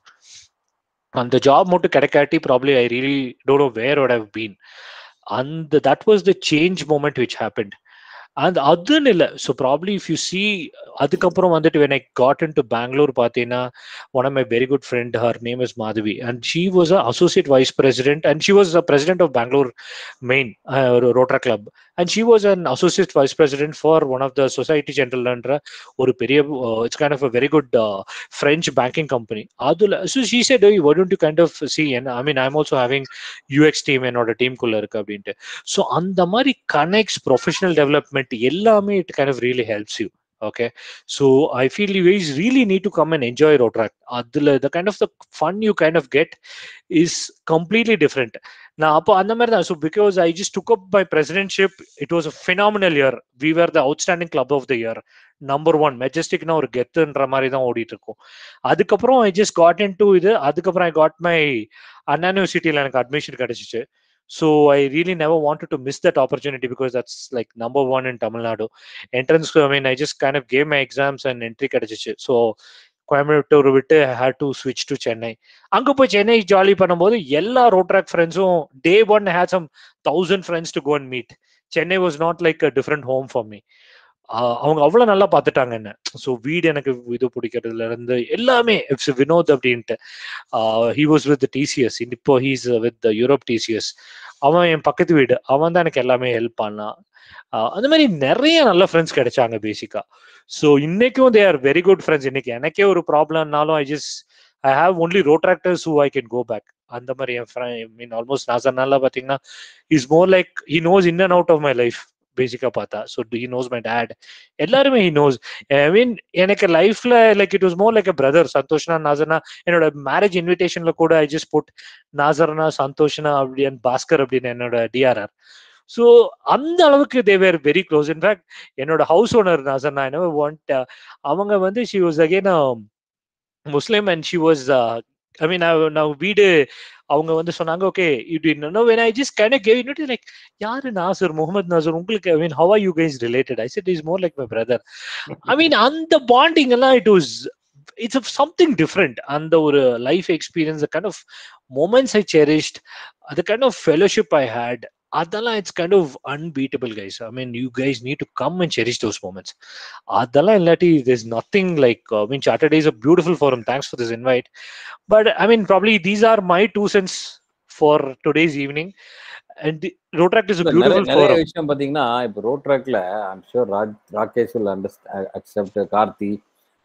அந்த job மட்டும் கிடைக்காட்டி probably I really don't know where would I have been. And that was the change moment which happened. And அதுன்னு இல்லை, so probably if you see அதுக்கப்புறம் வந்துட்டு when I got into Bangalore பார்த்தீங்கன்னா, one of my very good friend, her name is Madhavi, and she was an associate vice president, and she was a president of Bangalore main Rotary Club, and she was an associate vice president for one of the Society General என்ற ஒரு பெரிய it's kind of a very good French banking company. அதுல so she said, hey, why don't you kind of see, and I mean I'm also having UX team என்னோட டீமுக்குள்ள இருக்கு அப்படின்ட்டு. So அந்த மாதிரி connects, professional development எல்லாமே it kind of really helps you. Okay, so I feel you guys really need to come and enjoy Rotaract. Adula the kind of the fun you kind of get is completely different. Now appo andha mari da, so because I just took up my presidentship, it was a phenomenal year. We were the outstanding club of the year, number 1 Majestic na or gettra mari da odittu irukom. Adukaprom I just got into idu, adukaprom I got my Anna University la enak admission kadichichu. So I really never wanted to miss that opportunity because that's like number 1 in Tamil Nadu. Entrance, I mean, I just kind of gave my exams and entry kadichichu. So Coimbatore விட்டு I had to switch to Chennai. அங்க போய் Chennai jolly பண்ணும்போது எல்லா Rotaract ஃப்ரெண்ட்ஸும் day 1 I had some 1,000 friends to go and meet. Chennai was not like a different home for me. அவங்க அவ்வளவு நல்லா பார்த்துட்டாங்க என்ன. ஸோ வீடு எனக்கு இது பிடிக்கிறதுல இருந்து எல்லாமே வினோத் அப்படின்ட்டு, ஹி வாஸ் வித் டிசிஎஸ், இப்போ ஹீஸ் வித் யூரோப் டிசிஎஸ். அவன் என் பக்கத்து வீடு, அவன் தான் எனக்கு எல்லாமே ஹெல்ப் பண்ணான். அந்த மாதிரி நிறைய நல்ல ஃப்ரெண்ட்ஸ் கிடைச்சாங்க பேசிக்கா. ஸோ இன்னைக்கும் they are very good friends. இன்னைக்கு எனக்கே ஒரு ப்ராப்ளம்னாலும் I have only Rotractors who I can go back. அந்த மாதிரி என் ஃப்ரெண்ட், ஐ மீன் ஆல்மோஸ்ட் நாசர்னால பார்த்தீங்கன்னா is more like he knows in and out of my life basically பார்த்தா. So he knows my dad, எல்லாருமே he knows. I mean எனக்கு லைஃப்ல like it was more like a brother. சந்தோஷ்னா நாசர்னா என்னோட மேரேஜ் இன்விடேஷன்ல கூட ஐ ஜஸ்ட் புட் நாசர்னா சந்தோஷ்னா அப்படி and Bhaskar அப்படின்னு என்னோட டிஆர்ஆர். ஸோ அந்த அளவுக்கு they were very close. In fact என்னோட ஹவுஸ் ஓனர் நாசர்னா என்ன வாண்ட், அவங்க வந்து she was again Muslim and she was I mean நான் வீடு அவங்க வந்து சொன்னாங்க, ஓகே இது இன்னும் when I just kind of gave it like யாரு நாசர், முகமது நாசர் உங்களுக்கு, I mean how are you guys related? I said he's more like my brother. I mean அந்த பாண்டிங் எல்லாம் it's something different. And the life experience, the kind of moments I cherished, the kind of fellowship I had, adala it's kind of unbeatable, guys. I mean you guys need to come and cherish those moments. Adala illati there's nothing like I mean Saturday is a beautiful forum. Thanks for this invite. But I mean probably these are my 2 cents for today's evening. And Rotaract is a beautiful forum. விஷயம் பாத்தீங்கன்னா இப்போ Rotaractல I'm sure Rakesh will accept, Karthi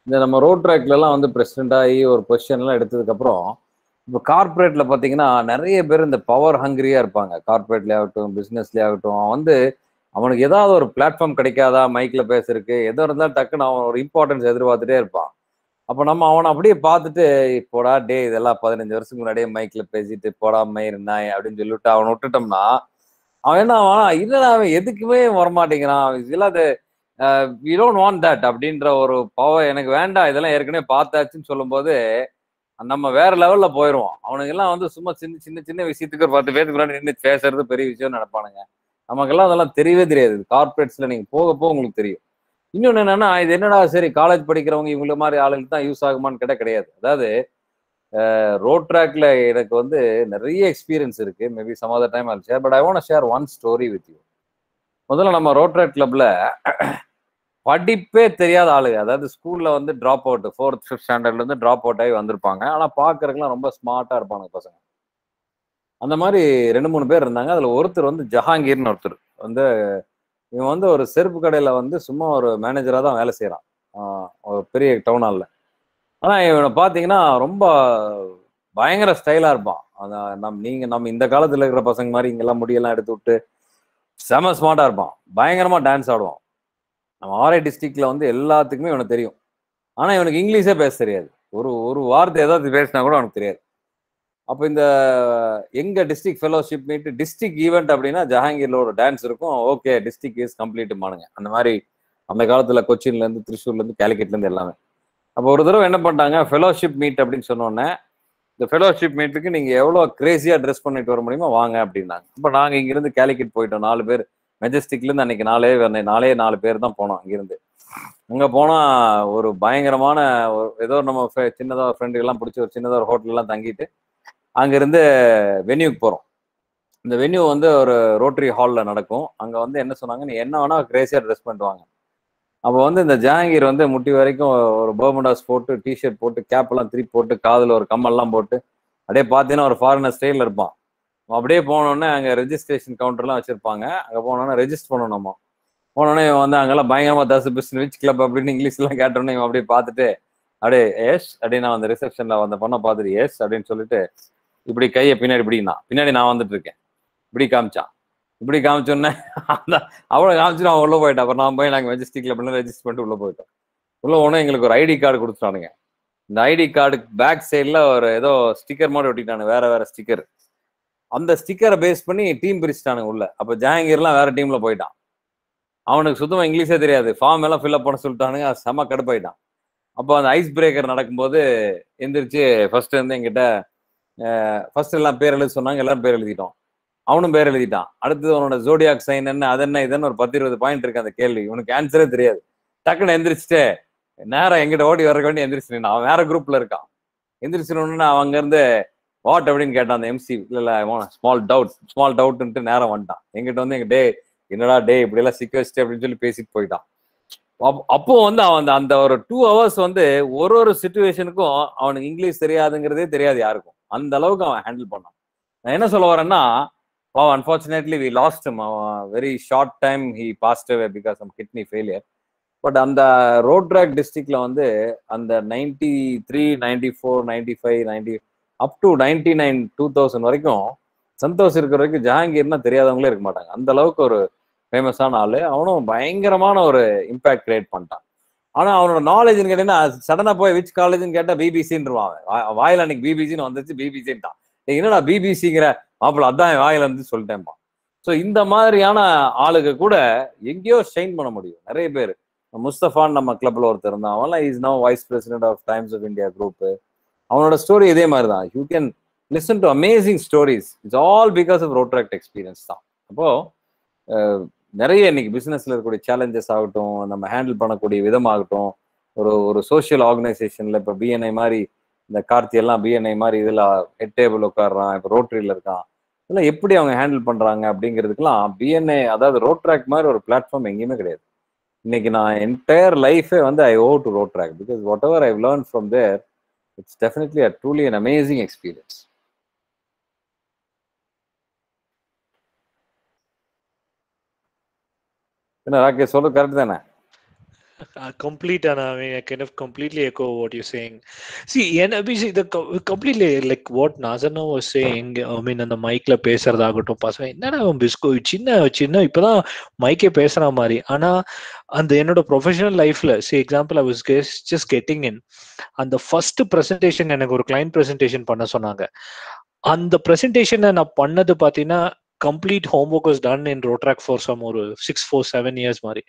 இந்த நம்ம Rotaractல எல்லாம் வந்து president ஆகி ஒரு position எல்லாம் எடுத்ததுக்கு அப்புறம் இப்போ கார்பரேட்ல பாத்தீங்கன்னா நிறைய பேர் இந்த பவர் ஹங்கிரியா இருப்பாங்க. கார்பரேட்ல ஆகட்டும், பிசினஸ்ல ஆகட்டும், வந்து அவனுக்கு ஏதாவது ஒரு பிளாட்ஃபார்ம் கிடைக்காதா, மைக்ல பேசுறதுக்கு எதோ இருந்தாலும் டக்குன்னு அவன் ஒரு இம்பார்ட்டன்ஸ் எதிர்பார்த்துட்டே இருப்பான். அப்ப நம்ம அவனை அப்படியே பார்த்துட்டு, போடா டே இதெல்லாம் 15 வருஷத்துக்கு முன்னாடியே மைக்ல பேசிட்டு போடா மயிர் நாய் அப்படின்னு சொல்லிவிட்டு அவனை விட்டுட்டோம்னா, அவன் என்ன ஆவான், இல்ல அவன் எதுக்குமே வரமாட்டேங்கிறான், இதெல்லாம் வி டோன்ட் வாண்ட் தட் அப்படின்ற ஒரு பவர் எனக்கு வேண்டாம், இதெல்லாம் ஏற்கனவே பார்த்தாச்சுன்னு சொல்லும்போது நம்ம வேற லெவல்ல போயிடுவோம். அவனுங்க எல்லாம் வந்து சும்மா சின்ன சின்ன சின்ன விஷயத்துக்கு ஒரு 10 பேருக்கு முன்னாடி நின்று பேசுறது பெரிய விஷயம் நினைப்பானுங்க. நமக்கெல்லாம் அதெல்லாம் தெரியவே தெரியாது. கார்பரேட்ஸ்ல நீங்க போக போக உங்களுக்கு தெரியும். இன்னொன்னு என்னன்னா, இது என்னடா சரி காலேஜ் படிக்கிறவங்க இவங்கள மாதிரி ஆளுங்களுக்கு தான் யூஸ் ஆகுமான்னு கேட்டால் கிடையாது. அதாவது ரோட் ட்ராக்ல எனக்கு வந்து நிறைய எக்ஸ்பீரியன்ஸ் இருக்கு. Maybe some other time I'll share, but I want to share one story with you. முதல்ல நம்ம ரோட் ட்ராக் கிளப்ல படிப்பே தெரியாத ஆளுங்க, அதாவது ஸ்கூல்ல வந்து ட்ராப் அவுட் 4th 5th ஸ்டாண்டர்ட்ல இருந்து ட்ராப் அவுட் ஆகி வந்திருப்பாங்க. ஆனா பாக்குறதுக்குலாம் ரொம்ப ஸ்மார்ட்டா இருப்பாங்க பசங்க. அந்த மாதிரி 2-3 பேர் இருந்தாங்க. அதுல ஒருத்தர் வந்து ஜஹாங்கீர்னு ஒருத்தர் வந்து, இவன் வந்து ஒரு செருப்பு கடையில வந்து சும்மா ஒரு மேனேஜரா தான் வேலை செய்யறான், ஒரு பெரிய டவுன் ஹால்ல. ஆனா இவனை பாத்தீங்கன்னா ரொம்ப பயங்கர ஸ்டைலா இருப்பான். நம்ம இந்த காலத்துல இருக்கிற பசங்க மாதிரி இங்கெல்லாம் முடியெல்லாம் எடுத்து விட்டு செம ஸ்மார்ட்டா இருப்பான். பயங்கரமா டான்ஸ் ஆடுவான். நம்ம ஆர்ஐ டிஸ்ட்ரிக்ட்ல வந்து எல்லாத்துக்குமே இவனுக்கு தெரியும். ஆனா இவனுக்கு இங்கிலீஷே பேச தெரியாது. ஒரு வார்த்தை ஏதாவது பேசினா கூட அவனுக்கு தெரியாது. அப்போ இந்த எங்க district fellowship meet district event அப்படின்னா ஜஹாங்கீர்ல ஒரு டான்ஸ் இருக்கும். ஓகே டிஸ்ட்ரிக்ட் இஸ் கம்ப்ளீட் மானுங்க. அந்த மாதிரி அந்த காலத்துல கொச்சின்ல இருந்து திருச்சூர்ல இருந்து கேலிக்கட்ல இருந்து எல்லாமே. அப்போ ஒரு தடவை என்ன பண்ணிட்டாங்க, ஃபெலோஷிப் மீட் அப்படின்னு சொன்னோன்னே, இந்த ஃபெலோஷிப் மீட்டுக்கு நீங்க எவ்வளவு கிரேசியா ட்ரெஸ் பண்ணிட்டு வர முடியுமோ வாங்க அப்படின்னாங்க. அப்ப நாங்க இங்கிருந்து கேலிக்கட் போயிட்டோம் 4 பேர். மெஜஸ்டிக்ல இருந்து அன்னைக்கு 4 பேர் தான் போனோம். அங்கிருந்து அங்க போனா ஒரு பயங்கரமான ஏதோ நம்ம சின்னதா ஃப்ரெண்டுகள் எல்லாம் பிடிச்சி ஒரு சின்னதா ஒரு ஹோட்டல் எல்லாம் தங்கிட்டு அங்கிருந்து வென்யூக்கு போறோம். இந்த வென்யூ வந்து ஒரு ரோட்டரி ஹால்ல நடக்கும். அங்க வந்து என்ன சொன்னாங்க, நீ என்ன வேணா கிரேசியா ட்ரெஸ் பண்ணுவாங்க. அப்போ வந்து இந்த ஜஹாங்கீர் வந்து முட்டி வரைக்கும் ஒரு பர்முடாஸ் போட்டு டிஷர்ட் போட்டு கேப் எல்லாம் திருப்பி போட்டு காதுல ஒரு கம்மல்லாம் போட்டு அப்படியே பார்த்தீங்கன்னா ஒரு ஃபாரினர் ஸ்டைல இருப்பான். அப்படியே போனோடனே அங்கே ரெஜிஸ்ட்ரேஷன் கவுண்டர்லாம் வச்சிருப்பாங்க. அங்கே போனோடனே ரெஜிஸ்டர் பண்ணணும். நம்ம போனோடனே இவன் வந்து அங்கெல்லாம் பயங்கரமா ரிச் கிளப் அப்படின்னு இங்கிலீஷ்லாம் கேட்டோன்னே இவன் அப்படியே பார்த்துட்டு அப்படியே எஸ் அப்படின்னு நான் அந்த ரிசப்ஷன்ல அந்த பொண்ணை பார்த்துட்டு எஸ் அப்படின்னு சொல்லிட்டு இப்படி கையை பின்னாடி நான் வந்துட்டு இருக்கேன். இப்படி காமிச்சோன்னே அந்த அவ்வளோ காமிச்சுட்டு அவன் உள்ள போயிட்டான். அப்புறம் நான் போய் நாங்கள் மெஜஸ்டிக்ல பண்ணி ரெஜிஸ்டர் பண்ணிட்டு உள்ள போயிட்டோம். உள்ள போனால் எங்களுக்கு ஒரு ஐடி கார்டு கொடுத்துட்டானுங்க. இந்த ஐடி கார்டுக்கு பேக் சைடில் ஒரு ஏதோ ஸ்டிக்கர் மாதிரி ஒட்டிட்டானு, வேற ஸ்டிக்கர். அந்த ஸ்டிக்கரை பேஸ் பண்ணி டீம் பிரிச்சுட்டானுங்க உள்ள. அப்போ ஜஹாங்கீர்லாம் வேற டீம்ல போயிட்டான். அவனுக்கு சுத்தமாக இங்கிலீஷே தெரியாது. ஃபார்ம் எல்லாம் ஃபில்அப் பண்ண சொல்லிட்டானுங்க. செம்ம கடுப்பாயிட்டான். அப்போ அந்த ஐஸ் பிரேக்கர் நடக்கும்போது எந்திரிச்சு ஃபர்ஸ்ட் வந்து எங்கிட்ட ஃபர்ஸ்ட் எல்லாம் பேர் எழுதி சொன்னாங்க. எல்லாரும் பேர் எழுதிட்டோம். அவனும் பேர் எழுதிட்டான். அடுத்தது அவனோட ஜோடியாக் சைன் என்ன, அது என்ன, இதுன்னு ஒரு 10-20 பாயிண்ட் இருக்கு அந்த கேள்வி. இவனுக்கு ஆன்சரே தெரியாது. டக்குன்னு எந்திரிச்சுட்டு நேரம் எங்கிட்ட ஓடி வர வேண்டி எந்திரிச்சு. அவன் வேற குரூப்ல இருக்கான். எந்திரிச்சுன்னு அவன் அங்க இருந்து வாட் அப்படின்னு கேட்டான் அந்த எம்சி. இல்ல ஸ்மால் டவுட்ன்ட்டு நேரம் வந்துட்டான். எங்கிட்ட வந்து டே என்னடா டே இப்படி எல்லாம் சிக்க வச்சுட்டு அப்படின்னு சொல்லி பேசிட்டு போயிட்டான். அப்போ வந்து அவன் அந்த ஒரு 2 hours வந்து ஒரு சிச்சுவேஷனுக்கும் அவனுக்கு இங்கிலீஷ் தெரியாதுங்கிறதே தெரியாது யாருக்கும். அந்த அளவுக்கு அவன் ஹேண்டில் பண்ணான். நான் என்ன சொல்ல வரேன்னா, unfortunately we lost him. Very short time he passed away because of kidney failure. But அந்த ரோட் ட்ராக் டிஸ்ட்ரிக்ட்ல வந்து அந்த 93, 94, 95, 90 அப் டு 99, 2000 வரைக்கும் சந்தோஷ் இருக்கிற வரைக்கும் ஜஹாங்கீர்னா தெரியாதவங்களே இருக்க மாட்டாங்க. அந்த அளவுக்கு ஒரு ஃபேமஸான ஆளு. அவனும் பயங்கரமான ஒரு இம்பாக்ட் கிரியேட் பண்ணிட்டான். ஆனா அவனோட நாலேஜ்னு கேட்டீங்கன்னா சடனா போய் விச் காலேஜ்னு கேட்டா பிபிசின்றான். வாயில அன்னைக்கு பிபிசின்னு வந்துச்சு, பிபிசின்ட்டான். என்னடா பிபிசிங்கிற மாப்பிள்ள, அதான் வாயில இருந்து சொல்லிட்டேன்ப்பா. ஸோ இந்த மாதிரியான ஆளுங்க கூட எங்கேயோ ஷைன் பண்ண முடியும். நிறைய பேர். முஸ்தபான் நம்ம கிளப்ல ஒருத்தர் இருந்தான். அவன்லாம் is now vice president of Times of India group. அவனோட ஸ்டோரி இதே மாதிரி தான். You can listen to amazing stories. It's all because of Rotaract experience தான். அப்போ நிறைய இன்னைக்கு பிசினஸ்ல இருக்கக்கூடிய சேலஞ்சஸ் ஆகட்டும், நம்ம ஹேண்டில் பண்ணக்கூடிய விதமாகட்டும், ஒரு சோசியல் ஆர்கனைசேஷன்ல இப்போ பிஎன்ஐ மாதிரி இந்த கார்த்தி எல்லாம் பிஎன்ஐ மாதிரி இதில் ஹெட் டேபிள் உட்காடுறான், இப்போ ரோட்டரியில் இருக்கான். இதெல்லாம் எப்படி அவங்க ஹேண்டில் பண்ணுறாங்க அப்படிங்கிறதுக்கெல்லாம் பிஎன்ஐ, அதாவது ரோட் ட்ராக் மாதிரி ஒரு பிளாட்ஃபார்ம் எங்கேயுமே கிடையாது. இன்னைக்கு நான் என்டையர் லைஃபே வந்து I owe to Rotaract because whatever I learn from there, it's definitely a truly an amazing experience. என்ன ராகேஷ் சொல்றது கரெக்ட் தானே? Complete, and I mean, I kind of completely echo what you're saying. See, completely like what Nazana was saying. I mean, அந்த மைக்ல பேசுறதாகட்டும், பசங்க என்னடா அவன் பிஸ்கோ சின்ன இப்பதான் மைக்கே பேசுற மாதிரி. ஆனா அந்த என்னோட ப்ரொஃபஷனல் லைஃப்ல example I was just getting in அந்த ஃபர்ஸ்ட் பிரசன்டேஷன் எனக்கு ஒரு கிளைண்ட் பிரசன்டேஷன் பண்ண சொன்னாங்க. அந்த பிரசன்டேஷனை நான் பண்ணது பார்த்தீங்கன்னா complete homework was done in Rotrack for some or 6-7 years mari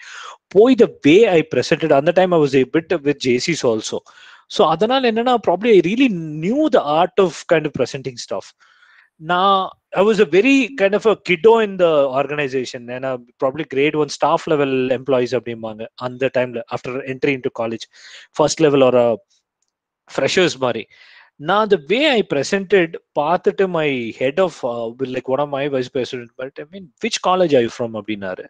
poi the way I presented at the time I was a bit with JCs also, so adanal enna probably I really knew the art of kind of presenting stuff. Now I was a very kind of a kiddo in the organization and probably grade 1 staff level employees abdimanga at the time after entry into college, first level or a freshers mari. Now the way I presented path to my head of like one of my vice president, but I mean, which college are you from abinare?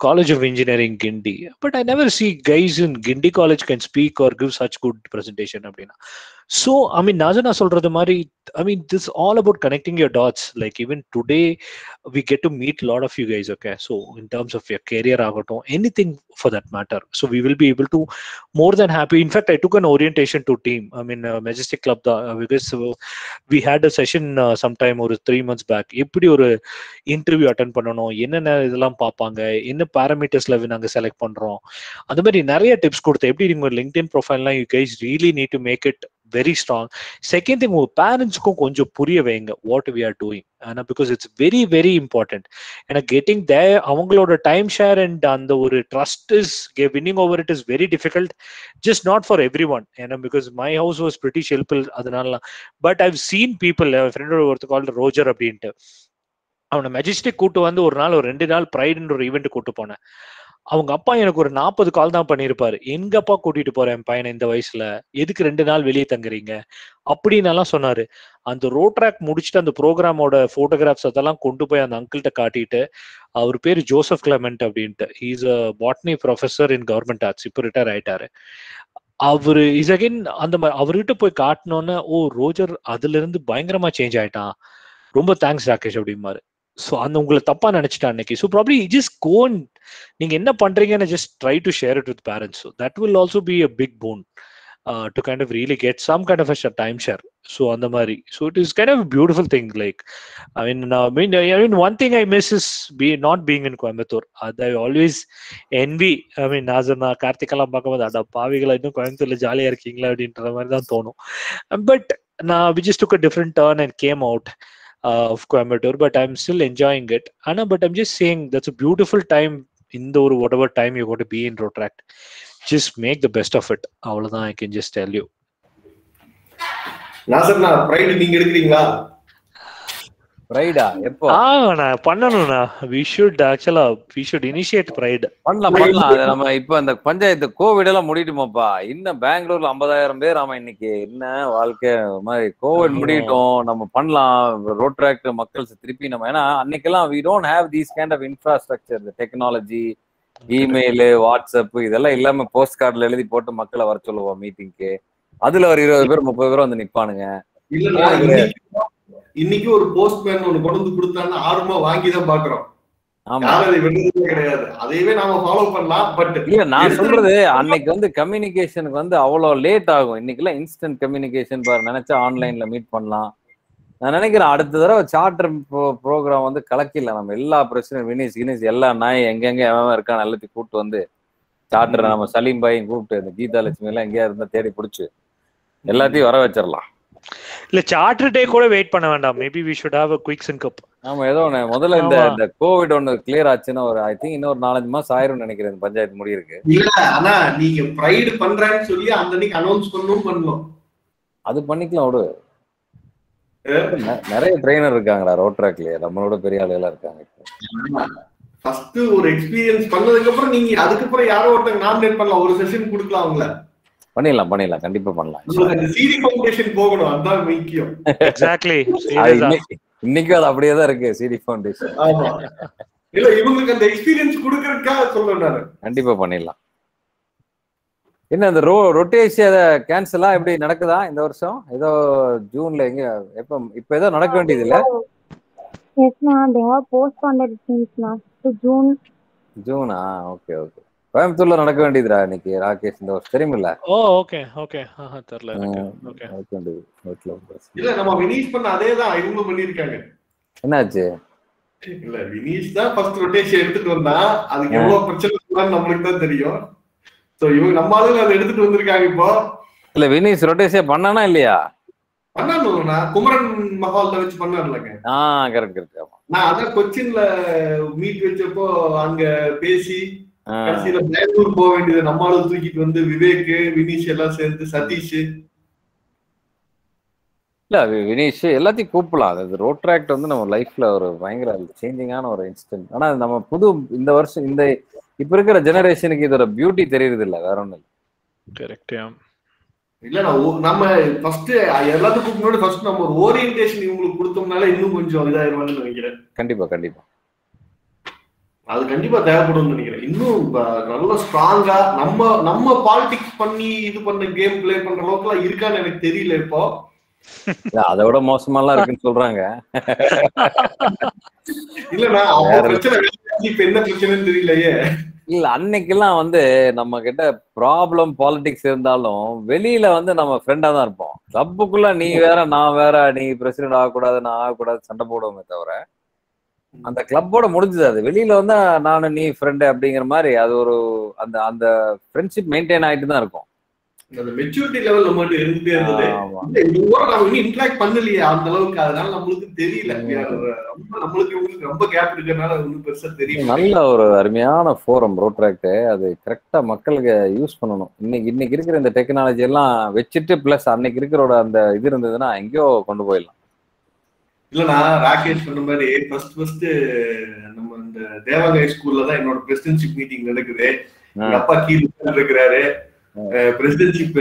College of Engineering Gindi, but I never see guys in Gindi college can speak or give such good presentation abina. So I mean, Nazana solradhu mari, I mean, this is all about connecting your dots. Like even today we get to meet a lot of you guys, okay? So in terms of your career agato, anything for that matter, so we will be able to more than happy. In fact, I took an orientation to team, I mean, Majestic Club because we had a session sometime or 3 months back. Eppadi or interview attend பண்ணனும், என்னென்ன இதெல்லாம் பார்ப்பாங்க, என்ன பாராமீட்டர்ஸ்ல நாங்க select பண்றோம், அந்த மாதிரி நிறைய டிப்ஸ் கொடுத்து எப்படி நீங்க LinkedIn ப்ரொஃபைல்லாம் you guys really need to make it very strong. Second thing, உங்க பேரண்ட்ஸ்க்கும் கொஞ்சம் புரிய வைங்க what we are doing, because it's very very important. And getting there அவங்களோட டைம் ஷேர் அண்ட் அந்த ஒரு trust is winning over it is very difficult, just not for everyone, because my house was pretty simple அதனால. But I've seen people, a friend ஒருத்தர் called Roger அப்படின்ட்டு, அவனை Majestic கூட்டு வந்து ஒரு 2 நாள் ப்ரைடுன்ற ஒரு ஈவெண்ட் கூட்டு போனேன். அவங்க அப்பா எனக்கு ஒரு 40 கால் தான் பண்ணியிருப்பாரு, எங்க அப்பா கூட்டிட்டு போறேன் என் பையனை இந்த வயசுல, எதுக்கு 2 நாள் வெளியே தங்குறீங்க அப்படின்னு எல்லாம் சொன்னாரு. அந்த ரோட்ராக் முடிச்சுட்டு அந்த ப்ரோக்ராமோட போட்டோகிராஃப்ஸ் அதெல்லாம் கொண்டு போய் அந்த அங்கிள்கிட்ட காட்டிட்டு, அவர் பேரு ஜோசப் கிளமெண்ட் அப்படின்ட்டு, he's a botany professor in government arts, இப்போ ரிட்டையர் ஆயிட்டாரு. அவரு இஸ் அகைன் அந்த மாதிரி அவர்கிட்ட போய் காட்டினோன்னு, ஓ ரோஜர் அதுல இருந்து பயங்கரமா சேஞ்ச் ஆயிட்டான், ரொம்ப தேங்க்ஸ் ராகேஷ் அப்படிமாரு. ஸோ அந்த உங்களை தப்பா நினைச்சிட்டா அன்னைக்கு. So probably just go and நீங்க என்ன பண்றீங்கன்னு just try to share it with parents. So that will also be a big boon to kind of really get some kind of a time share. So அந்த மாதிரி. So it is kind of beautiful thing. Like I mean one thing I miss is not being in Coimbatore. I always envy. I mean Nazana கார்த்திகெல்லாம் பார்க்கும்போது அட பாவிகளா இன்னும் கோயம்புத்தூர்ல ஜாலியா இருக்கீங்களா அப்படின்ற மாதிரி தான் தோணும். But we just took a different turn and came out of Coimbatore, but I'm still enjoying it. Anna, but I'm just saying that's a beautiful time in the whatever time you're going to be in Rotract. Just make the best of it. Avladhan I can just tell you. Nazarna, pride நீங்க எடுக்கிறீங்களா? பிரைடா எப்போ? நான் பண்ணணும்னா we should initiate pride. பண்ணலாம். அது நம்ம இப்ப அந்த பஞ்சாயத்து கோவிட் எல்லாம் முடியட்டுமாப்பா, இன்னும் பெங்களூர்ல 50,000 பேர். ஆமா இன்னைக்கு என்ன வாழ்க்கை மாதிரி கோவிட் முடியட்டும், நம்ம பண்ணலாம் ரோட்ராக்ட் மக்கள் திருப்பி நம்ம. ஏன்னா அன்னைக்கெல்லாம் we don't have these kind of infrastructure, the technology, email, WhatsApp இதெல்லாம் இல்லாம போஸ்ட் கார்டுல எழுதி போட்டு மக்களை வர சொல்லுவோம் மீட்டிங்க்கு. அதுல ஒரு 20 பேர் 30 பேர் வந்து நிப்பானுங்க. இன்னைக்கு ஒரு போஸ்ட்மேன் ஒன்னு கொண்டு வந்து கொடுத்தான்னு ஆர்வமா வாங்கி தான் பாக்குறோம். கிடையாது, அதையவே நாம ஃபாலோ பண்ணலாம். பட் இல்ல நான் சொல்றது அன்னைக்கு வந்து கம்யூனிகேஷனுக்கு வந்து அவ்வளவு லேட் ஆகும். இன்னைக்கு எல்லாம் இன்ஸ்டன்ட் கம்யூனிகேஷன் பாரு, நினைச்சா ஆன்லைன்ல மீட் பண்ணலாம். நான் நினைக்கிறேன் அடுத்த தடவை சார்ட்டர் ப்ரோக்ராம் வந்து கலக்கிடலாம். நம்ம எல்லா பிரச்சனையும் வினிஸ் எல்லா நாய் எங்கெங்க எவன் இருக்கான் எல்லாத்தையும் கூப்பிட்டு வந்து சார்ட்டர் நம்ம சலீம் பாயும் கூப்பிட்டு இந்த கீதா லட்சுமி எல்லாம் எங்கேயா இருந்தா தேடி பிடிச்சு எல்லாத்தையும் வர வச்சிடலாம். இல்ல சார்ட்டர் டே கூட வெயிட் பண்ண வேண்டாம். Maybe we should have a quick sync up. ஆமா ஏதோ ஒண்ணு முதல்ல இந்த கோவிட் ஒன்னு கிளியர் ஆச்சுன்னா ஒரு ஐ திங்க் இன்னொரு 4-5 மாசம் ஆயிரும் நினைக்கிறேன் பஞ்சாயத்து முடியிருக்கு. இல்ல ஆனா நீங்க பிரைட் பண்றேன்னு சொல்லி அந்த அன்னைக்கு அனௌன்ஸ் பண்ணணும். அது பண்ணிக்கலாம். விடு, நிறைய ட்ரெய்னர் இருக்காங்கடா ரோட்ராக்லயே, நம்மளோட பெரிய ஆளுகளா இருக்காங்க. ஃபர்ஸ்ட் ஒரு எக்ஸ்பீரியன்ஸ் பண்ணதுக்கு அப்புறம் நீங்க அதுக்கப்புறம் யாரோ ஒருத்தங்க நாமினேட் பண்ணலாம், ஒரு செஷன் கொடுக்கலாம் அவங்கள. பண்ணிடலாம் கண்டிப்பா பண்ணலாம். சிடி ஃபவுண்டேஷன் போகணும், அதான் முக்கியம். எக்ஸாக்ட்லி. இன்னைக்கு அது அப்படியே தான் இருக்கு சிடி ஃபவுண்டேஷன். ஆமா இல்ல இவங்களுக்கு அந்த எக்ஸ்பீரியன்ஸ் கொடுக்கறதுக்காக சொல்றேன் நான். கண்டிப்பா பண்ணிடலாம். என்ன அந்த ரொட்டேஷன் கேன்சலா எப்படி நடக்குதா இந்த வருஷம்? ஏதோ ஜூன்ல எங்க இப்ப ஏதோ நடக்க வேண்டியது இல்ல? Yes ma'am, they have postponed it since last to June. ஜூனா? ஓகே. கோயம்புத்தூர்ல நடக்க வேண்டியதுடா இன்னைக்கு ராகேஷ் இந்த வருஷம் தெரியுமில்ல? Oh okay okay. தெரியல எனக்கு. ஓகே நடக்க வேண்டியது. இல்ல நம்ம வினீஷ் பண்ண அதேதான் இவங்களும் பண்ணிருக்காங்க. என்னாச்சு? இல்ல வினீஷ் தான் ஃபர்ஸ்ட் ரொட்டேஷன் எடுத்துட்டு வந்தா அதுக்கு எவ்வளவு பிரச்சனை நம்மளுக்கு தான் தெரியும். சோ இவங்க நம்ம ஆளுங்க அதை எடுத்துட்டு வந்திருக்காங்க இப்போ. இல்ல வினீஷ் ரொட்டேஷே பண்ணானா இல்லையா? பண்ணானுங்களா? குமரன் மஹால்ல வச்சு பண்ணாருலங்க. கரெக்ட். நான் அதான் கொச்சின்ல மீட் வச்சப்போ அங்க பேசி கடைசியில பெங்களூர் போக வேண்டியது நம்ம ஆளு தூக்கிட்டு வந்து விவேக் வினீஷ் எல்லாம் சேர்ந்து சதீஷ். இல்ல வினீஷ் எல்லாத்தையும் கூப்பிடலாம். அது ரோட் ட்ராக்ட் வந்து நம்ம லைஃப்ல ஒரு பயங்கர சேஞ்சிங்கான ஒரு இன்சிடென்ட். ஆனா நம்ம புது இந்த வருஷம் இந்த இப்ப இருக்கிற ஜெனரேஷனுக்கு இதோட பியூட்டி தெரியுது இல்ல, வேற ஒண்ணும் இல்லை. கரெக்ட். இல்ல நம்ம ஃபர்ஸ்ட் எல்லாத்துக்கும் முன்னாடி ஃபர்ஸ்ட் நம்ம ஒரு ஓரியன்டேஷன் இவங்களுக்கு கொடுத்தோம்னால இன்னும் கொஞ்சம் இதாயிருவாங்கன்னு நினைக்கிறேன். கண்டிப்பா அது கண்டிப்பா தேவைப்படும் நினைக்கிறேன். இன்னும் நல்ல ஸ்ட்ராங்கா நம்ம பாலிடிக்ஸ் பண்ணி இது பண்ண கேம் பிளே பண்ற அளவுக்கு எல்லாம் இருக்கான்னு எனக்கு தெரியல. இப்போ அதை விட மோசமாலாம் இருக்குன்னு சொல்றாங்க. இல்லன்னா பிரச்சனை இப்ப என்ன பிரச்சனைன்னு தெரியலையே. இல்ல அன்னைக்கெல்லாம் வந்து நம்ம கிட்ட ப்ராப்ளம் பாலிடிக்ஸ் இருந்தாலும் வெளியில வந்து நம்ம ஃப்ரெண்டா தான் இருப்போம். கிளப்புக்குள்ள நீ வேற நான் வேற, நீ பிரசிடென்ட் ஆகக்கூடாது நான் ஆகக்கூடாது சண்டை போடுவோமே தவிர அந்த கிளப்போட முடிஞ்சது. அது வெளியில வந்து நானு நீ ஃப்ரெண்டு அப்படிங்கிற மாதிரி அது ஒரு அந்த அந்த ஃப்ரெண்ட்ஷிப் மெயின்டைன் ஆயிட்டு தான் இருக்கும். அந்த மெச்சூரிட்டி லெவல் நம்மகிட்ட இருந்துட்டே இருந்தது. நம்ம இன்டராக்ட் பண்ணலையே அந்த அளவுக்கு, அதனால நம்மளுக்கு தெரியல. நம்மளுக்கு ரொம்ப கேப் இருக்கிறதுனால ஒன்றும் பெருசா தெரியல. நல்ல ஒரு அருமையான ஃபோரம் ரோட் ட்ராக்ட். அது கரெக்டா மக்களுக்கு யூஸ் பண்ணணும். இன்னைக்கு இருக்கிற இந்த டெக்னாலஜி எல்லாம் வச்சுட்டு பிளஸ் அன்னைக்கு இருக்கிறோட அந்த இது இருந்ததுன்னா எங்கேயோ கொண்டு போயிடலாம். இல்லண்ணா ராகேஷ் சொன்ன மாதிரி ஃபர்ஸ்ட் நம்ம இந்த தேவாங்கை ஸ்கூல்ல தான் என்னோட பிரசிடென்ஷிப் மீட்டிங் நடக்குது. எங்க அப்பா கீழே இருக்கிறாரு. பிரசிடென்ஷிப்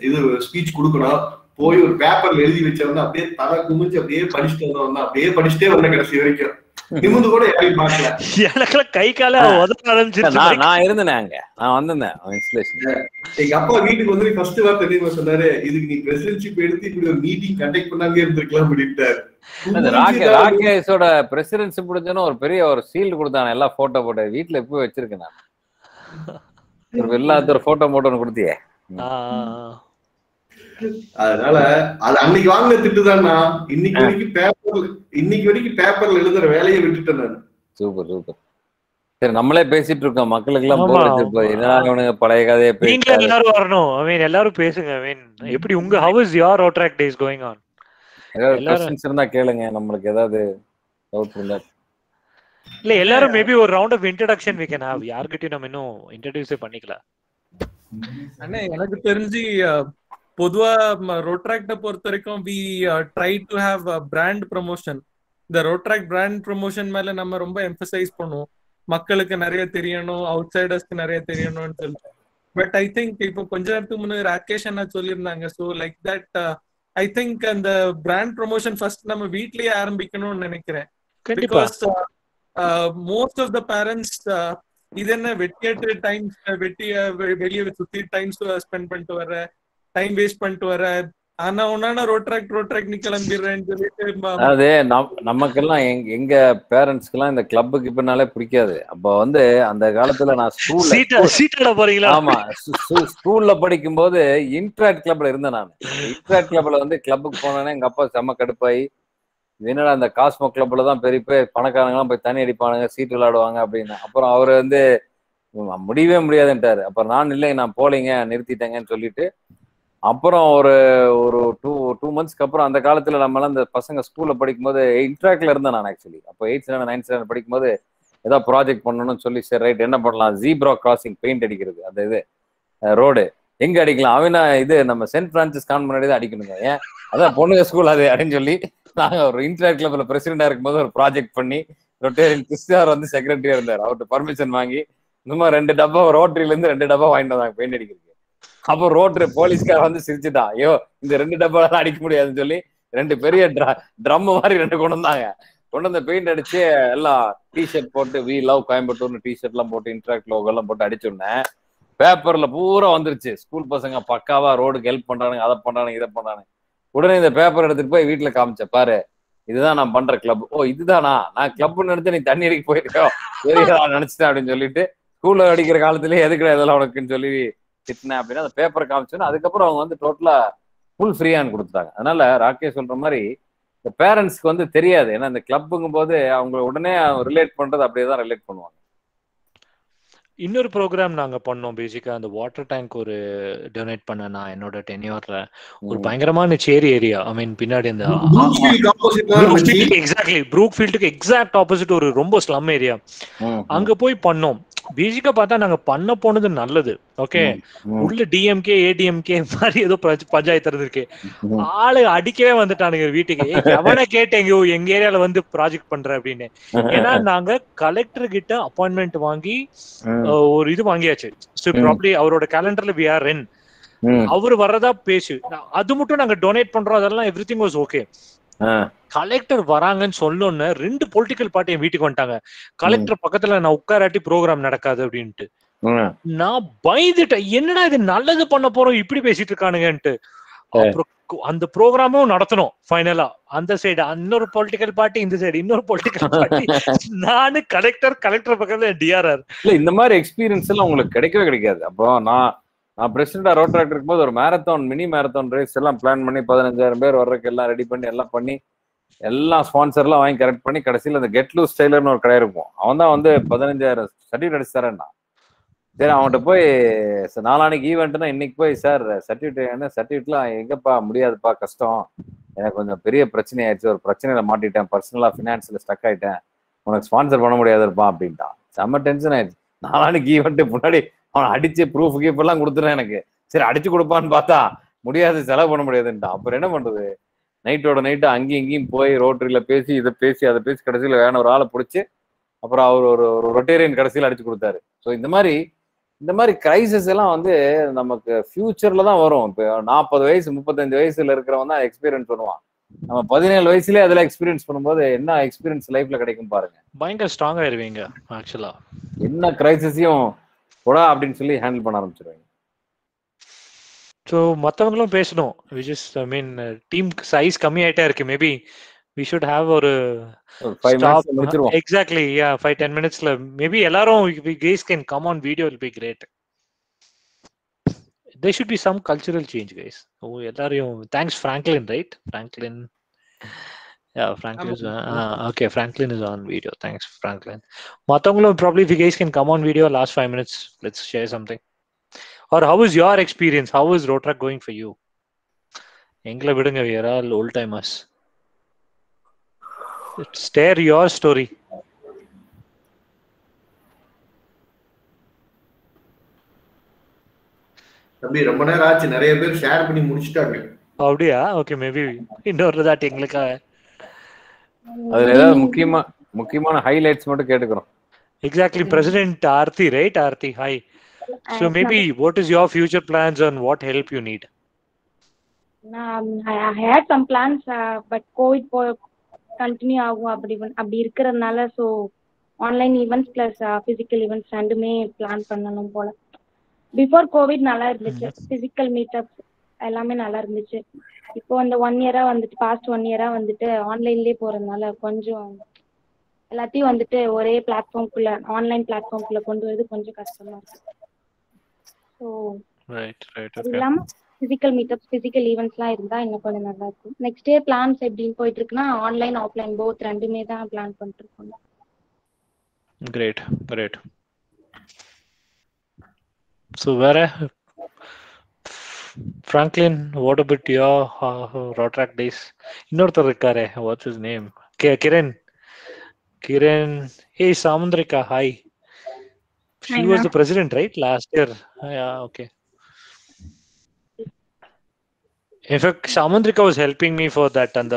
இது ஸ்பீச் கொடுக்கணும். போய் ஒரு பேப்பர்ல எழுதி வச்சிருந்தா அப்படியே தலை குமிஞ்சு அப்படியே படிச்சுட்டு வந்தோம். அப்படியே படிச்சுட்டே வந்தேன் கடைசி வரைக்கும். நிமிந்து கூட யாரையும் பார்க்கல. எனக்குலாம் கை கால உதவ ஆரம்பிச்சிருச்சு. நான் இருந்தேன் அங்க, நான் வந்திருந்தேன் இன்ஸ்டலேஷன். எங்க அப்பா வீட்டுக்கு வந்து ஃபர்ஸ்ட் வார்த்தை என்ன சொன்னாரு, இதுக்கு நீ பிரசிடென்ஷிப் எடுத்து இப்படி ஒரு மீட்டிங் கண்டக்ட் பண்ணாங்க இருந்திருக்கலாம் அப்படின்ட்டாரு. ராகேஷோட பிரசிடென்ஷிப் முடிஞ்சோன்னு ஒரு பெரிய ஒரு சீல்டு கொடுத்தாங்க, எல்லாம் போட்டோ போட்டு வீட்டுல எப்போ வச்சிருக்கேன் நான். எல்லாத்த ஒரு போட்டோ போட்டோன்னு கொடுத்தியே. அதனால அது அன்னைக்கு வாங்கின திட்டுதான்னா இன்னைக்கு வரைக்கும் பேப்பர்ல எழுதுற வேலையை விட்டுட்டேன் நான். சூப்பர். சரி நம்மளே பேசிட்டு இருக்கோம், மக்களுக்கு எல்லாம் போர் வச்சிருப்போம். என்ன பழைய கதையை நீங்க எல்லாரும் வரணும். ஐ மீன் எல்லாரும் பேசுங்க. ஐ மீன் எப்படி உங்க how is your road track days going on? ஏதாவது क्वेश्चंस இருந்தா கேளுங்க, நம்மளுக்கு ஏதாவது டவுட் இருந்தா. இல்ல எல்லாரும் மேபி ஒரு round of introduction we can have. யார்கிட்டயும் நம்ம இன்னும் இன்ட்ரோ듀ஸ் பண்ணிக்கல. அண்ணே எனக்கு தெரிஞ்சு பொதுவா ரோட் ட்ராக்ட பொறுத்த வரைக்கும் we try to have a brand promotion. இந்த ரோட் ட்ராக் பிராண்ட் ப்ரொமோஷன் மேல நம்ம ரொம்ப எம்பசைஸ் பண்ணுவோம். மக்களுக்கு நிறைய தெரியணும், அவுட் சைடர்ஸ்க்கு நிறைய தெரியணும்னு சொல்லிட்டு. பட் ஐ திங்க் இப்போ கொஞ்ச நேரத்துக்கு முன்னாடி ராகேஷ் அண்ணா சொல்லியிருந்தாங்க. So like that I think அந்த பிராண்ட் ப்ரொமோஷன் ஃபர்ஸ்ட் நம்ம வீட்லயே ஆரம்பிக்கணும்னு நினைக்கிறேன். Because most of the parents இது என்ன வெட்டியாட்டு டைம்ஸ் வெளியே சுத்தி டைம் ஸ்பெண்ட் பண்ணிட்டு வர, டைம் வேஸ்ட் பண்ணிட்டு வர, ஆனா ஒன்னா ரோட் ட்ராக் நீ கிளம்பிடுறேன்னு சொல்லிட்டு. அது நமக்கெல்லாம் எங்க பேரண்ட்ஸ்க்கு எல்லாம் இந்த கிளப்புக்கு பின்னாலே பிடிக்காது. அப்ப வந்து அந்த காலத்துல நான் ஸ்கூல்ல படிக்கும் போது இன்ட்ராக்ட் கிளப்ல இருந்தேன். நான் இன்ட்ராக்ட் கிளப்ல வந்து கிளப்புக்கு போனேன்னா எங்க அப்பா செம்ம கடுப்பாயி, என்னடா அந்த காஸ்மோ கிளப்ல தான் பெரிய பணக்காரங்க எல்லாம் போய் தண்ணி அடிப்பானுங்க, சீட்டு விளையாடுவாங்க அப்படின்னு. அப்புறம் அவரு வந்து முடியவே முடியாதுன்ட்டாரு. அப்புறம் நான் இல்லை நான் போலீங்க நிறுத்திட்டேங்கன்னு சொல்லிட்டு அப்புறம் ஒரு ஒரு டூ மந்த்ஸ்க்கு அப்புறம் அந்த காலத்துல நம்ம எல்லாம் இந்த பசங்க ஸ்கூல்ல படிக்கும்போது இன்ட்ராக்ட்ல இருந்தேன் நான் ஆக்சுவலி. அப்போ 8th standard 9th standard படிக்கும்போது ஏதாவது ப்ராஜெக்ட் பண்ணணும்னு சொல்லி சரி ரைட் என்ன பண்ணலாம், ஜீப்ரா கிராசிங் பெயிண்ட் அடிக்கிறது, அந்த இது ரோடு எங்க அடிக்கலாம், அவனா இது நம்ம சென்ட் பிரான்சிஸ் கான் முன்னாடி தான் அடிக்கணுங்க, ஏன் அதான் பொண்ணுங்க ஸ்கூல் அது அப்படின்னு சொல்லி நாங்க ஒரு இன்ட்ராக்ட் கிளப்ல பிரசிடென்டா இருக்கும்போது ஒரு ப்ராஜெக்ட் பண்ணி ரொட்டேரியன் கிறிஸ்டியார் வந்து செக்ரட்டரியா இருந்தார். அவர்கிட்ட பர்மிஷன் வாங்கி இந்த 2 டப்பா ரோட்டரியில இருந்து 2 டப்பா வாங்கிட்டு வந்தாங்க பெயிண்ட் அடிக்கிறதுக்கு. அப்போ ரோட்டரி போலீஸ்கார வந்து சிரிச்சுட்டான், ஐயோ இந்த 2 டப்பாலாம் அடிக்க முடியாதுன்னு சொல்லி 2 பெரிய ட்ரம் மாதிரி 2 கொண்டு வந்தாங்க. கொண்டு வந்து பெயிண்ட் அடிச்சு எல்லாம் டிஷர்ட் போட்டு வி லவ் கோயம்புத்தூர்னு டிஷர்ட் எல்லாம் போட்டு இன்ட்ராக்ட் லோகோ எல்லாம் போட்டு அடிச்சுடனேன். பேப்பர்ல பூரா வந்துருச்சு, ஸ்கூல் பசங்க பக்காவா ரோடுக்கு ஹெல்ப் பண்றானுங்க, அதை பண்றானுங்க இதை பண்றானுங்க. உடனே இந்த பேப்பர் எடுத்துட்டு போய் வீட்டுல காமிச்ச, பாரு இதுதான் நான் பண்ற கிளப். ஓ இதுதானா, நான் கிளப்னு நினைச்சு நீ தண்ணி அடிக்க போயிருக்கோம், சரியா நினைச்சிட்டேன் அப்படின்னு சொல்லிட்டு ஸ்கூல்ல அடிக்கிற காலத்திலேயே எதுக்குடா இதெல்லாம் உனக்குன்னு சொல்லி திட்டினேன் அப்படின்னா அந்த பேப்பரை காமிச்சோன்னா அதுக்கப்புறம் அவங்க வந்து டோட்டலா ஃபுல் ஃப்ரீயான்னு கொடுத்துட்டாங்க. அதனால ராகேஷ் சொல்ற மாதிரி இந்த பேரண்ட்ஸ்க்கு வந்து தெரியாது. ஏன்னா இந்த கிளப்புங்கும் போது அவங்க உடனே ரிலேட் பண்றது அப்படியே தான் ரிலேட் பண்ணுவாங்க. இன்னொரு ப்ரோக்ராம் நாங்க பண்ணோம். பேசிக்கா அந்த வாட்டர் டேங்க் ஒரு டொனேட் பண்ண நான் என்னோட டென்யூர்ல ஒரு பயங்கரமான சேரி ஏரியா. ஐ மீன் பின்னாடி அந்த எக்ஸாக்ட்லி ப்ரூக் ஃபீல்டுக்கு எக்ஸாக்ட் ஆப்போசிட் ஒரு ரொம்ப ஸ்லம் ஏரியா. அங்க போய் பண்ணோம். பேசிக்கா பார்த்தா நாங்க பண்ண போனது நல்லது. ஓகே, உள்ள டிஎம்கே ஏடிஎம்கே மாதிரி ஏதோ பஞ்சாயத்து இருந்திருக்கு. ஆளு அடிக்கவே வந்துட்டானுங்க வீட்டுக்கு. எவனை கேட்டேங்க எங்க ஏரியால வந்து ப்ராஜெக்ட் பண்ற அப்படின்னு. ஏன்னா நாங்க கலெக்டர் கிட்ட அப்பாயின்மெண்ட் வாங்கி ஒரு இது வாங்கியாச்சு. ப்ராப்ளி அவரோட கேலண்டர்ல வி ஆர் இன். அவரு வர்றதா பேசு. அது மட்டும் நாங்க டொனேட் பண்றோம். அதெல்லாம் எவ்ரிதிங் வாஸ் ஓகே. கலெக்டர் வராங்கன்னு சொல்லணும்னு 2 பொலிட்டிக்கல் பார்ட்டி என் வீட்டுக்கு வந்துட்டாங்க. கலெக்டர் பக்கத்துல நான் உட்காராட்டி ப்ரோக்ராம் நடக்காது அப்படின்ட்டு. நான் பயந்துட்டேன். என்னடா இது நல்லது பண்ண போறோம் இப்படி பேசிட்டு இருக்கானுங்கன்ட்டு. அப்புறம் அந்த ப்ரோக்ராமும் நடத்தணும். ஃபைனலா அந்த சைடு இன்னொரு பொலிட்டிக்கல் பார்ட்டி, இந்த சைடு இன்னொரு பொலிட்டிக்கல் பார்ட்டி. நானு கலெக்டர் பக்கத்துல டிஆர்ஆர். இல்ல இந்த மாதிரி எக்ஸ்பீரியன்ஸ் எல்லாம் உங்களுக்கு கிடைக்கவே கிடைக்காது. அப்போ நான் பிரசிடண்டா ரோட்ராக்ட் இருக்கும்போது ஒரு மேரத்தான் மினி மேரத்தான் ரேஸ் எல்லாம் பிளான் பண்ணி 15,000 பேர் வர்றதுக்கு எல்லாம் ரெடி பண்ணி எல்லாம் பண்ணி எல்லாம் ஸ்பான்சர்லாம் வாங்கி கரெக்ட் பண்ணி கடைசியில் அந்த கெட் லூஸ் டெய்லர்னு ஒரு கடை இருக்கும். அவன் தான் வந்து 15,000 சர்டிஃபிகேட் அடிச்சு தரேன்டா. சரி அவன்கிட்ட போய் நாளானிக்கு ஈவெண்ட்னா இன்னைக்கு போய் சார் சர்டிஃபிகேட்லாம் எங்கப்பா முடியாதுப்பா கஷ்டம், எனக்கு கொஞ்சம் பெரிய பிரச்சனை ஆயிடுச்சு, ஒரு பிரச்சனையில மாட்டிட்டேன், பர்சனலா ஃபினான்ஸ்ல ஸ்டக் ஆயிட்டேன், உனக்கு ஸ்பான்சர் பண்ண முடியாது இருப்பான் அப்படின்ட்டான். செம்ம டென்ஷன் ஆயிடுச்சு. நாளானிக்கு ஈவெண்ட் முன்னாடி அவனை அடிச்சு ப்ரூஃப் கீப்பெல்லாம் கொடுத்துட்டேன். எனக்கு சரி அடிச்சு கொடுப்பான்னு பார்த்தா முடியாது, செலவு பண்ண முடியாதுன்ட்டான். அப்புறம் என்ன பண்றது, நைட்டோட நைட்டு அங்கேயும் இங்கேயும் போய் ரோட்டரியில பேசி இதை பேசி அதை பேசி கடைசியில் வேணும் ஒரு ஆளை பிடிச்சி அப்புறம் அவர் ஒரு ரொட்டேரியன் கடைசியில் அடிச்சு கொடுத்தாரு. ஸோ இந்த மாதிரி கிரைசிஸ் எல்லாம் வந்து நமக்கு ஃபியூச்சர்ல தான் வரும். இப்போ 40 வயசு 35 வயசுல இருக்கிறவன் தான் எக்ஸ்பீரியன்ஸ் பண்ணுவான். நம்ம 17 வயசுலேயே அதில் எக்ஸ்பீரியன்ஸ் பண்ணும்போது என்ன எக்ஸ்பீரியன்ஸ் லைஃப்ல கிடைக்கும் பாருங்க. பயங்கர ஸ்ட்ராங்கா இருவீங்க. ஆக்சுவலா என்ன கிரைசிஸையும் கூட அப்படின்னு சொல்லி ஹேண்டில் பண்ண ஆரம்பிச்சிருவாங்க. ஸோ மற்றவங்களும் பேசணும். டீம் சைஸ் கம்மி ஆயிட்டே இருக்கு. மேபி we should have ஒரு stop. Exactly, yeah, 5-10 minutesல maybe எல்லாரும் guys can come on video, will be great. There should be some cultural change, guys. எல்லாரும் thanks Franklin, right? Franklin, yeah, Franklin is okay, Franklin is on video. Thanks Franklin. மத்தவங்களும் probably if you guys can come on video last 5 minutes, let's share something. Or how is your experience? How is Rotrack going for you? எங்களை விடுங்க, we are all old timers. Share your story. தம்பி ரொம்ப நேரம் ஆச்சு, நிறைய பேர் share பண்ணி முடிச்சிட்டாங்க. அப்படியா? ஓகே, மேபி இன்னொரு தாட்டி எங்களுக்காக அதுல ஏதாவது முக்கியமான ஹைலைட்ஸ் மட்டும் கேட்டுக்கிறோம். Exactly, President Aarti, right? Aarti, hi. So maybe what is your future plans and what help you need? I had some plans, but COVID continue ஆகும் அப்படி இருக்கிறதுனால so online events plus physical events ரெண்டுமே plan பண்ணணும் போல. Before Covid நல்லா இருந்துச்சு, physical meetups எல்லாமே நல்லா இருந்துச்சு. இப்போ அந்த 1 இயரா வந்துட்டு பாஸ்ட் 1 இயரா வந்துட்டு ஆன்லைன்லேயே போறதுனால கொஞ்சம் எல்லாத்தையும் வந்துட்டு ஒரே பிளாட்ஃபார்ம்குள்ள ஆன்லைன் பிளாட்ஃபார்ம்குள்ள கொண்டு வரது கொஞ்சம் கஷ்டமா இருக்கு. ஸோ அது இல்லாமல் ஃபிசிக்கல் மீட்டப்ஸ் ஃபிசிக்கல் ஈவெண்ட்ஸ்லாம் இருந்தால் இன்னும் கொஞ்சம் நல்லா இருக்கும். நெக்ஸ்ட் இயர் பிளான்ஸ் எப்படின்னு போயிட்டு இருக்குன்னா ஆன்லைன் ஆஃப்லைன் போத் ரெண்டுமே தான் பிளான் பண்ணிட்டு இருக்கோம். Great. So where Franklin, what about your Rotrack days? இன்னொருத்தர் இருக்காரே, what's his name? Kiran. Hey Samundrika, hi. She was the president, right, last year? Yeah, okay. In fact, Samundrika was helping me for that, and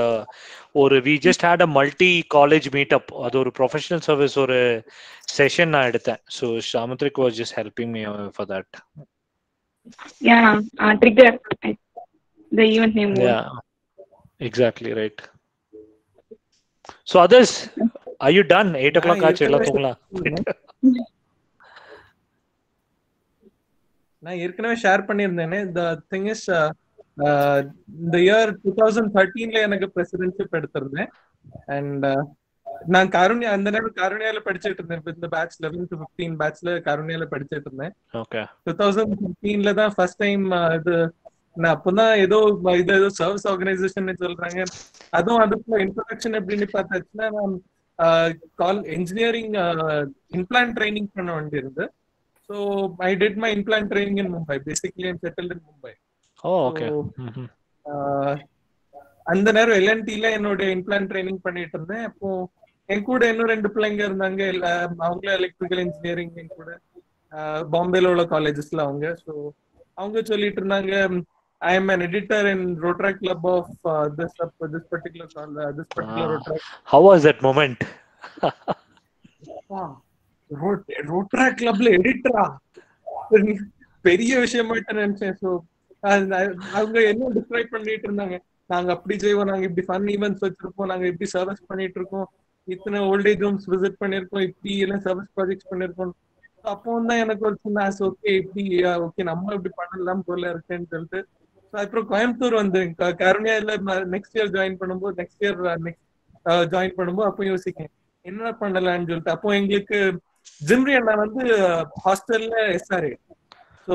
we just had a multi-college meetup. அது ஒரு professional service ஒரு session நான் எடுத்தேன். So Samundrika was just helping me for that. Yeah, trigger the event name. Yeah, exactly, right. So others, are you done? 8 o'clock ஆச்சு, எல்லாம் தூங்கலாம். நான் ஏற்கனவே ஷேர் பண்ணியிருந்தேனே. The thing is இந்த இயர் 2013ல எனக்கு பிரசிடென்ட்ஷிப் எடுத்திருந்தேன். அண்ட் நான் கருணியா அந்த நேரம் கருணியால படிச்சிட்டு இருந்தேன். இந்த பேட்ச் 11 to 15 பேட்ச்ல கருணியால படிச்சிட்டு இருந்தேன். ஓகே 2015ல தான் ஃபர்ஸ்ட் டைம் இது நான் அப்பதான் ஏதோ ஏதோ சர்வீஸ் ஆர்கனைசேஷன் சொல்றாங்க. அதுவும் அதுக்குள்ள இன்ட்ரோடக்ஷன் எப்படின்னு பார்த்தாச்சுன்னா நான் இன்ஜினியரிங் இம்ப்ளான்ட் ட்ரைனிங் பண்ண வேண்டியிருந்து. So I did my inplant training in Mumbai. Basically I'm settled in Mumbai. Okay அந்த நேரம் எல்என்டில என்னோட இம்ப்ளான்ட் ட்ரைனிங் பண்ணிட்டு இருந்தேன். அப்போ என் கூட இன்னும் 2 பிள்ளைங்க இருந்தாங்க. அவங்களும் எலக்ட்ரிக்கல் இன்ஜினியரிங் என் கூட பாம்பேல உள்ள காலேஜஸ்ல அவங்க. ஸோ அவங்க சொல்லிட்டு இருந்தாங்க I am an editor in Rotaract Club of this particular Rotaract. How was that moment? Rotaract Clubல எடிட்டரா பெரிய விஷயமாட்ட நினைச்சேன். ஸோ அவங்க என்ன டிஸ்கிரைப் பண்ணிட்டு இருந்தாங்க, நாங்க அப்படி செய்வோம், நாங்க இப்படி ஃபன் ஈவெண்ட்ஸ் வச்சிருக்கோம், நாங்க இப்படி சர்வீஸ் பண்ணிட்டு இருக்கோம், இத்தனை ஓல்டேஜ் ஹோம்ஸ் விசிட் பண்ணிருக்கோம், இப்படி எல்லாம் சர்வீஸ் ப்ராஜெக்ட்ஸ் பண்ணிருக்கோம். அப்போ தான் எனக்கு ஒரு சின்ன ஆசை, ஓகே இப்படி ஓகே நம்ம இப்படி பண்ணலாம் போல இருக்கேன்னு சொல்லிட்டு அப்புறம் கோயம்புத்தூர் வந்து கருணியால நெக்ஸ்ட் இயர் ஜாயின் பண்ணும்போது அப்போ யோசிக்கேன் என்ன பண்ணலாம்னு சொல்லிட்டு. அப்போ எங்களுக்கு ஜிம்ரி அண்ணா வந்து ஹாஸ்டல்ல எஸ்ஆர்ஏ. ஸோ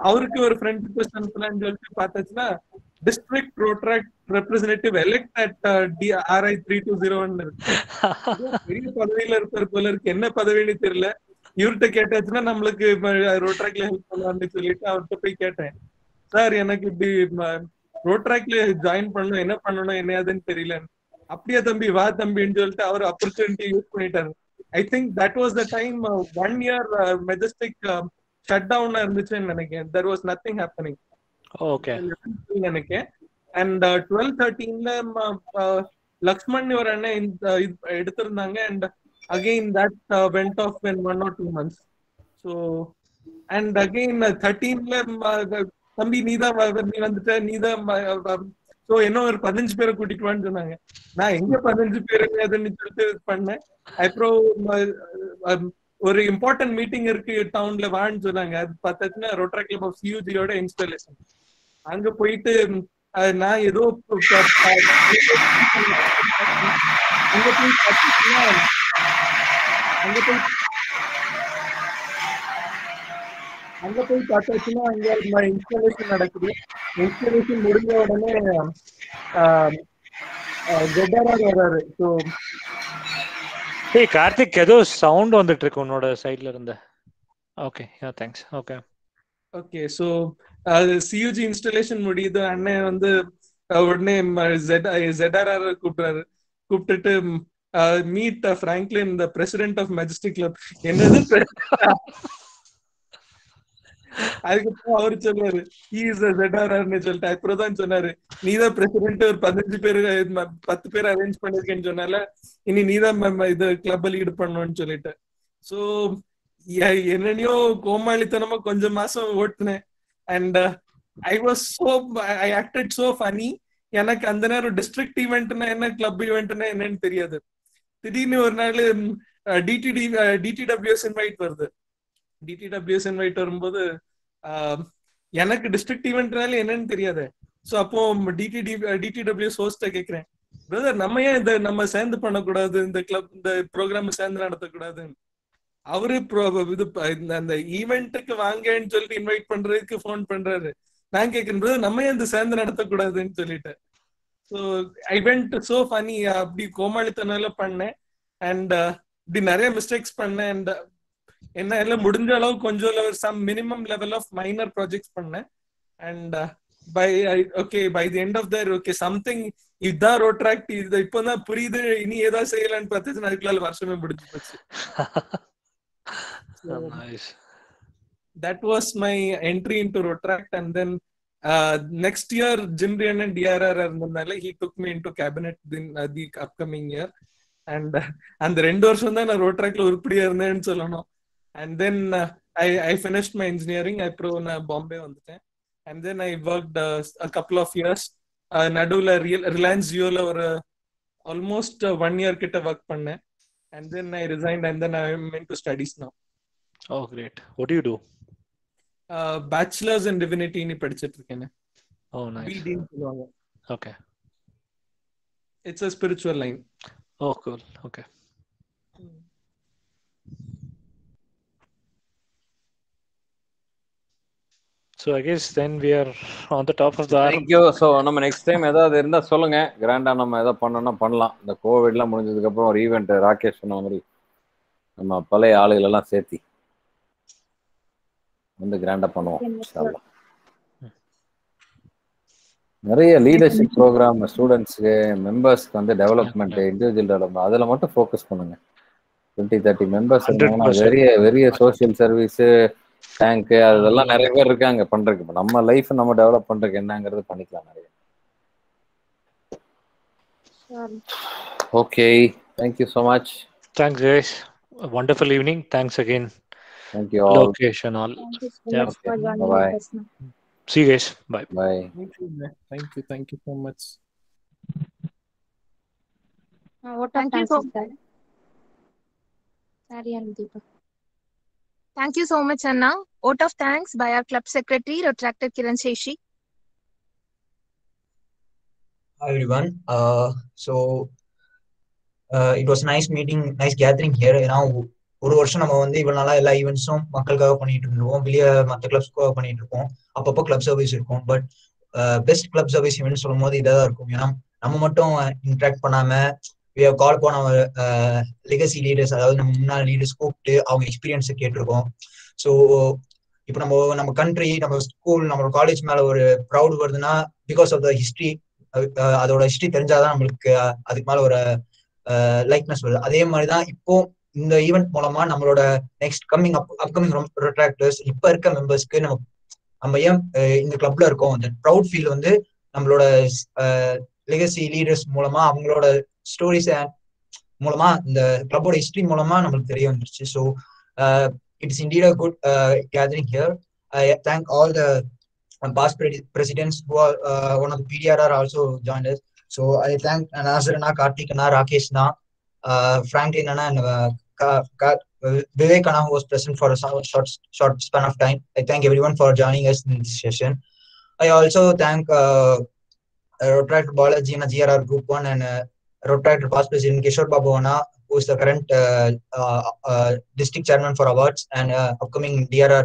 அவருக்கு ஒரு ஃப்ரெண்ட் ரிக்வெஸ்ட் அனுப்பலாம்னு சொல்லிட்டு பார்த்தாச்சுன்னா district Rotaract representative elect at RI 320 இருக்கு. பெரிய பதவியில இருப்பார் போல இருக்கு, என்ன பதவின்னு தெரியல. இவர்கிட்ட கேட்டாச்சுன்னா நம்மளுக்கு ரோட்ராக்ட்ல ஹெல்ப் பண்ணலாம்னு சொல்லிட்டு அவர்கிட்ட போய் கேட்டேன், சார் எனக்கு இப்படி ரோட்ராக்ட்ல ஜாயின் பண்ணணும், என்ன பண்ணணும் என்னதுன்னு தெரியல. அப்படியே தம்பி வா தம்பின்னு சொல்லிட்டு அவர் ஆப்பர்ச்சுனிட்டி யூஸ் பண்ணிட்டாரு. I think that was the time 1 year Majestic shut down இருந்துச்சுன்னு நினைக்கிறேன். தெர் வாஸ் நத்திங் ஹேப்பனிங் நினைக்கிறேன். அண்ட் 12-13ல லக்ஷ்மண் ஒரு அண்ணன் எடுத்திருந்தாங்க. And again that went off in 1 or 2 months. So and again 13ல தம்பி நீ வந்துட்ட நீதான். ஸோ என்ன ஒரு 15 பேரை கூட்டிட்டு வான்னு சொன்னாங்க. நான் எங்க 15 பேருன்னு சொல்லிட்டு பண்ணேன். அப்புறம் ஒரு இம்பார்ட்டன்ட் மீட்டிங் இருக்கு டவுன்ல வான்னு சொன்னாங்க. அது பார்த்தாச்சுன்னா ரோட்டரி கிளப் ஆஃப் CUG-யோட இன்ஸ்டாலேஷன். அங்க போயிட்டு நான் ஏதோ அங்க போய் பார்த்தீங்கன்னா அங்க இன்ஸ்டாலேஷன் நடக்குது. இன்ஸ்டாலேஷன் முடிஞ்ச உடனே வராரு. ஸோ கார்த்திக் ஏதோ சவுண்ட் வந்துட்டு இருக்கு உன்னோட சைட்ல இருந்து. Okay thanks. Okay so CUG installation முடியுது. அண்ணன் வந்து உடனே ZRR கூப்பிடுறாரு. கூப்பிட்டுட்டு meet Franklin the president of Majestic club. என்னது அதுக்கப்புறம் அவரு சொன்னாரு he is a ZRRன்னு சொல்லிட்டு. அப்புறம் தான் சொன்னாரு நீதான் பிரசிடென்ட், ஒரு 15 பேர் 10 பேர் அரேஞ்ச் பண்ணிருக்கேன்னு சொன்னால இனி நீதான் இது கிளப் லீடு பண்ணணும்னு சொல்லிட்டு. ஸோ என்னனையோ கோமாளித்தனமா கொஞ்சம் மாசம் ஓட்டுனேன். And I acted so funny. எனக்கு அந்த நேரம் டிஸ்ட்ரிக்ட் ஈவெண்ட்னா என்ன, கிளப் ஈவெண்ட்னா என்னன்னு தெரியாது. திடீர்னு ஒரு நாள் DTWS இன்வைட் வருது. DTWS இன்வைட் வரும்போது எனக்கு டிஸ்ட்ரிக்ட் ஈவெண்ட்னால என்னன்னு தெரியாது. ஸோ அப்போ DTWS ஹோஸ்ட கேட்கிறேன், பிரதர் நம்ம ஏன் இதை நம்ம சேர்ந்து பண்ணக்கூடாது, இந்த கிளப் இந்த ப்ரோக்ராம் சேர்ந்து நடத்தக்கூடாதுன்னு. அவரு இது அந்த ஈவெண்ட்டுக்கு வாங்கன்னு சொல்லிட்டு இன்வைட் பண்றதுக்கு போன் பண்றாரு. நான் கேட்கிறேன் நம்ம ஏன் இந்த சேர்ந்து நடத்தக்கூடாதுன்னு சொல்லிட்டு. So I went so funny. அப்படி கோமாளித்தனால பண்ணேன். அண்ட் இப்படி நிறைய மிஸ்டேக்ஸ் பண்ணேன். அண்ட் என்ன எல்லாம் முடிஞ்ச அளவு கொஞ்சம் some minimum level of minor projects பண்ணேன். And by the end of தர் ஓகே சம்திங் இதுதான் ரோட்ராக்ட், இது இப்போதான் புரியுது, இனி ஏதாவது செய்யலான்னு பார்த்து அதுக்குள்ள வருஷமே முடிஞ்சு போச்சு. That was my entry into Rotaract. And then next year Jimri and DRR இருந்தனால he took me into cabinet in the upcoming year. And அந்த 2 வருஷம் தான் நான் ரோட்ராக்ட்ல உருப்படியா இருந்தேன்னு சொல்லணும். And then I finished my engineering. அப்புறம் நான் பாம்பே வந்துட்டேன். And then I worked a couple of years. நடுவுல ரிலையன்ஸ் ஜியோல ஒரு almost 1 year கிட்ட ஒர்க் பண்ணேன். And then I resigned and then I am into studies now. Oh great. What do you do? Bachelor's in Divinity ni படிச்சிட்டு இருக்கேன். Oh nice. BD ன்னு சொல்லுவாங்க. Okay. It's a spiritual line. Oh, cool. Okay. So I guess then we are on the top of the hour. Thank you. So நம்ம next time ஏதாவது இருந்தால் சொல்லுங்க, கிராண்டா நம்ம எதாவது பண்ணோம்னா பண்ணலாம். இந்த கோவிட்லாம் முடிஞ்சதுக்கு அப்புறம் ஒரு ஈவெண்ட் ராகேஷ் சொன்ன மாதிரி நம்ம பழைய ஆளுகள் எல்லாம் சேர்த்தி வந்து கிராண்டா பண்ணுவோம். இன்ஷால்லா. நிறைய லீடர்ஷிப் ப்ரோக்ராம் ஸ்டூடெண்ட்ஸ்க்கு மெம்பர்ஸ்க்கு வந்து டெவலப்மெண்ட், இண்டிவிஜுவல் டெவலப்மெண்ட் அதில் மட்டும் ஃபோக்கஸ் பண்ணுங்க. 20-30 மெம்பர்ஸ் இருந்தாங்கன்னா 100%. வெரிய சோஷியல் சர்வீஸ், டேங்க்கு அதெல்லாம் நிறைய பேர் இருக்காங்க பண்றதுக்கு. இப்போ நம்ம லைஃப் நம்ம டெவலப் பண்றதுக்கு என்னங்கிறது பண்ணிக்கலாம் நிறைய. Okay, thank you so much. Thanks guys. A wonderful evening. Thanks again. Thank you all. Location all. Thank you so Yeah. much for joining Bye-bye. us. See you guys. Bye. Bye. Thank you so much. Thank you so much. Sorry, Deepa. Thank you so much, Anna. Vote of thanks by our club secretary, Rotractor Kiran Sheshi. Hi everyone. So it was nice meeting, nice gathering here. ஏன்னா ஒரு வருஷம் நம்ம வந்து இவ்வளவு நாளா எல்லா ஈவெண்ட்ஸும் மக்களுக்காக பண்ணிட்டு இருந்தோம், வெளியே மற்ற கிளப்ஸ்க்காக பண்ணிட்டு இருக்கோம், அப்பப்போ கிளப் சர்வீஸ் இருக்கும். But best club service event சொல்லும் போது இதாக தான் இருக்கும். ஏன்னா நம்ம மட்டும் இன்ட்ராக்ட் பண்ணாம கால் போன லெகசி லீடர்ஸ், அதாவது நம்ம முன்னாள் லீடர்ஸ் கூப்பிட்டு அவங்க எக்ஸ்பீரியன்ஸை கேட்டிருக்கோம். ஸோ இப்போ நம்ம கண்ட்ரி, நம்ம ஸ்கூல், நம்ம காலேஜ் மேல ஒரு ப்ரௌட் வருதுன்னா பிகாஸ் ஆஃப் த ஹிஸ்ட்ரி. அதோட ஹிஸ்ட்ரி தெரிஞ்சாதான் நம்மளுக்கு அதுக்கு மேல ஒரு லைக்னஸ் வருது. அதே மாதிரிதான் இப்போ இந்த ஈவெண்ட் மூலமா நம்மளோட நெக்ஸ்ட் அப்கமிங் ரொட்ராக்டர்ஸ், இப்ப இருக்க மெம்பர்ஸ்க்கு நம்ம ஏன் இந்த கிளப்ல இருக்கோம், அந்த ப்ரௌட் ஃபீல் வந்து நம்மளோட லெகசி லீடர்ஸ் மூலமா, அவங்களோட ஸ்டோரிஸ் மூலமா, இந்த கிளப்போட ஹிஸ்டரி மூலமா நம்மளுக்கு தெரிய வந்துருச்சு. So it's indeed a good gathering here. I thank all the past presidents who are one of the PDRR also joined us. So I thank Nazar Anna, Karthik Anna, Rakesh Anna, Franklin Anna, and Vivek Anna, who was present for a short span of time. I thank everyone for joining us in this session. I also thank Rotractor Balaji and GRR Group 1 and Rotractor past president Kishore Babu Anna, who is the current district chairman for awards and upcoming DRR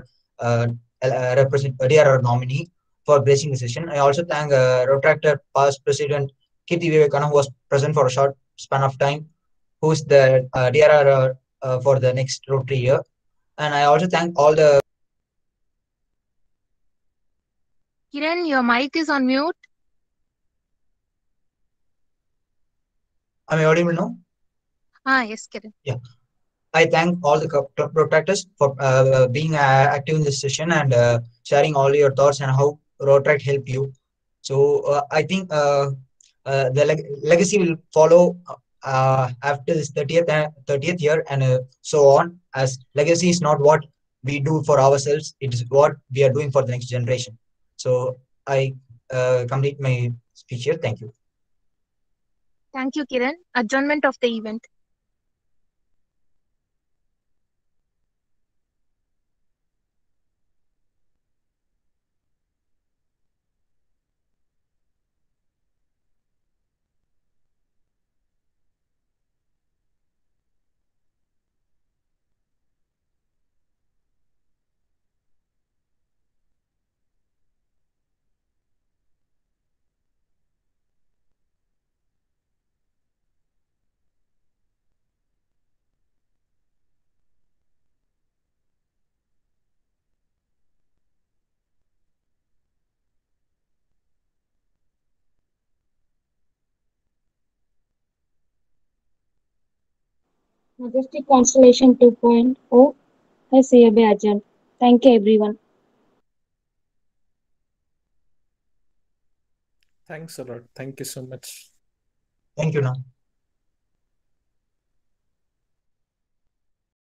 DRR nominee, for blessing the session. I also thank Rotractor past president Kirti Vivekana, who was present for a short span of time, who is the DRR for the next Rotary year. And I also thank all the... Kiran, your mic is on mute. Am I audible now? Yes, Kiran. Yeah. I thank all the club Rotractors for being active in this session and sharing all your thoughts and how Rotract help you. So I think the legacy will follow after this 30th year and so on, as legacy is not what we do for ourselves, it is what we are doing for the next generation. So I complete my speech here. Thank you. Thank you, Kiran. Adjournment of the event. Majestic Constellation 2.0 has hereby adjourned. Thank you, everyone. Thanks a lot. Thank you so much. Thank you, now.